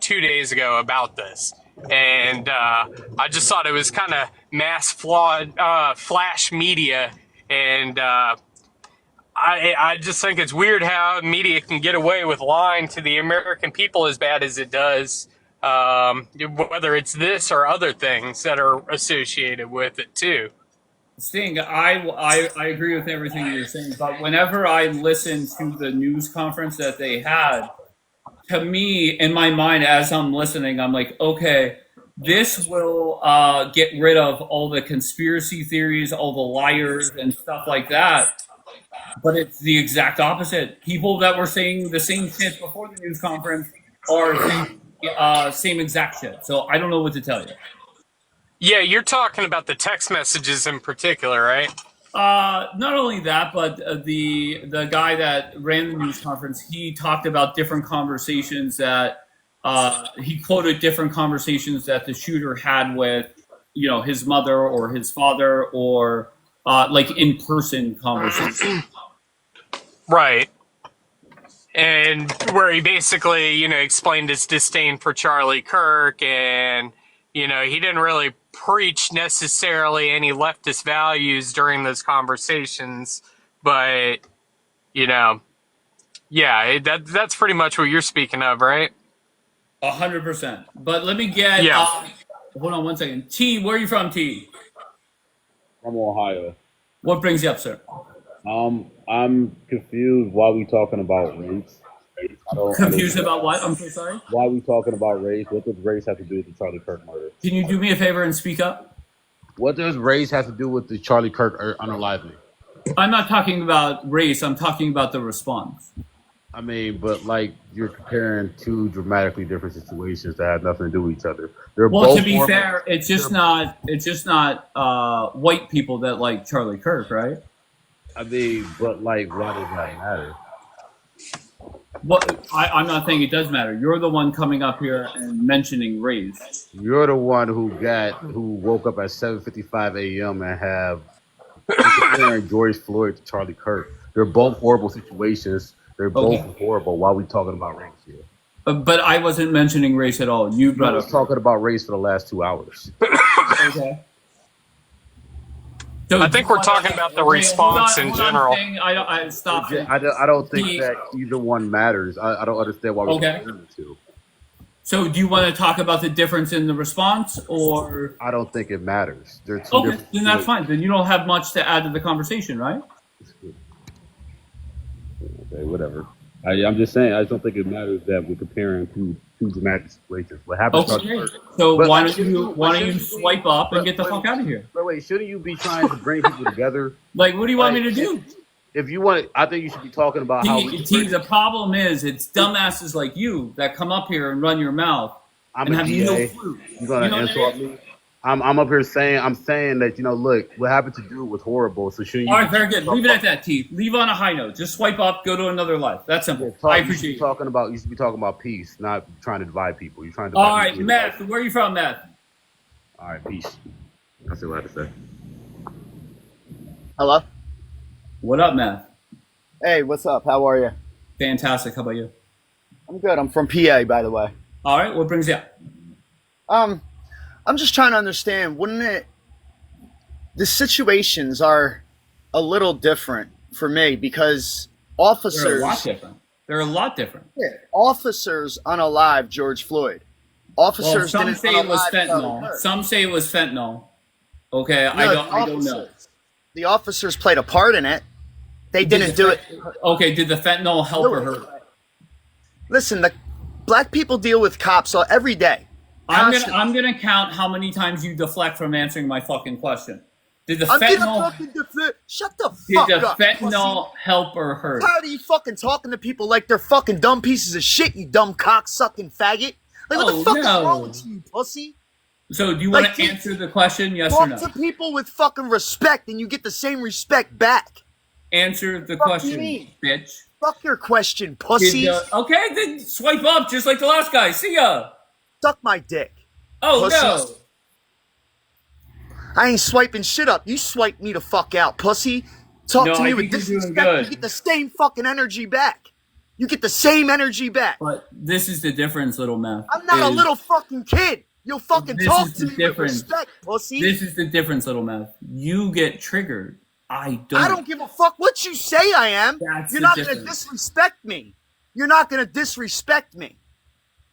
2 days ago about this. And I just thought it was kind of mass flawed flash media, and I just think it's weird how media can get away with lying to the American people as bad as it does. Whether it's this or other things that are associated with it too. Sting, I agree with everything you're saying, but whenever I listen to the news conference that they had, to me, in my mind, as I'm listening, I'm like, okay, this will get rid of all the conspiracy theories, all the liars and stuff like that. But it's the exact opposite. People that were saying the same shit before the news conference are saying same exact shit. So I don't know what to tell you. Yeah, you're talking about the text messages in particular, right? Not only that, but the guy that ran the news conference, he talked about different conversations that he quoted different conversations that the shooter had with, his mother or his father, or like in-person conversations. Right. And where he basically, explained his disdain for Charlie Kirk, and, he didn't really preach necessarily any leftist values during those conversations, but, yeah, that's pretty much what you're speaking of, right? 100%. But let me get, hold on one second. T, where are you from, T? From Ohio. What brings you up, sir? I'm confused why we talking about race. Confused about what? I'm so sorry. Why we talking about race? What does race have to do with the Charlie Kirk murder? Can you do me a favor and speak up? What does race have to do with the Charlie Kirk unaliving? I'm not talking about race. I'm talking about the response. I mean, but like you're comparing two dramatically different situations that have nothing to do with each other. They're well, both to be fair, it's just not white people that like Charlie Kirk, right? I mean, but like, why does that matter? What I'm not saying it does matter. You're the one coming up here and mentioning race. You're the one who woke up at 7:55 a.m. and have comparing George Floyd to Charlie Kirk. They're both horrible situations. They're both horrible. Why are we talking about race here? But I wasn't mentioning race at all. You brought up talking about race for the last 2 hours. Okay. So I think we're talking about the response in general. I stopped. I don't think that either one matters. I don't understand why we're comparing the two. So do you want to talk about the difference in the response, or? I don't think it matters. They're two different then that's fine. Then you don't have much to add to the conversation, right? Okay, whatever. I'm just saying, I just don't think it matters that we're comparing two dramatic situations. What happened? Okay. So why don't you swipe up and get the fuck out of here? Wait, shouldn't you be trying to bring people together? Like, what do you want me to do? If you want, I think you should be talking about how. The problem is, it's dumbasses like you that come up here and run your mouth. I'm a DA. You're gonna insult me. I'm up here saying that look, what happened to dude was horrible. So shouldn't you? All right, very good. Leave it at that, T. Leave on a high note. Just swipe up, go to another life. That's simple. I appreciate you. You should be talking about peace, not trying to divide people. You're trying to. All right, Matt. Where are you from, Matt? All right, peace. That's what I have to say. Hello. What up, Matt? Hey, what's up? How are you? Fantastic. How about you? I'm good. I'm from PA, by the way. All right. What brings you up? I'm just trying to understand, the situations are a little different for me because officers... They're a lot different. They're a lot different. Yeah, officers unalive George Floyd. Officers some didn't say it was unalive fentanyl. Some say it was fentanyl. Okay, no, I don't know. The officers played a part in it. They didn't do it. Okay, did the fentanyl help or hurt? Listen, the black people deal with cops every day. I'm gonna count how many times you deflect from answering my fucking question. Did the fentanyl? Shut the fuck up. Did the fentanyl help or hurt? How are you fucking talking to people like they're fucking dumb pieces of shit? You dumb cock sucking faggot. Like what the fuck is wrong with you, pussy? So do you want Like, to answer the question, yes or talk no? to people with fucking respect, and you get the same respect back. Answer the Fuck question, me. bitch. Fuck your question, pussy. Okay, then swipe up just like the last guy. See ya. Suck my dick. Oh, pussy. no. I ain't swiping shit up. You swipe me the fuck out, pussy. Talk to me with disrespect. You get the same fucking energy back. You get the same energy back. But this is the difference, little man. I'm not a little fucking kid. You'll fucking talk to me with respect, pussy. This is the difference, little man. You get triggered. I don't. I don't give a fuck what you say I am. You're not going to disrespect me. You're not going to disrespect me.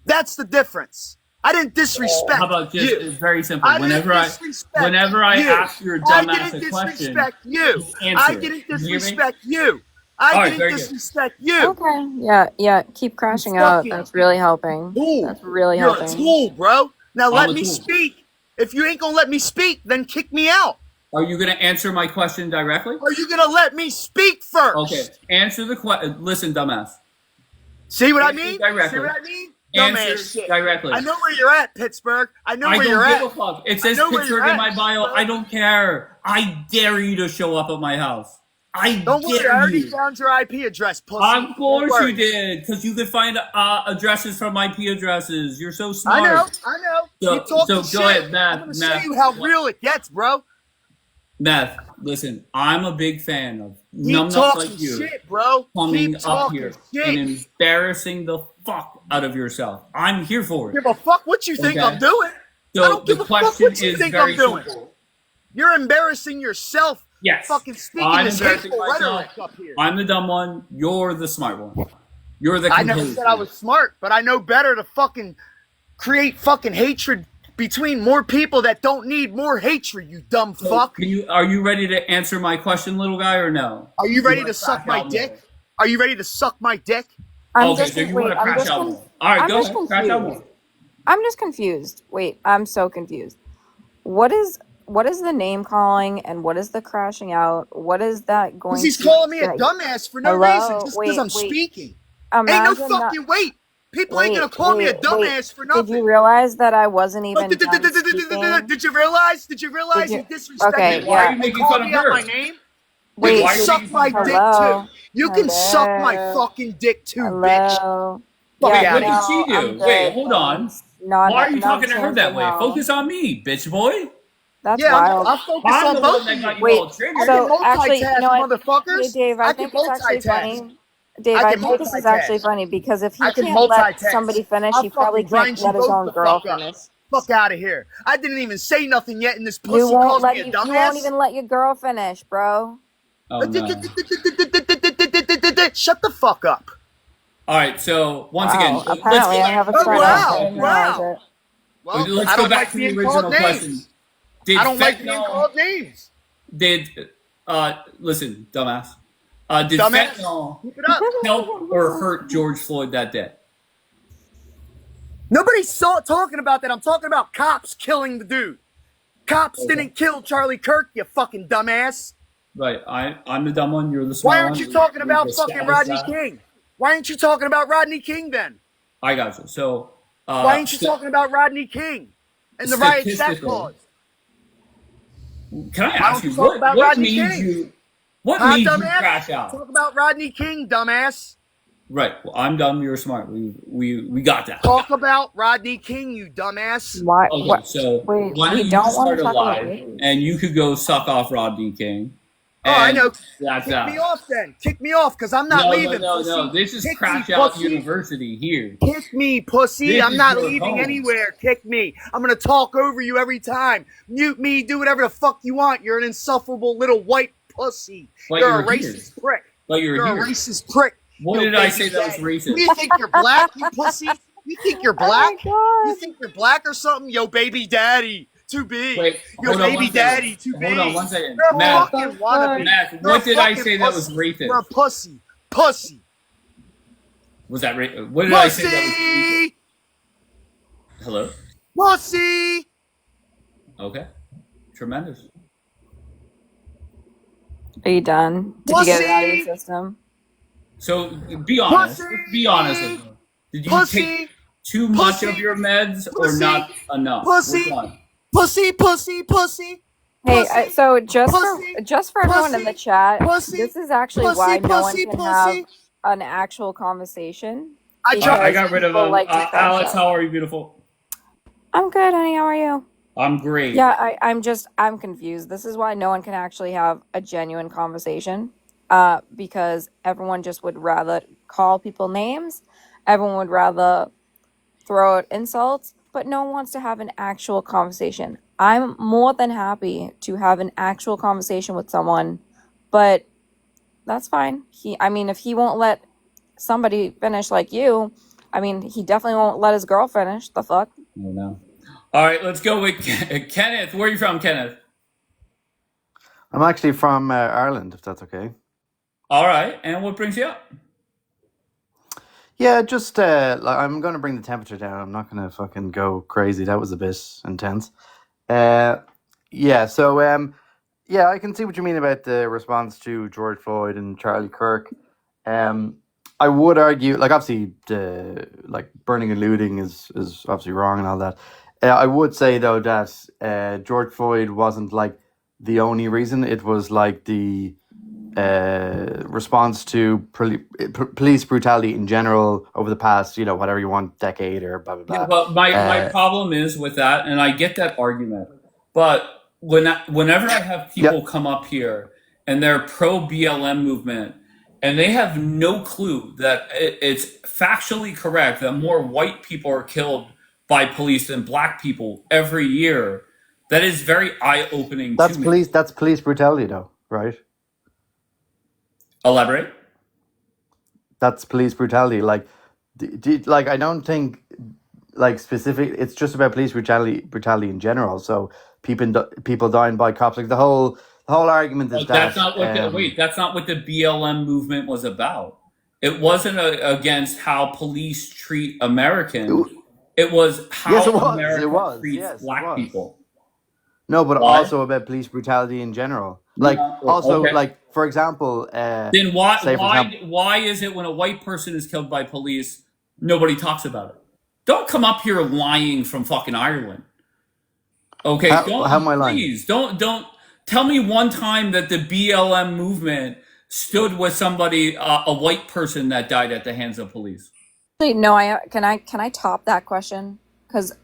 That's the difference. I didn't disrespect How about just you. very simple? Whenever I ask your dumbass a question, I didn't disrespect you. I didn't disrespect you. Okay. Yeah. Keep crashing out. That's really helping. That's really helping. You're a tool, bro. Now let me speak. If you ain't gonna let me speak, then kick me out. Are you gonna answer my question directly? Are you gonna let me speak first? Okay. Answer the question. Listen, dumbass. See what I mean? Directly. See what I mean? Answer directly. I know where you're at, Pittsburgh. I know where you're I at. don't give a fuck. It says Pittsburgh in my bio. I don't care. I dare you to show up at my house. Don't worry, I already found your IP address, pussy. Of course you did, because you could find addresses from IP addresses. You're so smart. I know. Keep talking so go ahead, Math. I'm gonna show you how real it gets, bro. Math, listen, I'm a big fan of Keep numbnuts talking like you shit, bro. coming Keep up talking here shit. and embarrassing the fuck out of yourself. I'm here for it. Give a fuck what you think I'm doing. So I don't give a fuck what you think I'm doing. simple. You're embarrassing yourself. Yes. Fucking speaking I'm this embarrassing hateful myself. rhetoric up here. I'm the dumb one. You're the smart one. You're the I never composed said I was smart, but I know better to fucking create fucking hatred between more people that don't need more hatred, you dumb fuck. Are you ready to answer my question, little guy, or no? Are you ready to suck my dick? Are you ready to suck my dick? I'm Then you want to crash out more. All right, go ahead. Crash out more. I'm just confused. Wait, I'm so confused. What is the name calling and what is the crashing out? What is that going to He's calling me a dumbass for no reason, just because I'm speaking. Ain't no fucking wait. People ain't gonna call me a dumbass for nothing. Did you realize that I wasn't even Did you realize? Did you realize he disrespected Okay, me? yeah. Why are you making fun of her? My name? Wait, you can suck my dick too. You can suck my fucking dick too, bitch. What Yeah, did she do? Wait, hold on. Why are you talking to her that way? Focus on me, bitch boy. That's wild. I'll focus on both of you. Wait, I so can actually, multitask, Hey, motherfuckers. Dave, I think it's actually funny. Dave, I think this is actually funny because if he can't let somebody finish, he probably can't let his own girl finish. Fuck out of here. I didn't even say nothing yet, and this pussy You won't calls let me a you dumbass. won't even let your girl finish, bro. Oh, no. Shut the fuck up. All right, so once again, Apparently, I have a friend. Wow. Well, let's I go don't back like to the being original called question. names. Did I don't like being fentanyl- called names. Listen, dumbass. Did Dumbass. fentanyl Keep it up. help or hurt George Floyd that day? Nobody's talking about that. I'm talking about cops killing the dude. Cops didn't kill Charlie Kirk, you fucking dumbass. Right, I'm the dumb one. You're the smart Why one. aren't you talking You're about the fucking established Rodney guy. King? Why aren't you talking about Rodney King then? I got you. So Why aren't you talking about Rodney King and the riots that statistically- caused? Can I Why ask don't you you talk about what Rodney made King? you what Huh, made you dumbass? crash out? Talk about Rodney King, dumbass. Right. Well, I'm dumb. You're smart. We got that. Talk about Rodney King, you dumbass. Why? Okay, so Wait, why don't we you don't just want start to a talk about live race. and you could go suck off Rodney King. Oh, I and know. That's Kick that. me off then. Kick me off, because I'm not leaving. No. pussy. This is Kick Crash me, Out pussy. University here. Kick me, pussy. This I'm is not your leaving home. anywhere. Kick me. I'm going to talk over you every time. Mute me. Do whatever the fuck you want. You're an insufferable little white pussy. But you're a you're here. racist prick. But you're a here. racist prick. What You did I baby say that was daddy. racist? You think you're black, you pussy? You think you're black? Oh You think you're black or something? Yo, baby daddy. Too big. Wait, Yo, hold on baby one second. daddy. Too big. Hold on one second. You're a Matt, fucking wannabe. Matt, You're what a did I fucking say that was pussy. racist? You're a pussy. Pussy. Was that what did I say that was Pussy. racist? Hello? Pussy. Okay. Tremendous. Are you done? Did you get it out of your system? So be honest. Pussy. Be honest with me. Did you Pussy. take too much Pussy. of your meds or Pussy. not enough? Pussy. Which one? pussy, pussy, pussy, Hey, pussy, so just for everyone in the pussy, chat, pussy, this is actually pussy, why no one pussy, can have pussy. an actual conversation I tried. I because got rid of people him. like to crash Alex, out. how are you, beautiful? I'm good, honey. How are you? I'm great. Yeah, I'm confused. This is why no one can actually have a genuine conversation. Because everyone just would rather call people names. Everyone would rather throw out insults, but no one wants to have an actual conversation. I'm more than happy to have an actual conversation with someone, but that's fine. If he won't let somebody finish like you, he definitely won't let his girl finish. The fuck? I know. All right, let's go with Kenneth. Where are you from, Kenneth? I'm actually from Ireland, if that's okay. All right, and what brings you up? Yeah, just I'm going to bring the temperature down. I'm not going to fucking go crazy. That was a bit intense. Yeah, so yeah, I can see what you mean about the response to George Floyd and Charlie Kirk. I would argue, like, obviously, burning and looting is obviously wrong and all that. I would say though that George Floyd wasn't like the only reason. It was like the response to police brutality in general over the past, whatever you want, decade or blah blah blah. Yeah, but my problem is with that, and I get that argument, but whenever I have people come up here and they're pro BLM movement, and they have no clue that it's factually correct that more white people are killed by police than black people every year, that is very eye-opening to me. That's police brutality, though, right? Elaborate. That's police brutality. Like, like I don't think like specific. It's just about police brutality in general. So people dying by cops. Like the whole argument is That's that not what that's not what the BLM movement was about. It wasn't against how police treat Americans. It was how Yes, it was. America It was. treats Yes, it black was. people. No, but Why? also about police brutality in general. Like, also, Okay. like, for example, Then why is it when a white person is killed by police, nobody talks about it? Don't come up here lying from fucking Ireland. Okay, how am I lying? please don't tell me one time that the BLM movement stood with somebody, a white person that died at the hands of police. Actually, no. Can I top that question? Because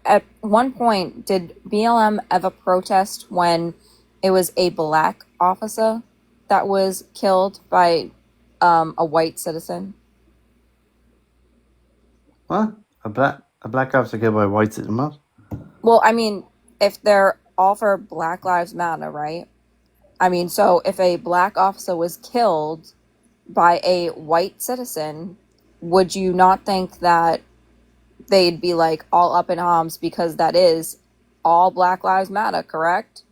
at one point, did BLM ever protest when it was a black officer that was killed by a white citizen? What? A black officer killed by a white citizen? What? Well, if they're all for Black Lives Matter, right? So if a black officer was killed by a white citizen, would you not think that they'd be like all up in arms because that is all Black Lives Matter, correct?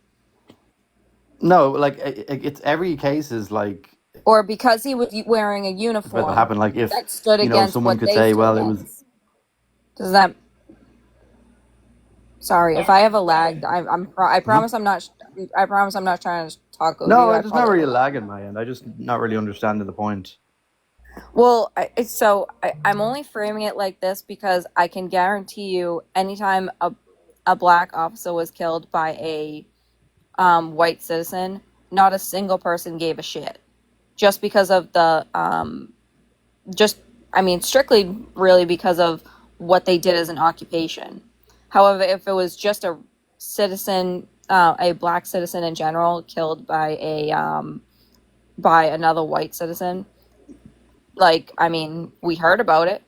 No, like it's every case is like. Or because he was wearing a uniform What happened? Like if that stood against someone what could they say, stood well, it against. was. Does that? Sorry, if I have a lag, I promise I'm not. I promise I'm not trying to talk over you. No, I it's just not really a apologize. lag in my end. I just not really understanding the point. Well, I'm only framing it like this because I can guarantee you, anytime a black officer was killed by a white citizen, not a single person gave a shit, just because of the strictly really because of what they did as an occupation. However, if it was just a citizen, a black citizen in general, killed by another white citizen, we heard about it.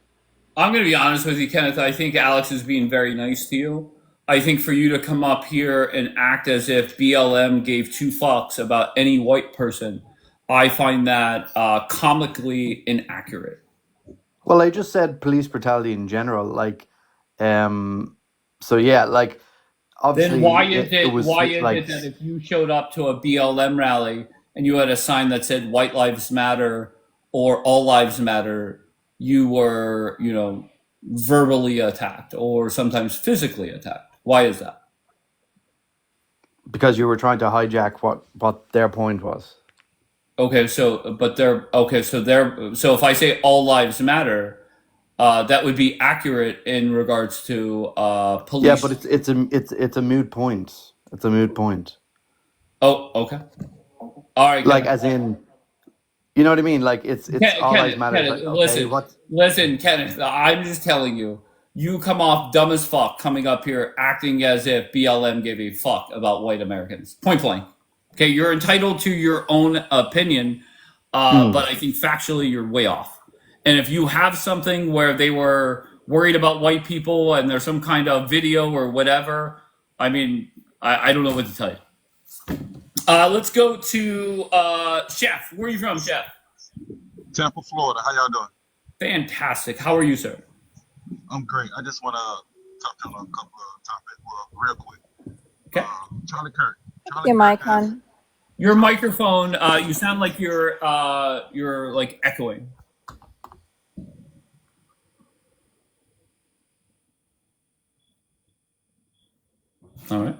I'm going to be honest with you, Kenneth. I think Alex is being very nice to you. I think for you to come up here and act as if BLM gave two fucks about any white person, I find that comically inaccurate. Well, I just said police brutality in general, like, so yeah, like, obviously, Then why is it like, that if you showed up to a BLM rally and you had a sign that said "White Lives Matter" or "All Lives Matter," you were, verbally attacked or sometimes physically attacked? Why is that? Because you were trying to hijack what their point was. Okay, so if I say all lives matter, that would be accurate in regards to police. Yeah, but it's a moot point. It's a moot point. Oh, okay. All right. Like, as in, you know what I mean? Like, it's all lives matter. Kenneth, Like, okay, listen, Kenneth. I'm just telling you. You come off dumb as fuck coming up here acting as if BLM gave a fuck about white Americans. Point blank. Okay, you're entitled to your own opinion, but I think factually you're way off. And if you have something where they were worried about white people and there's some kind of video or whatever, I mean, I don't know what to tell you. Let's go to Chef. Where are you from, Chef? Tampa, Florida. How y'all doing? Fantastic. How are you, sir? I'm great. I just want to touch on a couple of topics, real quick. Okay. Charlie Kirk. Your mic on. Your microphone. You sound like you're like echoing. All right.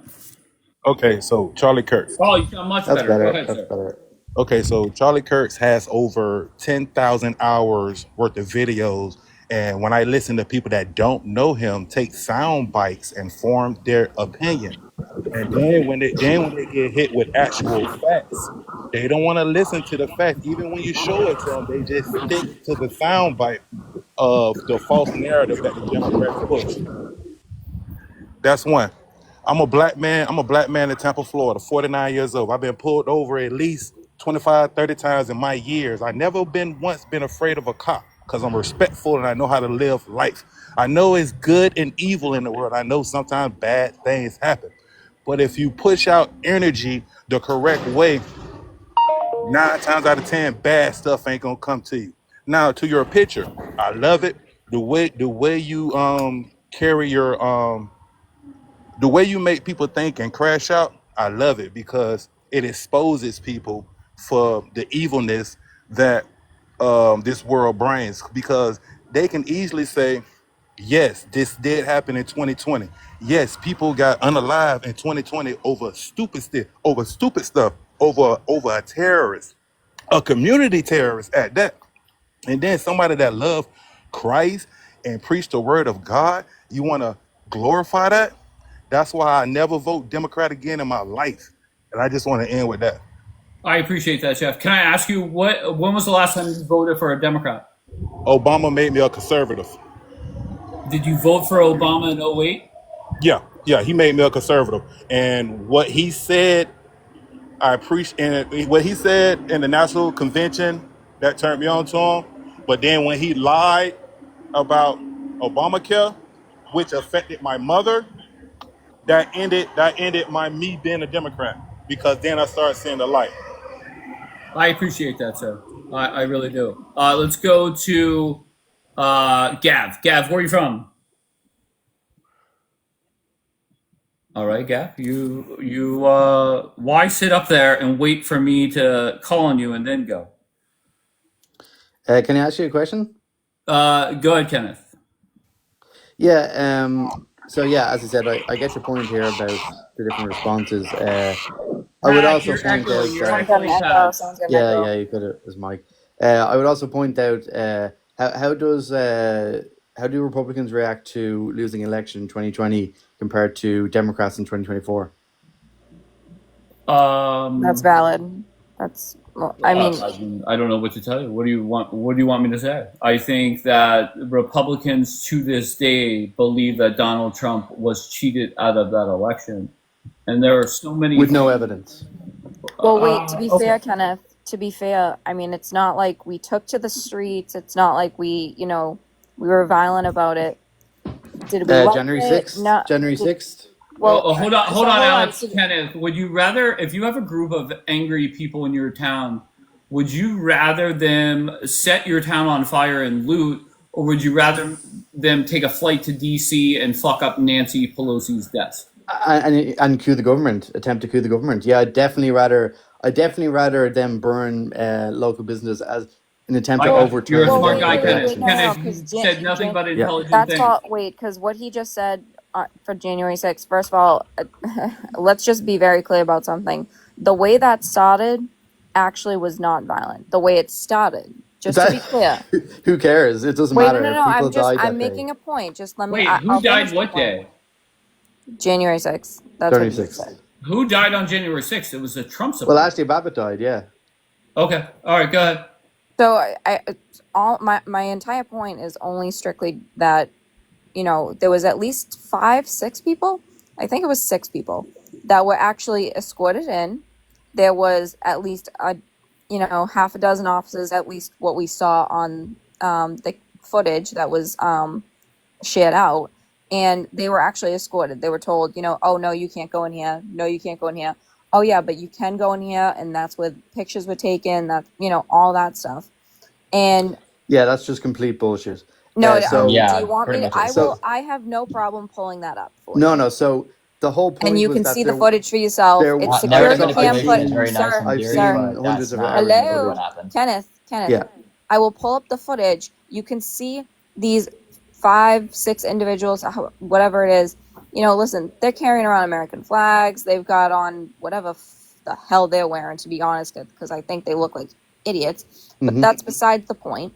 Okay, so Charlie Kirk. Oh, you sound much better. Go ahead, sir. Better. Okay, so Charlie Kirk has over 10,000 hours worth of videos. And when I listen to people that don't know him take sound bites and form their opinion, and then when they get hit with actual facts, they don't want to listen to the facts. Even when you show it to them, they just stick to the sound bite of the false narrative that the Democrats push. That's one. I'm a black man in Tampa, Florida, 49 years old. I've been pulled over at least 25, 30 times in my years. I never once been afraid of a cop because I'm respectful and I know how to live life. I know it's good and evil in the world. I know sometimes bad things happen. But if you push out energy the correct way, 9 times out of 10, bad stuff ain't gonna come to you. Now, to your picture, I love it. The way you carry your the way you make people think and crash out, I love it because it exposes people for the evilness that this world brings. Because they can easily say, yes, this did happen in 2020. Yes, people got unalive in 2020 over stupid stuff, over a terrorist, a community terrorist at that. And then somebody that loved Christ and preached the word of God, you want to glorify that? That's why I never vote Democrat again in my life. And I just want to end with that. I appreciate that, Chef. Can I ask you when was the last time you voted for a Democrat? Obama made me a conservative. Did you vote for Obama in 08? Yeah, he made me a conservative. And what he said, I appreciate, and what he said in the National Convention, that turned me on to him. But then when he lied about Obamacare, which affected my mother, that ended me being a Democrat, because then I started seeing the light. I appreciate that, sir. I really do. Let's go to Gav. Gav, where are you from? All right, Gav. You why sit up there and wait for me to call on you and then go? Can I ask you a question? Go ahead, Kenneth. Yeah. So yeah, as I said, I get your point here about the different responses. I would also point out. Yeah, you could have as Mike. I would also point out how do Republicans react to losing election in 2020 compared to Democrats in 2024? That's valid. That's I mean, I don't know what to tell you. What do you want me to say? I think that Republicans to this day believe that Donald Trump was cheated out of that election, and there are so many with no evidence. Well, wait. To be fair, Kenneth. To be fair, I mean, it's not like we took to the streets. It's not like we were violent about it. Did we? January 6th. No, January 6th. Well, hold on, Alex. Kenneth, would you rather, if you have a group of angry people in your town, would you rather them set your town on fire and loot, or would you rather them take a flight to D.C. and fuck up Nancy Pelosi's desk? And coup the government, attempt to coup the government. Yeah, I'd definitely rather them burn local business as an attempt to overturn. You're a smart guy, Kenneth. Kenneth said nothing but intelligent things. That's all. Wait, because what he just said for January 6th, first of all, let's just be very clear about something. The way that started actually was not violent. The way it started Just to be clear. Who cares? It doesn't Wait, matter. no. People died I'm that day. making a point. Just let me. Wait, who I'll died finish the what point. day? January 6th. That's what he 36th. said. Who died on January 6th? It was a Trump Well, supporter. Ashley Babbitt died. Yeah. Okay. All right. Go ahead. So all my entire point is only strictly that, there was at least 6 people. I think it was 6 people that were actually escorted in. There was at least half a dozen officers, at least what we saw on the footage that was shared out, and they were actually escorted. They were told, oh no, you can't go in here. No, you can't go in here. Oh yeah, but you can go in here, and that's where pictures were taken. That all that stuff, and Yeah, that's just complete bullshit. no, So do you want me to? I have no problem pulling that up for you. no. So the whole point And you was can that see the there, footage for yourself. there It's Narrative security cam manipulation footage. is very nice in Sir, theory, sir. but hundreds of Hello, hours of footage. Kenneth. Yeah. I will pull up the footage. You can see these 5, 6 individuals, whatever it is. Listen, they're carrying around American flags. They've got on whatever the hell they're wearing, to be honest, because I think they look like idiots. But that's besides the point.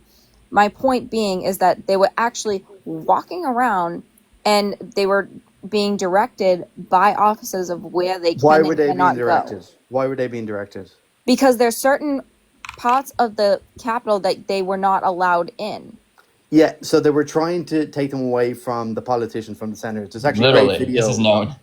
My point being is that they were actually walking around, and they were being directed by officers of where they can Why and were they being cannot directed? go. Why were they being directed? Because there's certain parts of the Capitol that they were not allowed in. Yeah, so they were trying to take them away from the politicians, from the senators. There's actually a Literally, great video. this is known.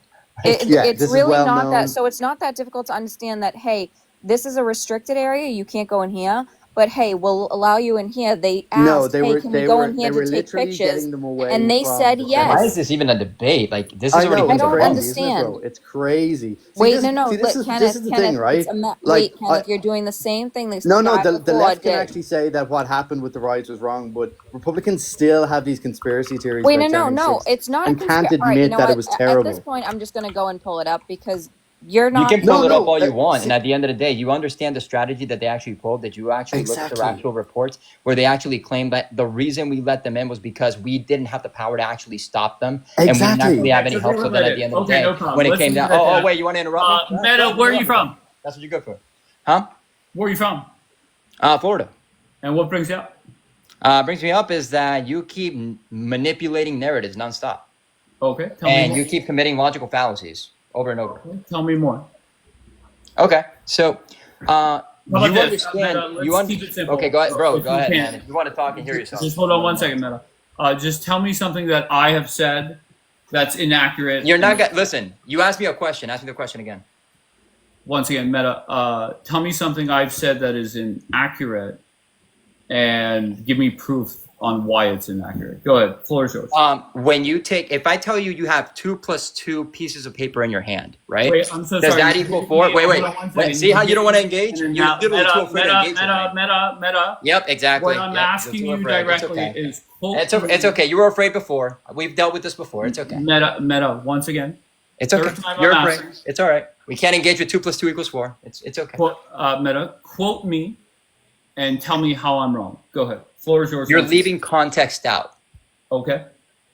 It's this is really well not known. that. So it's not that difficult to understand that, hey, this is a restricted area. You can't go in here. But hey, we'll allow you in here. They asked, No, they hey, were can we they go were in they here were to take literally pictures? getting them away And they from said the yes. Why is this even a debate? Like, this I has already know, been it's I don't crazy, debunked. isn't it, bro? understand. It's crazy. Wait, this no, this Kenneth, is the thing, right? wait, Kenneth, you're doing the same thing this No, guy the before left can did. actually say that what happened with the riots was wrong, but Republicans still have these conspiracy theories Wait, about no, January 6th it's not a and can't conspiracy. All right, you admit know that what? it was At this terrible. point, I'm just going to go and pull it up because you're You not. can pull No, it up no, all you want, see, and at the end of the day, you understand the strategy that they actually pulled. Did you actually look at their exactly. actual reports where they actually claimed that the reason we let them in was because we didn't have the power to actually stop them, and we didn't actually Exactly. have Okay, any so help. leave So it then at at the it. end of the Okay, day, no problem. when it Let's came leave down, it at oh that. wait, you want to interrupt me? Go ahead, Meta, where are you interrupt me. from? That's what you're good for. Huh? Where are you from? Florida. And what brings you up? Brings me up is that you keep manipulating narratives nonstop, Okay, tell me and more. you keep committing logical fallacies over and over. Okay, tell me more. Okay, so How you about this? understand. Meta, You let's keep it simple. Okay, go ahead, bro. If Go you ahead, can. man. If you want to talk and hear yourself. Just hold on one second, Meta. Just tell me something that I have said that's inaccurate. You're not gonna listen. You asked me a question. Ask me the question again. Once again, Meta, tell me something I've said that is inaccurate and give me proof on why it's inaccurate. Go ahead. Floor is yours. When you take, if I tell you you have 2 + 2 pieces of paper in your hand, right? Wait, I'm so Does sorry. that equal 4? Wait. Hold on one second. See how you don't want to engage? And then You're now, literally too afraid to engage with me. Meta. Yep, exactly. What I'm Yep, asking you're too you afraid. It's directly okay. is It's okay. You were afraid before. We've dealt with this before. It's okay. Meta, once again. It's okay. Third time You're I'm afraid. asking. It's all right. We can't engage with 2 + 2 = 4. It's okay. Meta, quote me and tell me how I'm wrong. Go ahead. Floor is yours. You're leaving context out. Okay.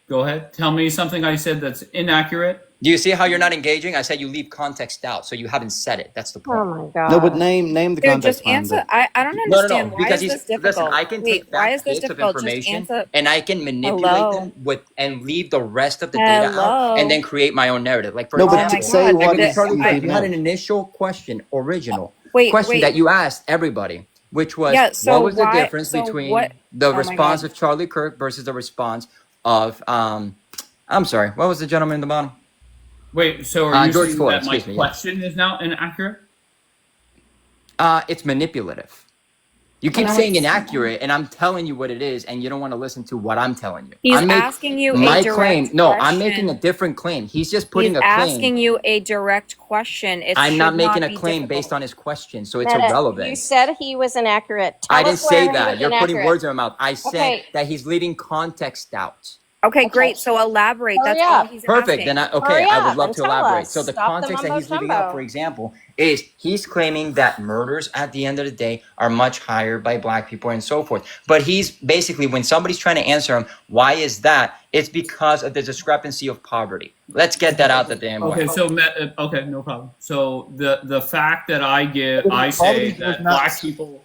Go ahead. Tell me something I said that's inaccurate. Do you see how you're not engaging? I said you leave context out, so you haven't said it. That's the point. Oh my god. No, but name the Dude, context. just answer. I don't No, understand. Why because is he's this difficult? listen. I can Wait, take why that is this bits of difficult? Just information answer. and I can manipulate Hello. them with and leave the rest of the data out, Hello. and then create my own narrative. Like for No, but example, say what like is Charlie, I- you had an initial question, original Wait, question wait. that you asked everybody, which was Yeah, so what was the why- difference so between what- the oh my response God. of Charlie Kirk versus the response of I'm sorry, what was the gentleman in the bottom? Wait, so are you George saying Floyd, that my excuse me, yeah. question is now inaccurate? It's manipulative. You keep No, saying it's inaccurate, and I'm telling you what it is, and you don't want to listen to what I'm telling you. He's I'm asking you a my direct claim. No, I'm question. making a different claim. He's just putting He's a claim. asking you a direct question. It I'm not should making a be claim difficult. based on his question, so it's Meta, irrelevant. you said he was inaccurate. Tell I didn't us where say he that. was You're putting inaccurate. words in my mouth. I said Okay. that he's leaving context out. Okay, great. So elaborate. Hurry That's all up. he's Perfect. asking. Then I Hurry would up love and to tell elaborate. us. So the Stop the context that he's mumbo leaving out, jumbo. for example, is he's claiming that murders at the end of the day are much higher by black people and so forth. But he's basically, when somebody's trying to answer him, why is that? It's because of the discrepancy of poverty. Let's get that out the damn way. Okay, so okay, no problem. So the fact that I say Poverty that does not- black people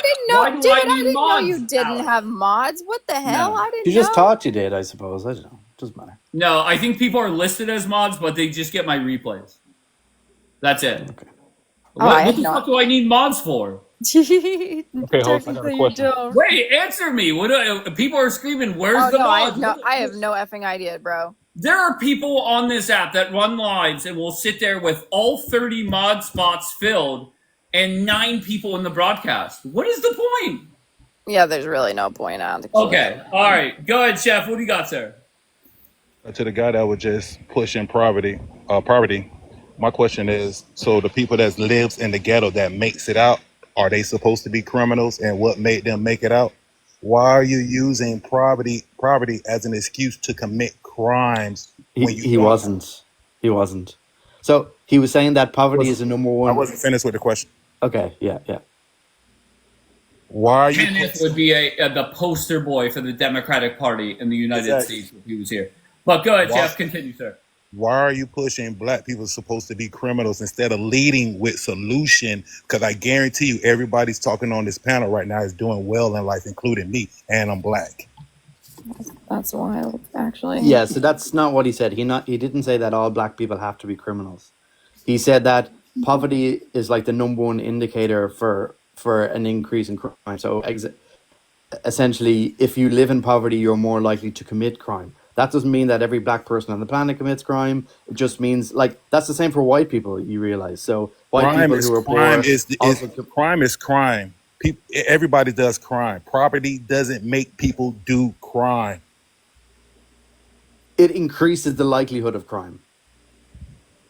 didn't Why know, do dude. I I need didn't know mods, you didn't Alex? have mods. What the hell? No. I didn't You just know. thought you did, I suppose. I don't know. Doesn't matter. No, I think people are listed as mods, but they just get my replays. That's it. Oh, I What had the no. fuck do I need mods for? Okay, host, I got a Technically, you question. don't. Wait, answer me. People are screaming, "Where's Oh the no, mods?" I have no effing idea, bro. There are people on this app that run lives and will sit there with all 30 mod spots filled and 9 people in the broadcast. What is the point? Yeah, there's really no point on. Okay, all right. Go ahead, Chef. What do you got, sir? To the guy that was just pushing poverty, my question is: so the people that lives in the ghetto that makes it out, are they supposed to be criminals? And what made them make it out? Why are you using poverty as an excuse to commit crimes when you He don't? wasn't. He wasn't. So he was saying that poverty is the number I one. wasn't finished with the question. Okay, yeah. Why are you? Kenneth would be the poster boy for the Democratic Party in the United States if he was here. But go ahead, Chef. Continue, sir. Why are you pushing black people supposed to be criminals instead of leading with solution? Because I guarantee you, everybody's talking on this panel right now is doing well in life, including me, and I'm black. That's wild, actually. Yeah, so that's not what he said. He didn't say that all black people have to be criminals. He said that poverty is like the number one indicator for an increase in crime. So essentially, if you live in poverty, you're more likely to commit crime. That doesn't mean that every black person on the planet commits crime. It just means that's the same for white people. You realize Crime is crime. Everybody does crime. Poverty doesn't make people do crime. It increases the likelihood of crime.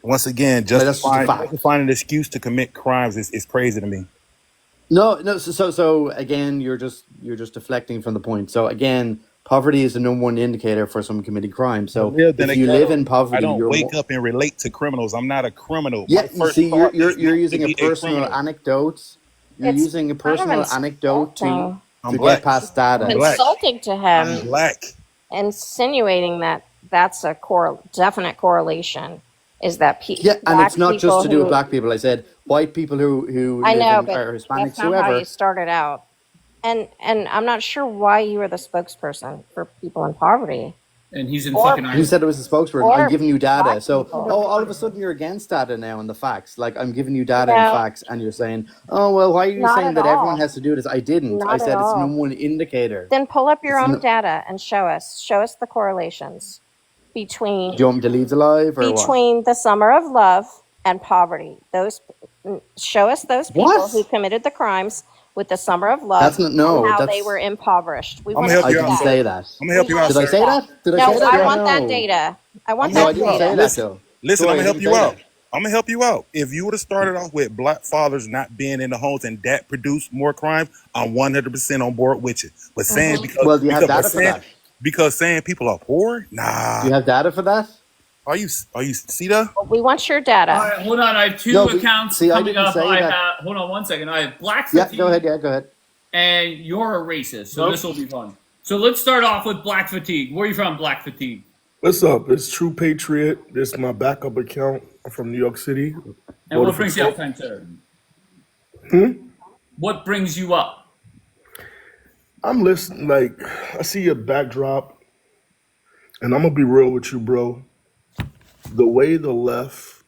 Once again, justifying an excuse to commit crimes is crazy to me. No. So again, you're just deflecting from the point. So again, poverty is the number one indicator for someone committing crime. So if you live in poverty, I don't wake up and relate to criminals. I'm not a criminal. Yeah, you see, you're using a personal anecdote. You're using a personal anecdote to get past data. Insulting to him. I'm black. Insinuating that that's a definite correlation is that and it's not just to do with black people. I said white people who I know, live but or Hispanics, that's not whoever. how you started out. And I'm not sure why you were the spokesperson for people in poverty. And he's in fucking Who said it was a spokesperson? Or I'm giving you data. black So, people. all of a sudden you're against data now and the facts. Like, I'm giving you data No. and facts, and you're saying, oh, well, why are you Not saying at that everyone all. has to do this? I didn't. Not I at said it's all. number one indicator. Then pull up your It's own no- data and show us. Show us the correlations between Do you want me to leave the live or what? between the summer of love and poverty. Show us those people What? who committed the crimes with the summer of love That's not- no, and how that's- they were impoverished. We I'm want gonna help to you see out. I didn't say that. I'm gonna help you out, Did I sir. say that? Did I No, say that? I want that No. data. I want No, that I didn't data. say that, though. Listen, Sorry, I'm gonna I help didn't you say out. that. I'm gonna help you out. If you would have started off with black fathers not being in the homes and that produced more crime, I'm 100% on board with you. But saying Well, do you have data for that? because saying people are poor, nah. Do you have data for that? Are you see that? We want your data. All right, hold on. I have two No, but accounts see, I coming didn't up. say that. Hold on one second. I have Black Yeah, Fatigue. go ahead. Yeah, go ahead. And you're a racist, so Nope. this will be fun. So let's start off with Black Fatigue. Where are you from, Black Fatigue? What's up? It's True Patriot. This is my backup account. I'm from New York City. And what Voted for brings you up, Trump. sir? Hmm? What brings you up? I'm listening. Like, I see your backdrop, and I'm gonna be real with you, bro. The way the left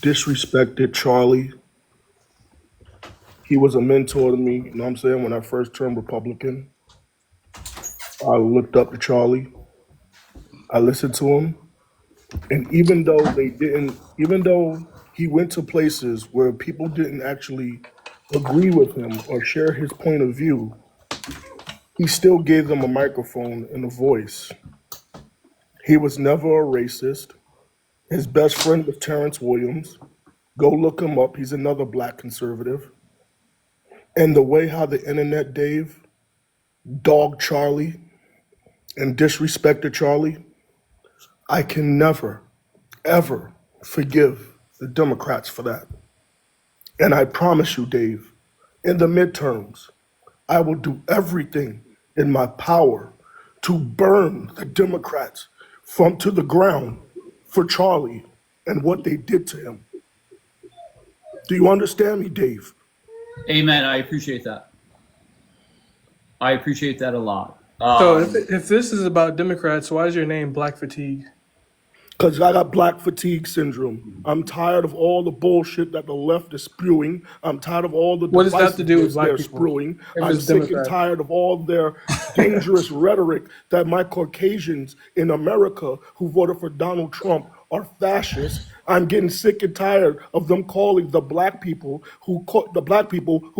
disrespected Charlie, he was a mentor to me. You know what I'm saying? When I first turned Republican, I looked up to Charlie. I listened to him, and even though he went to places where people didn't actually agree with him or share his point of view, he still gave them a microphone and a voice. He was never a racist. His best friend was Terrence Williams. Go look him up. He's another black conservative. And the way how the internet, Dave, dogged Charlie and disrespected Charlie, I can never, ever forgive the Democrats for that. And I promise you, Dave, in the midterms, I will do everything in my power to burn the Democrats to the ground for Charlie and what they did to him. Do you understand me, Dave? Amen. I appreciate that. I appreciate that a lot. So if this is about Democrats, why is your name Black Fatigue? Because I got black fatigue syndrome. I'm tired of all the bullshit that the left is spewing. I'm tired of all the What does that have to do with divisiveness black they're people? spewing. If I'm it's sick and Democrat. tired of all their dangerous rhetoric that my Caucasians in America who voted for Donald Trump are fascists. I'm getting sick and tired of them calling the black people who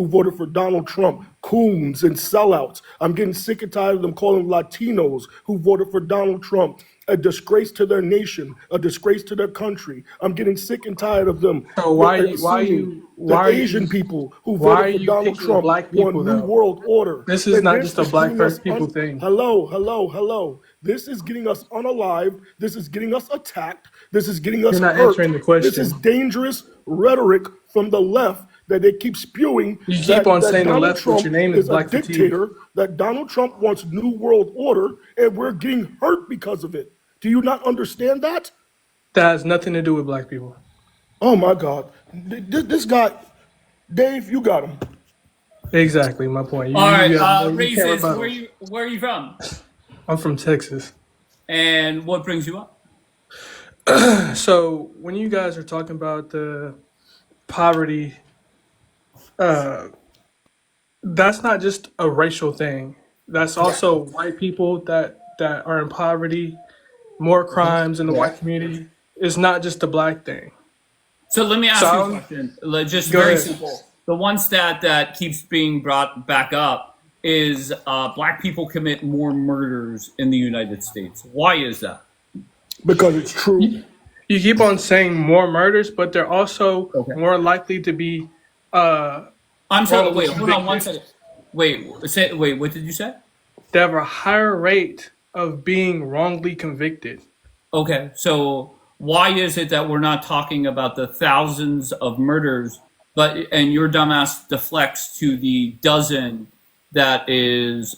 voted for Donald Trump coons and sellouts. I'm getting sick and tired of them calling Latinos who voted for Donald Trump a disgrace to their nation, a disgrace to their country. I'm getting sick and tired of them. So why are the Asian people who why are voted for you Donald picking Trump black want people New though? World Order. This is And not this just a is black getting us people thing. Hello. This is getting us unalived. This is getting us attacked. This is getting us You're not hurt. answering the question. This is dangerous rhetoric from the left that they keep spewing. You keep that, on that saying the Donald left, but Trump your name is a Black Fatigue. dictator, that Donald Trump wants New World Order, and we're getting hurt because of it. Do you not understand that? That has nothing to do with black people. Oh my God. This guy, Dave, you got him. Exactly my point. All right, you can't Races, rebuttal. where are you from? I'm from Texas. And what brings you up? So when you guys are talking about the poverty, that's not just a racial thing. That's also white people that are in poverty, more crimes in the white community. It's not just a black thing. So let me ask you a question. Just Go very ahead. simple. The one stat that keeps being brought back up is black people commit more murders in the United States. Why is that? Because it's true. You keep on saying more murders, but they're also more likely to be. I'm sorry. wrongly Wait, hold on one convicted. second. Wait. What did you say? They have a higher rate of being wrongly convicted. Okay, so why is it that we're not talking about the thousands of murders, and your dumbass deflects to the dozen that is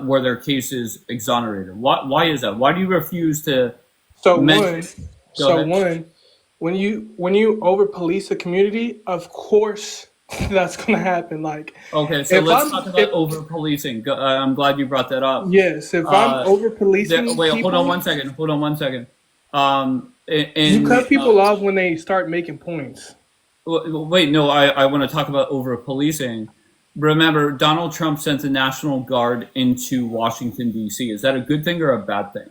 where their case is exonerated? Why is that? Why do you refuse to? One, when you over police a community, of course that's gonna happen. Like, Okay, so let's talk about over policing. I'm glad you brought that up. Yes, if I'm over policing, wait, hold on one second. You cut people off when they start making points. Wait, no, I want to talk about over policing. Remember, Donald Trump sent the National Guard into Washington, D.C. Is that a good thing or a bad thing?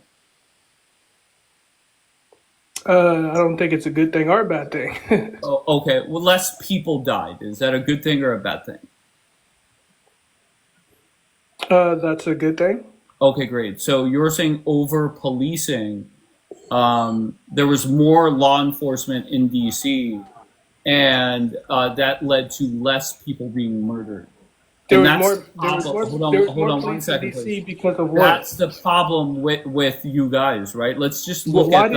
I don't think it's a good thing or a bad thing. Okay, well, less people died. Is that a good thing or a bad thing? That's a good thing. Okay, great. So you're saying over policing, there was more law enforcement in D.C., and that led to less people being murdered. There And was that's more. the problem. Hold on one second, please. DC because of what? That's the problem with you guys, right? Let's just look Why at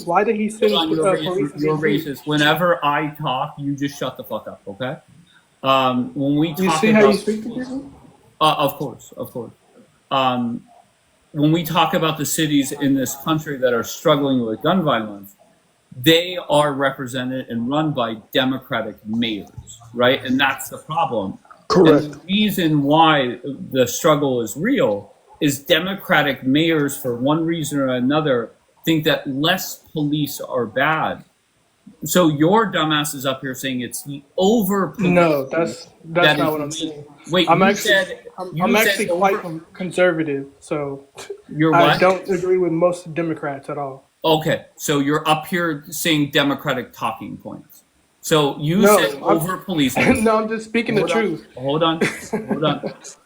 Why did he send Hold on, police? you're racist. Whenever I talk, you just shut the fuck up, okay? When we talk You see about, how you speak to people? of course. When we talk about the cities in this country that are struggling with gun violence, they are represented and run by Democratic mayors, right? And that's the problem. Correct. And the reason why the struggle is real is Democratic mayors, for one reason or another, think that less police are bad. So your dumbass is up here saying it's the over police. No, that's that not is what I'm the- saying. Wait, I'm you actually said I'm actually quite conservative, so You're I what? don't agree with most Democrats at all. Okay, so you're up here saying Democratic talking points. So you No, said over policing. No, I'm just speaking the truth. Hold on.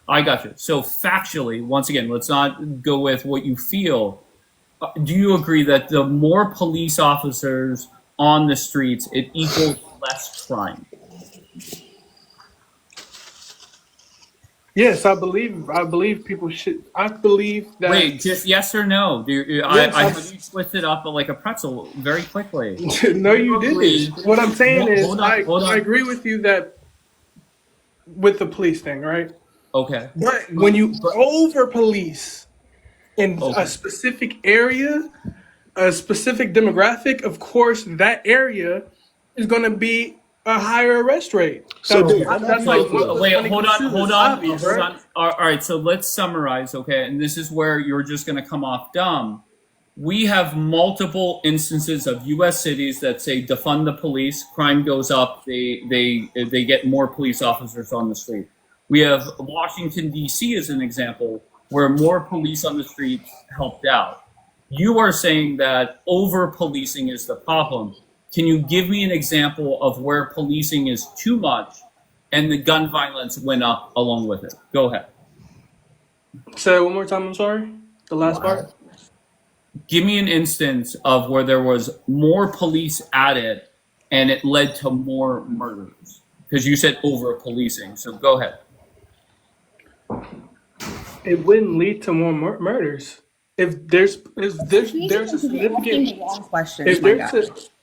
I got you. So factually, once again, let's not go with what you feel. Do you agree that the more police officers on the streets, it equals less crime? Yes, I believe people should. I believe that. Wait, just yes or no? I have you twist it up like a pretzel very quickly. No, you didn't. What I'm saying is, Hold on. I agree with you that with the police thing, right? Okay. But when you over police in a specific area, a specific demographic, of course, that area is going to be a higher arrest rate. That's like wait, hold on. obvious, right? All right, so let's summarize, okay? And this is where you're just going to come off dumb. we have multiple instances of U.S. cities that say defund the police, crime goes up, they get more police officers on the street. We have Washington, D.C. as an example, where more police on the streets helped out. You are saying that over-policing is the problem. Can you give me an example of where policing is too much and the gun violence went up along with it? Go ahead. Say it one more time, I'm sorry. The last part. Give me an instance of where there was more police at it and it led to more murders. Because you said over-policing, so go ahead. It wouldn't lead to more murders. If there's a significant questions, my guy.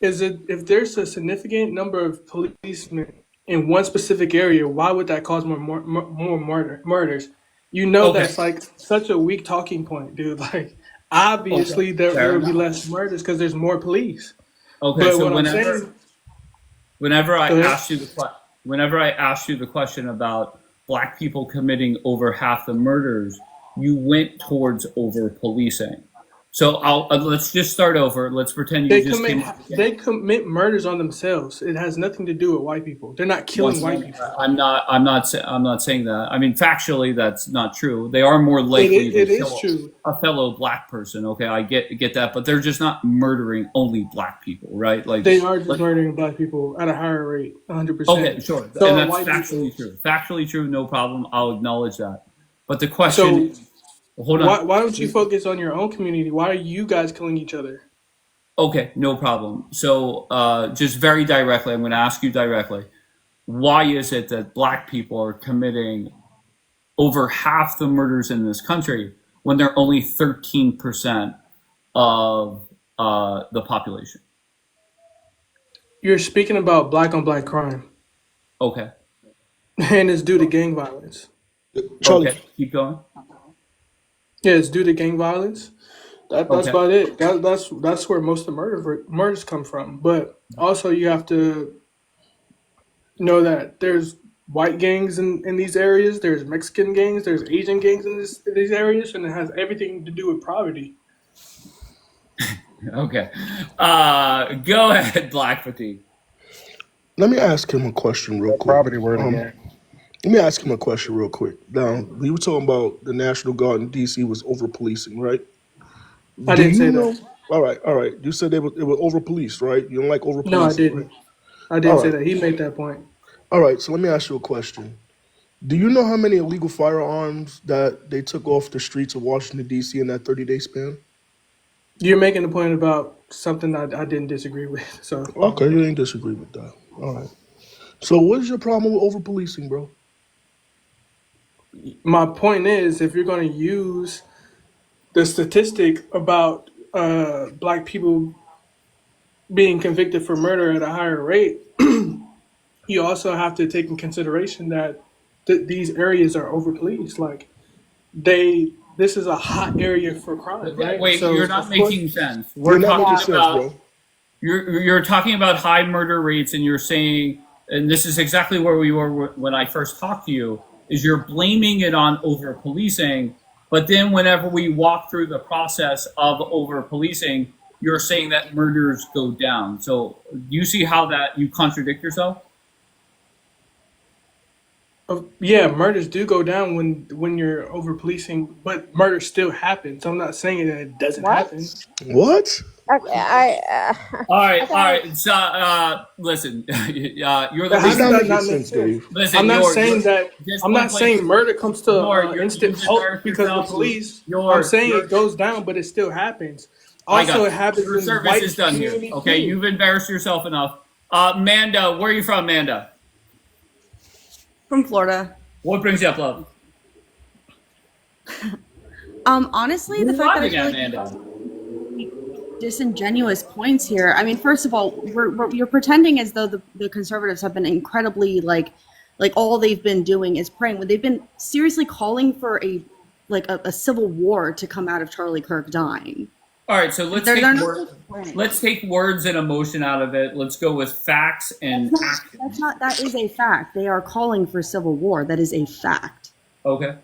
if there's a significant number of policemen in one specific area, why would that cause more murders? You know, Okay. that's like such a weak talking point, dude. Like obviously there would be less murders because there's more police. Okay, But so what I'm saying, whenever I Go ahead. asked you the question about black people committing over half the murders, you went towards over policing. So let's just start over. Let's pretend you they just commit came. they commit murders on themselves. It has nothing to do with white people. They're not killing white people. I'm not saying that. I mean, factually, that's not true. They are more likely It to is kill true. a fellow black person. Okay, I get that, but they're just not murdering only black people, right? Like They are just murdering black people at a higher rate, 100%. Okay, sure, So and are that's white factually people. true. Factually true, no problem. I'll acknowledge that. But the question, hold on. Why don't you focus on your own community? Why are you guys killing each other? Okay, no problem. So, just very directly, I'm going to ask you directly. Why is it that black people are committing over half the murders in this country when they're only 13% of the population? You're speaking about black on black crime, Okay. and it's due to gang violence. Charlie, Okay, keep going. Yeah, it's due to gang violence. That's Okay. about it. That's where most of the murders come from. But also, you have to know that there's white gangs in these areas. There's Mexican gangs. There's Asian gangs in these areas, and it has everything to do with poverty. Okay. Go ahead, Black Fatigue. let me ask him a question real quick. Property word again. Let me ask him a question real quick. Now, we were talking about the National Guard in D.C. was over policing, right? I Do didn't say you know? that. All right. You said it was over policed, right? You don't like over No, I policing, right? didn't. I didn't All say right. that. He made that point. All right. So let me ask you a question. Do you know how many illegal firearms that they took off the streets of Washington, D.C. in that 30-day span? You're making a point about something I didn't disagree with. So Okay, you ain't disagree with that. All right. So what is your problem with over policing, bro? my point is, if you're going to use the statistic about black people being convicted for murder at a higher rate, you also have to take in consideration that these areas are over policed. Like this is a hot area for crime, right? Wait, So you're not of course, making sense. You're We're not talking making sense, about bro. you're talking about high murder rates, and you're saying, and this is exactly where we were when I first talked to you, is you're blaming it on over policing, but then whenever we walk through the process of over policing, you're saying that murders go down. So do you see how that you contradict yourself? yeah, murders do go down when you're over policing, but murder still happens. I'm not saying that it doesn't happen. What? Okay, All right. So, listen, you're the How It's does not that making not make sense, sense? Dave. listen. I'm not You're saying that. just I'm one not place. saying murder comes to You've instant halt embarrassed because of the yourself. police. You're I'm saying it goes down, but it still happens. I got Also, you. it happens Your in service white is done here. community Okay, too. you've embarrassed yourself enough. Manda, where are you from, Manda? From Florida. What brings you up, love? Honestly, Where the are you fact that I laughing feel at, like Manda? disingenuous points here. I mean, first of all, you're pretending as though the conservatives have been incredibly like all they've been doing is praying when they've been seriously calling for a civil war to come out of Charlie Kirk dying. All right, so let's They're take not planning. let's take words and emotion out of it. Let's go with facts and action. That is a fact. They are calling for civil war. That is a fact. Okay.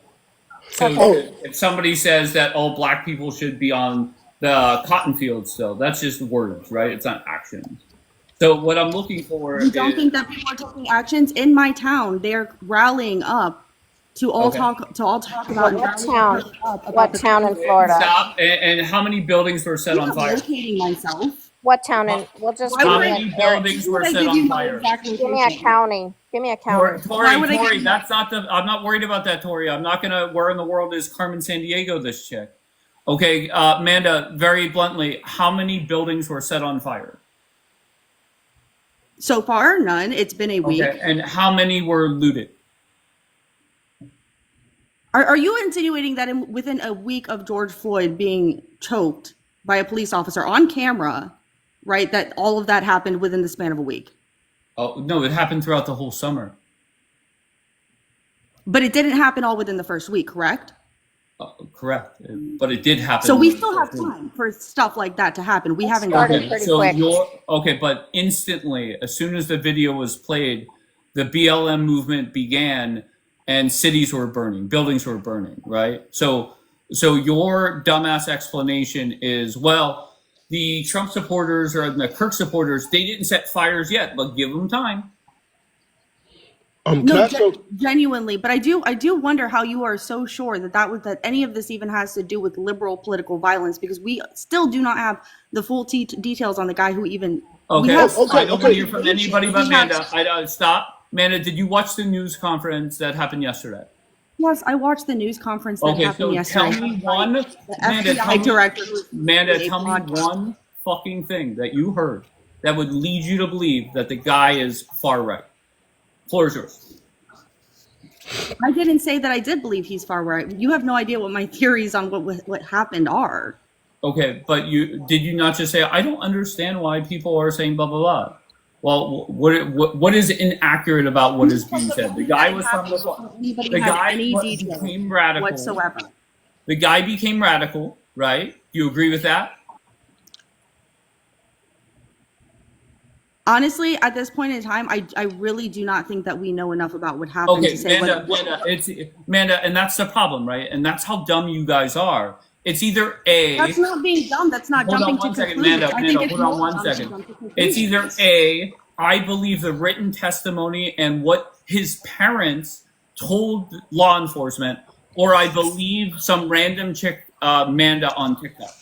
So Oh, if somebody says that all black people should be on the cotton fields still. That's just words, right? It's not actions. So what I'm looking for You don't is think that people are taking actions in my town? They're rallying up to all okay. talk about What, and what rally town? up about What the town in trans. Florida? Stop. And how many buildings were set I'm on not fire? locating myself. What town in? Well, just Why give How would me I? an many area. buildings Why would were I set give you on my fire? exact Give me a location? county. Give me a county. Why would I give Tori, you that's not the. I'm not worried about that, Tori. I'm not gonna. Where in the world is Carmen San Diego? This chick. Okay, Amanda. Very bluntly, how many buildings were set on fire? So far, none. It's been a week. Okay, and how many were looted? Are you insinuating that within a week of George Floyd being choked by a police officer on camera, right, that all of that happened within the span of a week? Oh no, it happened throughout the whole summer. But it didn't happen all within the first week, correct? Correct, but it did happen. So we still have time for stuff like that to happen. We haven't gotten Okay, so you're okay, but instantly, as soon as the video was played, the BLM movement began, and cities were burning, buildings were burning, right? So your dumbass explanation is, well, the Trump supporters or the Kirk supporters, they didn't set fires yet, but give them time. No, genuinely, but I do wonder how you are so sure that any of this even has to do with liberal political violence, because we still do not have the full details on the guy who even. Okay, I don't want to hear from anybody but Amanda. Stop, Amanda. Did you watch the news conference that happened yesterday? Yes, I watched the news conference that happened so yesterday. tell me one, The Amanda. FBI director. Tell me one fucking thing that you heard that would lead you to believe that the guy is far right. Floor is yours. I didn't say that I did believe he's far right. You have no idea what my theories on what happened are. Okay, but did you not just say, I don't understand why people are saying blah blah blah? Well, what is inaccurate about what is being said? The guy was from the guy became radical whatsoever. The guy became radical, right? Do you agree with that? Honestly, at this point in time, I really do not think that we know enough about what happened to say Amanda, and that's the problem, right? And that's how dumb you guys are. It's either A. That's not being dumb. That's not jumping to conclusions. Amanda, hold on one second. It's either A, I believe the written testimony and what his parents told law enforcement, or I believe some random chick, Amanda, on TikTok.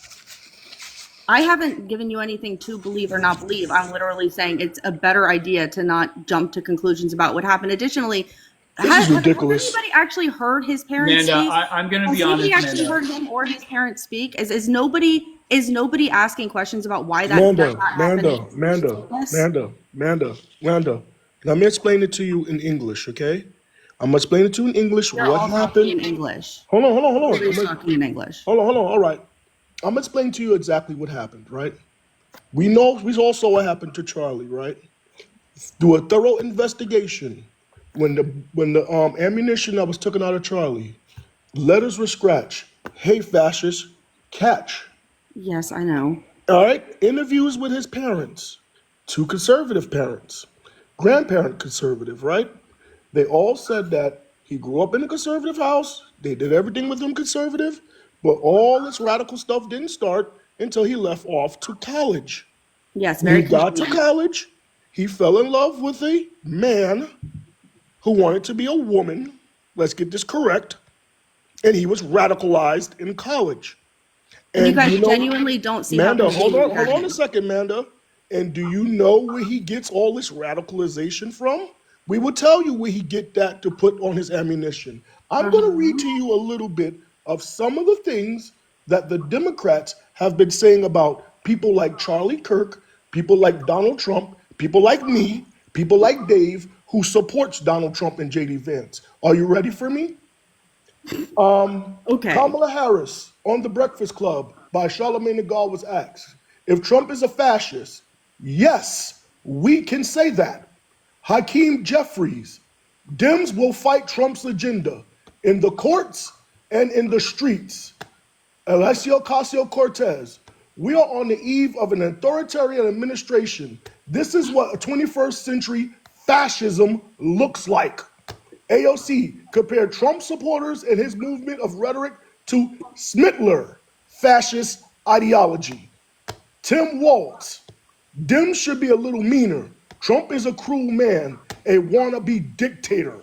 I haven't given you anything to believe or not believe. I'm literally saying it's a better idea to not jump to conclusions about what happened. Additionally, this is ridiculous. Has anybody actually heard his parents Amanda, speak? I'm going to be honest. Has anybody actually heard him or his parents speak? Is nobody asking questions about why that happened? Amanda. Let me explain it to you in English, okay? I'm gonna explain it to you in English. You're what all happened? In English. Hold on. Everybody's talking in English. Hold on. All right. I'm gonna explain to you exactly what happened, right? We all saw what happened to Charlie, right? Do a thorough investigation. When the ammunition that was taken out of Charlie, letters were scratched. Hey, fascist, catch. Yes, I know. All right. Interviews with his parents, 2 conservative parents, grandparent conservative, right? They all said that he grew up in a conservative house. They did everything with him conservative, but all this radical stuff didn't start until he left off to college. Yes, When he got to college, he fell in love with a man who wanted to be a woman. Let's get this correct. And he was radicalized in college. And you guys genuinely don't see Manda, how hold on a second, Manda. And do you know where he gets all this radicalization from? We will tell you where he get that to put on his ammunition. I'm going to read to you a little bit of some of the things that the Democrats have been saying about people like Charlie Kirk, people like Donald Trump, people like me, people like Dave, who supports Donald Trump and J.D. Vance. Are you ready for me? Okay. Kamala Harris on The Breakfast Club by Charlamagne Tha God was asked, if Trump is a fascist, yes, we can say that. Hakeem Jeffries, Dems will fight Trump's agenda in the courts and in the streets. Alessio Ocasio-Cortez, we are on the eve of an authoritarian administration. This is what a 21st century fascism looks like. AOC compared Trump supporters and his movement of rhetoric to Smittler, fascist ideology. Tim Walz, Dem should be a little meaner. Trump is a cruel man, a wannabe dictator.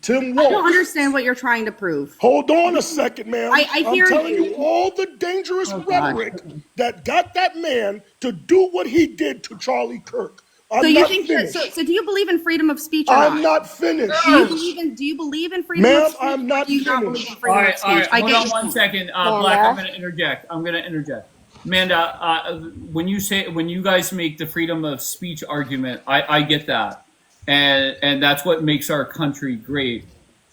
Tim Walz. I don't understand what you're trying to prove. Hold on a second, ma'am. I hear I'm telling you. you all the dangerous God. rhetoric that got that man to do what he did to Charlie Kirk. I'm So you not think finished. so do you believe in freedom of speech or I'm not? not finished. Do you believe in freedom Ma'am, of speech? I'm not or do you not believe finished. in freedom of speech? All right. I Hold get on your one point. second. Black, I'm going to interject. Amanda, when you guys make the freedom of speech argument, I get that. And that's what makes our country great.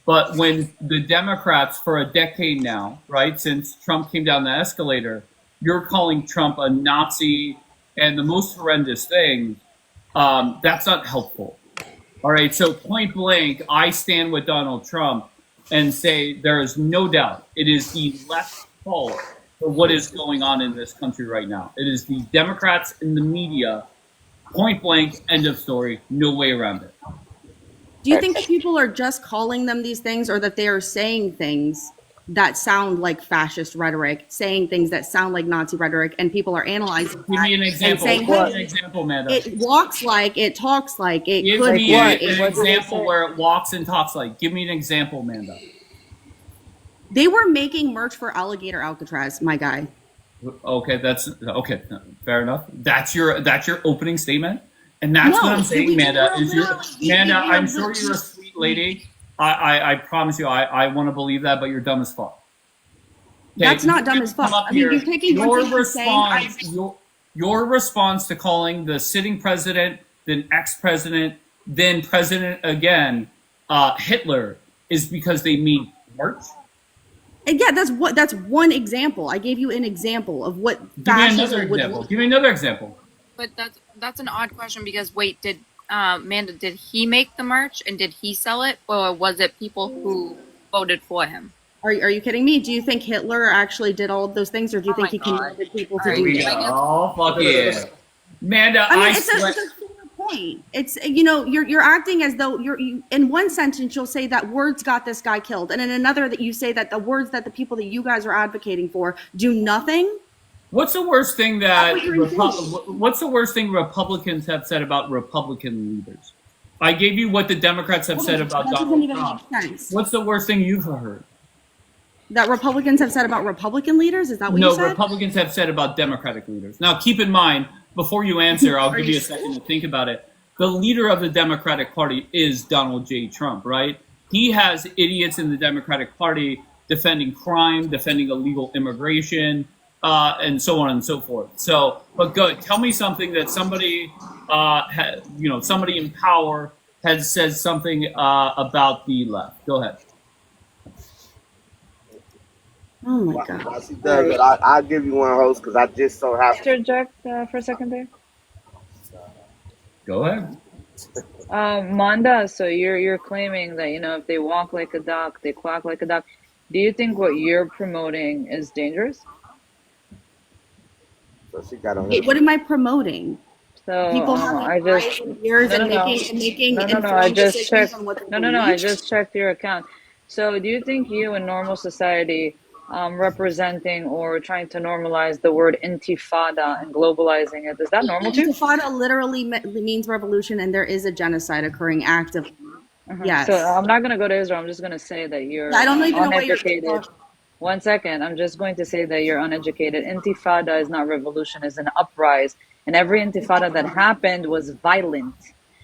But when the Democrats, for a decade now, right, since Trump came down the escalator, you're calling Trump a Nazi and the most horrendous thing, that's not helpful. All right, so point blank, I stand with Donald Trump and say there is no doubt it is the left's fault for what is going on in this country right now. It is the Democrats and the media, point blank, end of story, no way around it. Do you think that people are just calling them these things, or that they are saying things that sound like fascist rhetoric, saying things that sound like Nazi rhetoric, and people are analyzing Give me an example. and saying, Give me an example, Amanda. it walks like, it talks like, it Give could me be. an example where it walks and talks like. Give me an example, Amanda. They were making merch for Alligator Alcatraz, my guy. Okay, that's okay. Fair enough. That's your opening statement, and that's what I'm saying, Amanda. Amanda, I'm sure you're a sweet lady. I promise you, I want to believe that, but you're dumb as fuck. Okay, That's not dumb as fuck. I mean, you're taking your one thing and saying, response. Your response to calling the sitting president, then ex-president, then president again, Hitler, is because they mean merch. and yeah, that's one example. I gave you an example of what Give me another fascism would example. look. Give me another example. But that's an odd question because wait, did Amanda, did he make the merch and did he sell it, or was it people who voted for him? Are you kidding me? Do you think Hitler actually did all of those things, or do you think he converted people to do that? Oh, fuck yeah. Amanda, I mean, it's a fair point. It's, you know, you're acting as though you in one sentence you'll say that words got this guy killed, and in another that you say that the words that the people that you guys are advocating for do nothing. What's the worst thing that What's the worst thing Republicans have said about Republican leaders? I gave you what the Democrats have said about that doesn't Donald even Trump. make sense. What's the worst thing you've heard? That Republicans have said about Republican leaders? Is that what you No, said? Republicans have said about Democratic leaders. Now, keep in mind, before you answer, I'll give you a second to think about it. The leader of the Democratic Party is Donald J. Trump, right? He has idiots in the Democratic Party defending crime, defending illegal immigration, and so on and so forth. So, but go tell me something that somebody, somebody in power has said something about the left. Go ahead. Oh my God! She does it. I'll give you one, host, because I just so happen. To interject for a second there. Go ahead. Manda, so you're claiming that, you know, if they walk like a duck, they quack like a duck. Do you think what you're promoting is dangerous? So she got on Wait, what am I promoting? So People I having just years and no. making I informed just decisions checked. on what they No. I believe. just checked your account. So do you think you in normal society representing or trying to normalize the word intifada and globalizing it, is that normal too? Intifada literally means revolution, and there is a genocide occurring actively. Yes. So I'm not going to go to Israel. I'm just going to say that you're I don't even know what you're uneducated. talking. 1 second. I'm just going to say that you're uneducated. Intifada is not revolution, it's an uprise. And every intifada that happened was violent.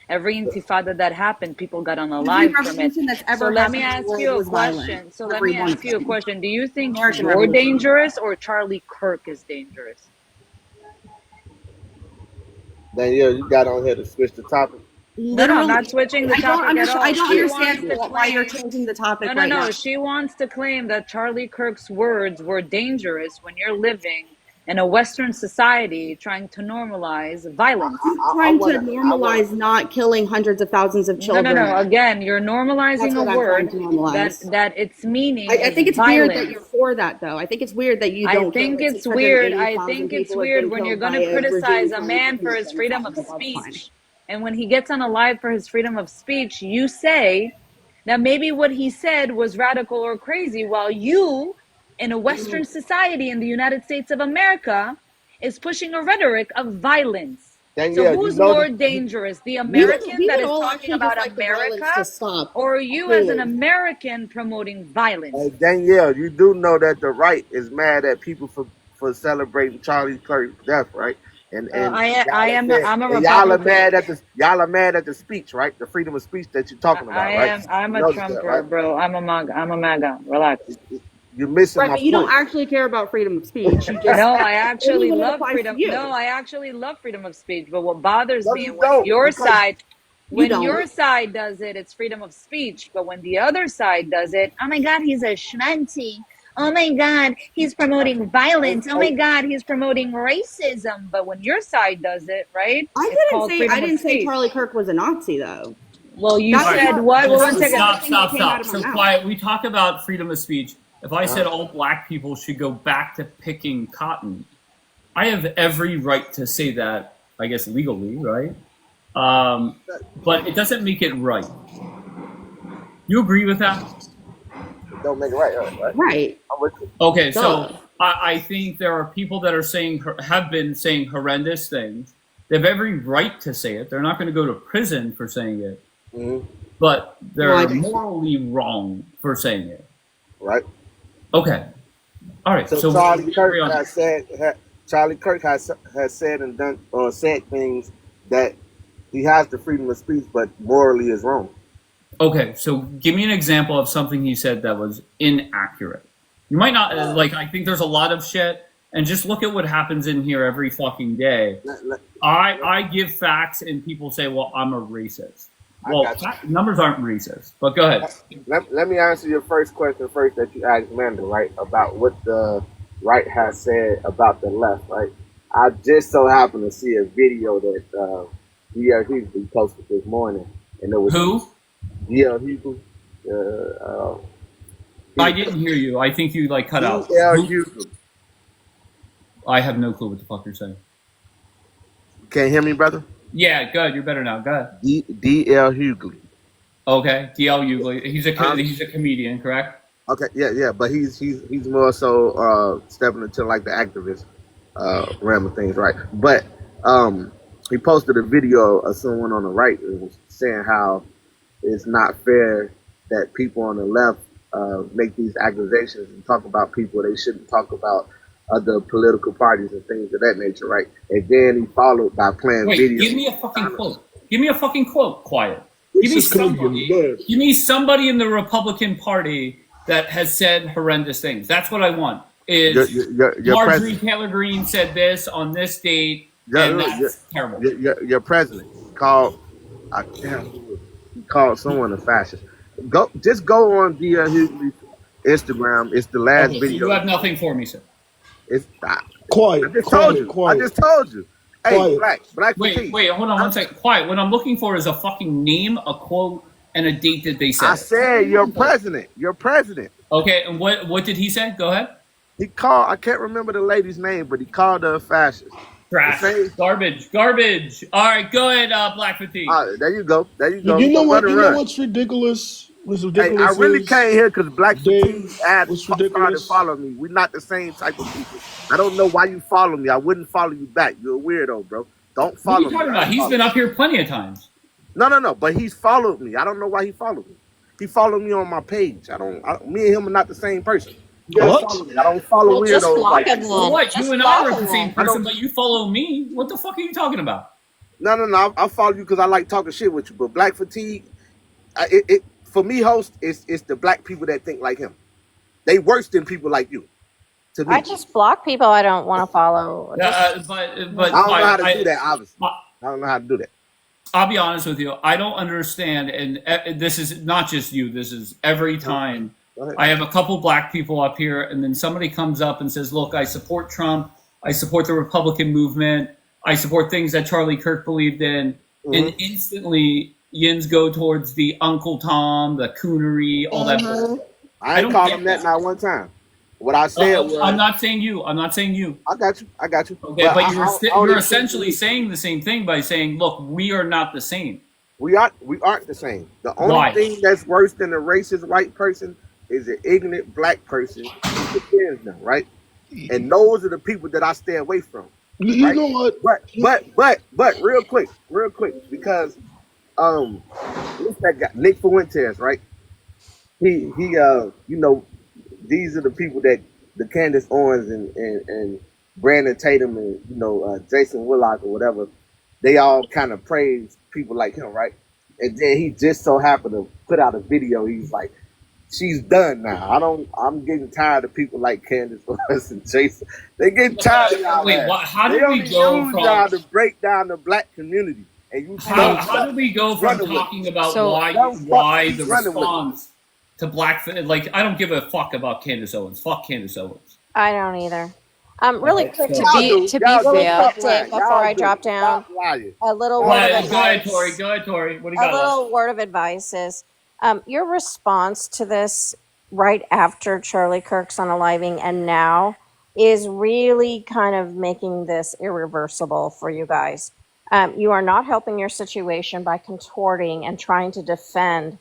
Every intifada that happened, people got unalive from it. revolution that's ever So let me happened in the ask you world a was violent. question. So let Every me one ask of you a them. question. Do you think American you're Revolution. dangerous or Charlie Kirk is dangerous? Danielle, you got on here to switch the topic. No, I'm not switching the topic at all. I don't She understand wants to why you're claim- changing the topic No, right now. She wants to claim that Charlie Kirk's words were dangerous when you're living in a Western society trying to normalize violence. Trying to normalize not killing hundreds of thousands of children. No. Again, you're normalizing That's what a I'm word trying to normalize. that its meaning. I think is it's weird that violence. you're for that, though. I think it's weird that you don't. I think it's weird. I think it's weird when you're going to criticize a man for his freedom of speech, and when he gets unalive for his freedom of speech, you say that maybe what he said was radical or crazy, while you in a Western society in the United States of America is pushing a rhetoric of violence. So Danielle, you who's know more that dangerous, the We would, American we that would is all talking actually just about like the violence to America, stop. or you as an Clearly. American promoting violence? Danielle, you do know that the right is mad at people for celebrating Charlie Kirk's death, right? And I'm a y'all are Republican. mad at the speech, right? The freedom of speech that you're talking about, right? I'm You a notice that, Trumper, right? bro. I'm a MAGA. Relax. You're missing Right, my but you don't point. actually care about freedom of speech. You just No, I only actually when it love applies to freedom. you. No, I actually love freedom of speech. But what bothers No, me you when don't, your because side, You don't. does it, it's freedom of speech. But when the other side does it, oh my God, he's a schmancy. Oh my God, he's promoting violence. Oh my God, he's promoting racism. But when your side does it, right, it's called I freedom of didn't say speech. Charlie Kirk was a Nazi though. Well, you That was said not what? Well, one that was second. not the thing that came out Stop. of my So mouth. quiet. We talk about freedom of speech. If I said all black people should go back to picking cotton, I have every right to say that, I guess legally, right? But it doesn't make it right. You agree with that? Don't make it right? Right. I'm with you. Okay, Duh. so I think there are people that are have been saying horrendous things. They have every right to say it. They're not going to go to prison for saying it, but they're morally wrong for saying it. Right. Okay. All right. So So Charlie Kirk has said and done or said things that he has the freedom of speech, but morally is wrong. okay. So give me an example of something he said that was inaccurate. You might not like. I think there's a lot of shit, and just look at what happens in here every fucking day. I give facts, and people say, "Well, I'm a racist." Well, numbers aren't racist, but go ahead. Let me answer your first question first that you asked Amanda, right? About what the right has said about the left, right? I just so happened to see a video that D.L. Hughley posted this morning, and it was Who? D.L. Hughley. I didn't hear you. I think you cut out. D.L. Hughley. I have no clue what the fuck you're saying. Can't hear me, brother? Yeah, good. You're better now. Go ahead. D.L. Hughley. Okay, D.L. Hughley. He's a comedian, correct? Okay, yeah, but he's more so stepping into like the activist realm of things, right? But he posted a video of someone on the right who was saying how it's not fair that people on the left make these accusations and talk about people they shouldn't talk about other political parties and things of that nature, right? And then he followed by playing videos. Give me a fucking quote. Give me a fucking quote. Quiet. Give me somebody in the Republican Party that has said horrendous things. That's what I want. Is your Marjorie Taylor Greene said this on this date, and that's terrible. Your president called someone a fascist. Just go on D.L. Hughley's Instagram. It's the last video. So you have nothing for me, sir. It's quiet. I just told you. Hey, black. Wait, hold on one second. Quiet. What I'm looking for is a fucking name, a quote, and a date that they said. I said your president. Your president. Okay, and what did he say? Go ahead. He called. I can't remember the lady's name, but he called her a fascist. Trash. Garbage. All right, go ahead, Black Fatigue. There you go. You know what? You know what's ridiculous? Hey, I really came here because Black Fatigue started following me. We're not the same type of people. I don't know why you follow me. I wouldn't follow you back. You're a weirdo, bro. Don't follow me. What are you talking about? He's been up here plenty of times. No. But he's followed me. I don't know why he followed me. He followed me on my page. Me and him are not the same person. What? I don't follow weirdos. Just block him, Well, what? You and I are the same I person, but you follow me. What the fuck are you talking about? No. I follow you because I like talking shit with you. But Black Fatigue, for me, host, it's the black people that think like him. They worse than people like you. To me. I just block people I don't want to follow. But I don't know how to do that. Obviously, I don't know how to do that. I'll be honest with you. I don't understand, and this is not just you. This is every time. I have a couple black people up here, and then somebody comes up and says, "Look, I support Trump. I support the Republican movement. I support things that Charlie Kirk believed in," and instantly yins go towards the Uncle Tom, the coonery, all that. I ain't called him that not one time. What I said was, I'm not saying you. I got you. Okay, but you're essentially saying the same thing by saying, "Look, we are not the same." We aren't the same. The only thing that's worse than a racist white person is an ignorant black person the fans now, right? And those are the people that I stay away from. You Right? know what? But real quick, because what's that guy? Nick Fuentes, right? He you know, these are the people that the Candace Owens and Brandon Tatum and Jason Willock or whatever, they all kind of praise people like him, right? And then he just so happened to put out a video. He's like, "She's done now. I'm getting tired of people like Candace Owens and Jason. They get tired of y'all. Wait, how They did we only go use from y'all to break down the black community, and you how did we go from talking about why the response to black, like, I don't give a fuck about Candace Owens. Fuck Candace Owens. I don't either. Really Okay, quick so- to be Y'all fair, do. Stop before lying. I drop down, Stop lying. a little Go word of ahead, advice. Tori. What do you A got? little word of advice is your response to this right after Charlie Kirk's unaliving and now is really kind of making this irreversible for you guys. You are not helping your situation by contorting and trying to defend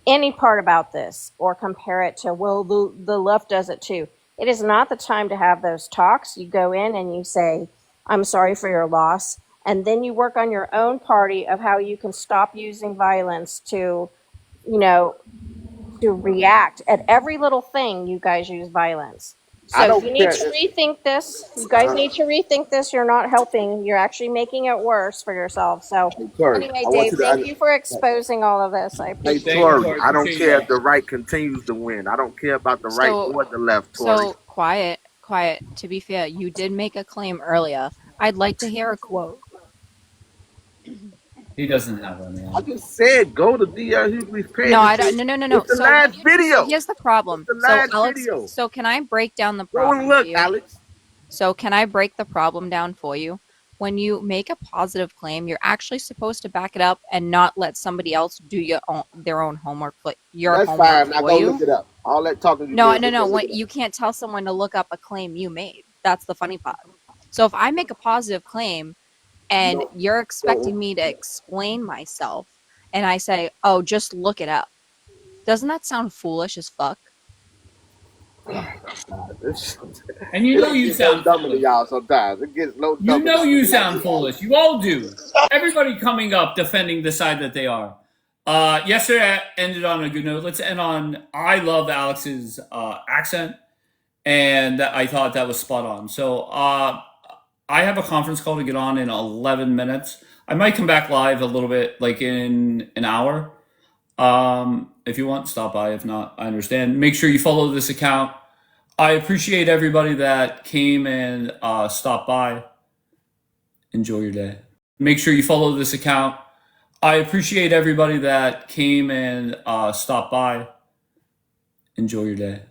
any part about this or compare it to, well, the left does it too. It is not the time to have those talks. You go in and you say, I'm sorry for your loss. And then you work on your own party of how you can stop using violence to, to react at every little thing. You guys use violence. I So don't you need care. to rethink this. You guys need to rethink this. You're not helping. You're actually making it worse for yourself. So Tori, anyway, I want Dave, you to. thank you for exposing all of this. I Hey, appreciate Tori, it. I don't care if the right continues to win. I don't care about the right So, or the left, Tori. so quiet. To be fair, you did make a claim earlier. I'd like to hear a quote. He doesn't have any. I just said go to D.L. Hughley's page. No, I don't. No. It's the So last video. So here's the problem. It's the So last Alex, video. so can I break down the Go problem and look, for you? Alex. So can I break the problem down for you? When you make a positive claim, you're actually supposed to back it up and not let somebody else do their own homework for That's homework fine. Now for go you. look it up. All that talking you No, did. no. Go look What it up. you can't tell someone to look up a claim you made. That's the funny part. So if I make a positive claim and you're expecting me to explain myself and I say, "Oh, just look it up." Doesn't that sound foolish as fuck? And you It know don't you get no sound dumber foolish. than y'all sometimes. It gets no You dumber. know than you y'all. sound foolish. You all do. Everybody coming up defending the side that they are. Yesterday ended on a good note. Let's end on I love Alex's accent, and I thought that was spot on. So I have a conference call to get on in 11 minutes. I might come back live a little bit, like in an hour. If you want, stop by. If not, I understand. Make sure you follow this account. I appreciate everybody that came and stopped by. Enjoy your day. Make sure you follow this account. I appreciate everybody that came and stopped by. Enjoy your day.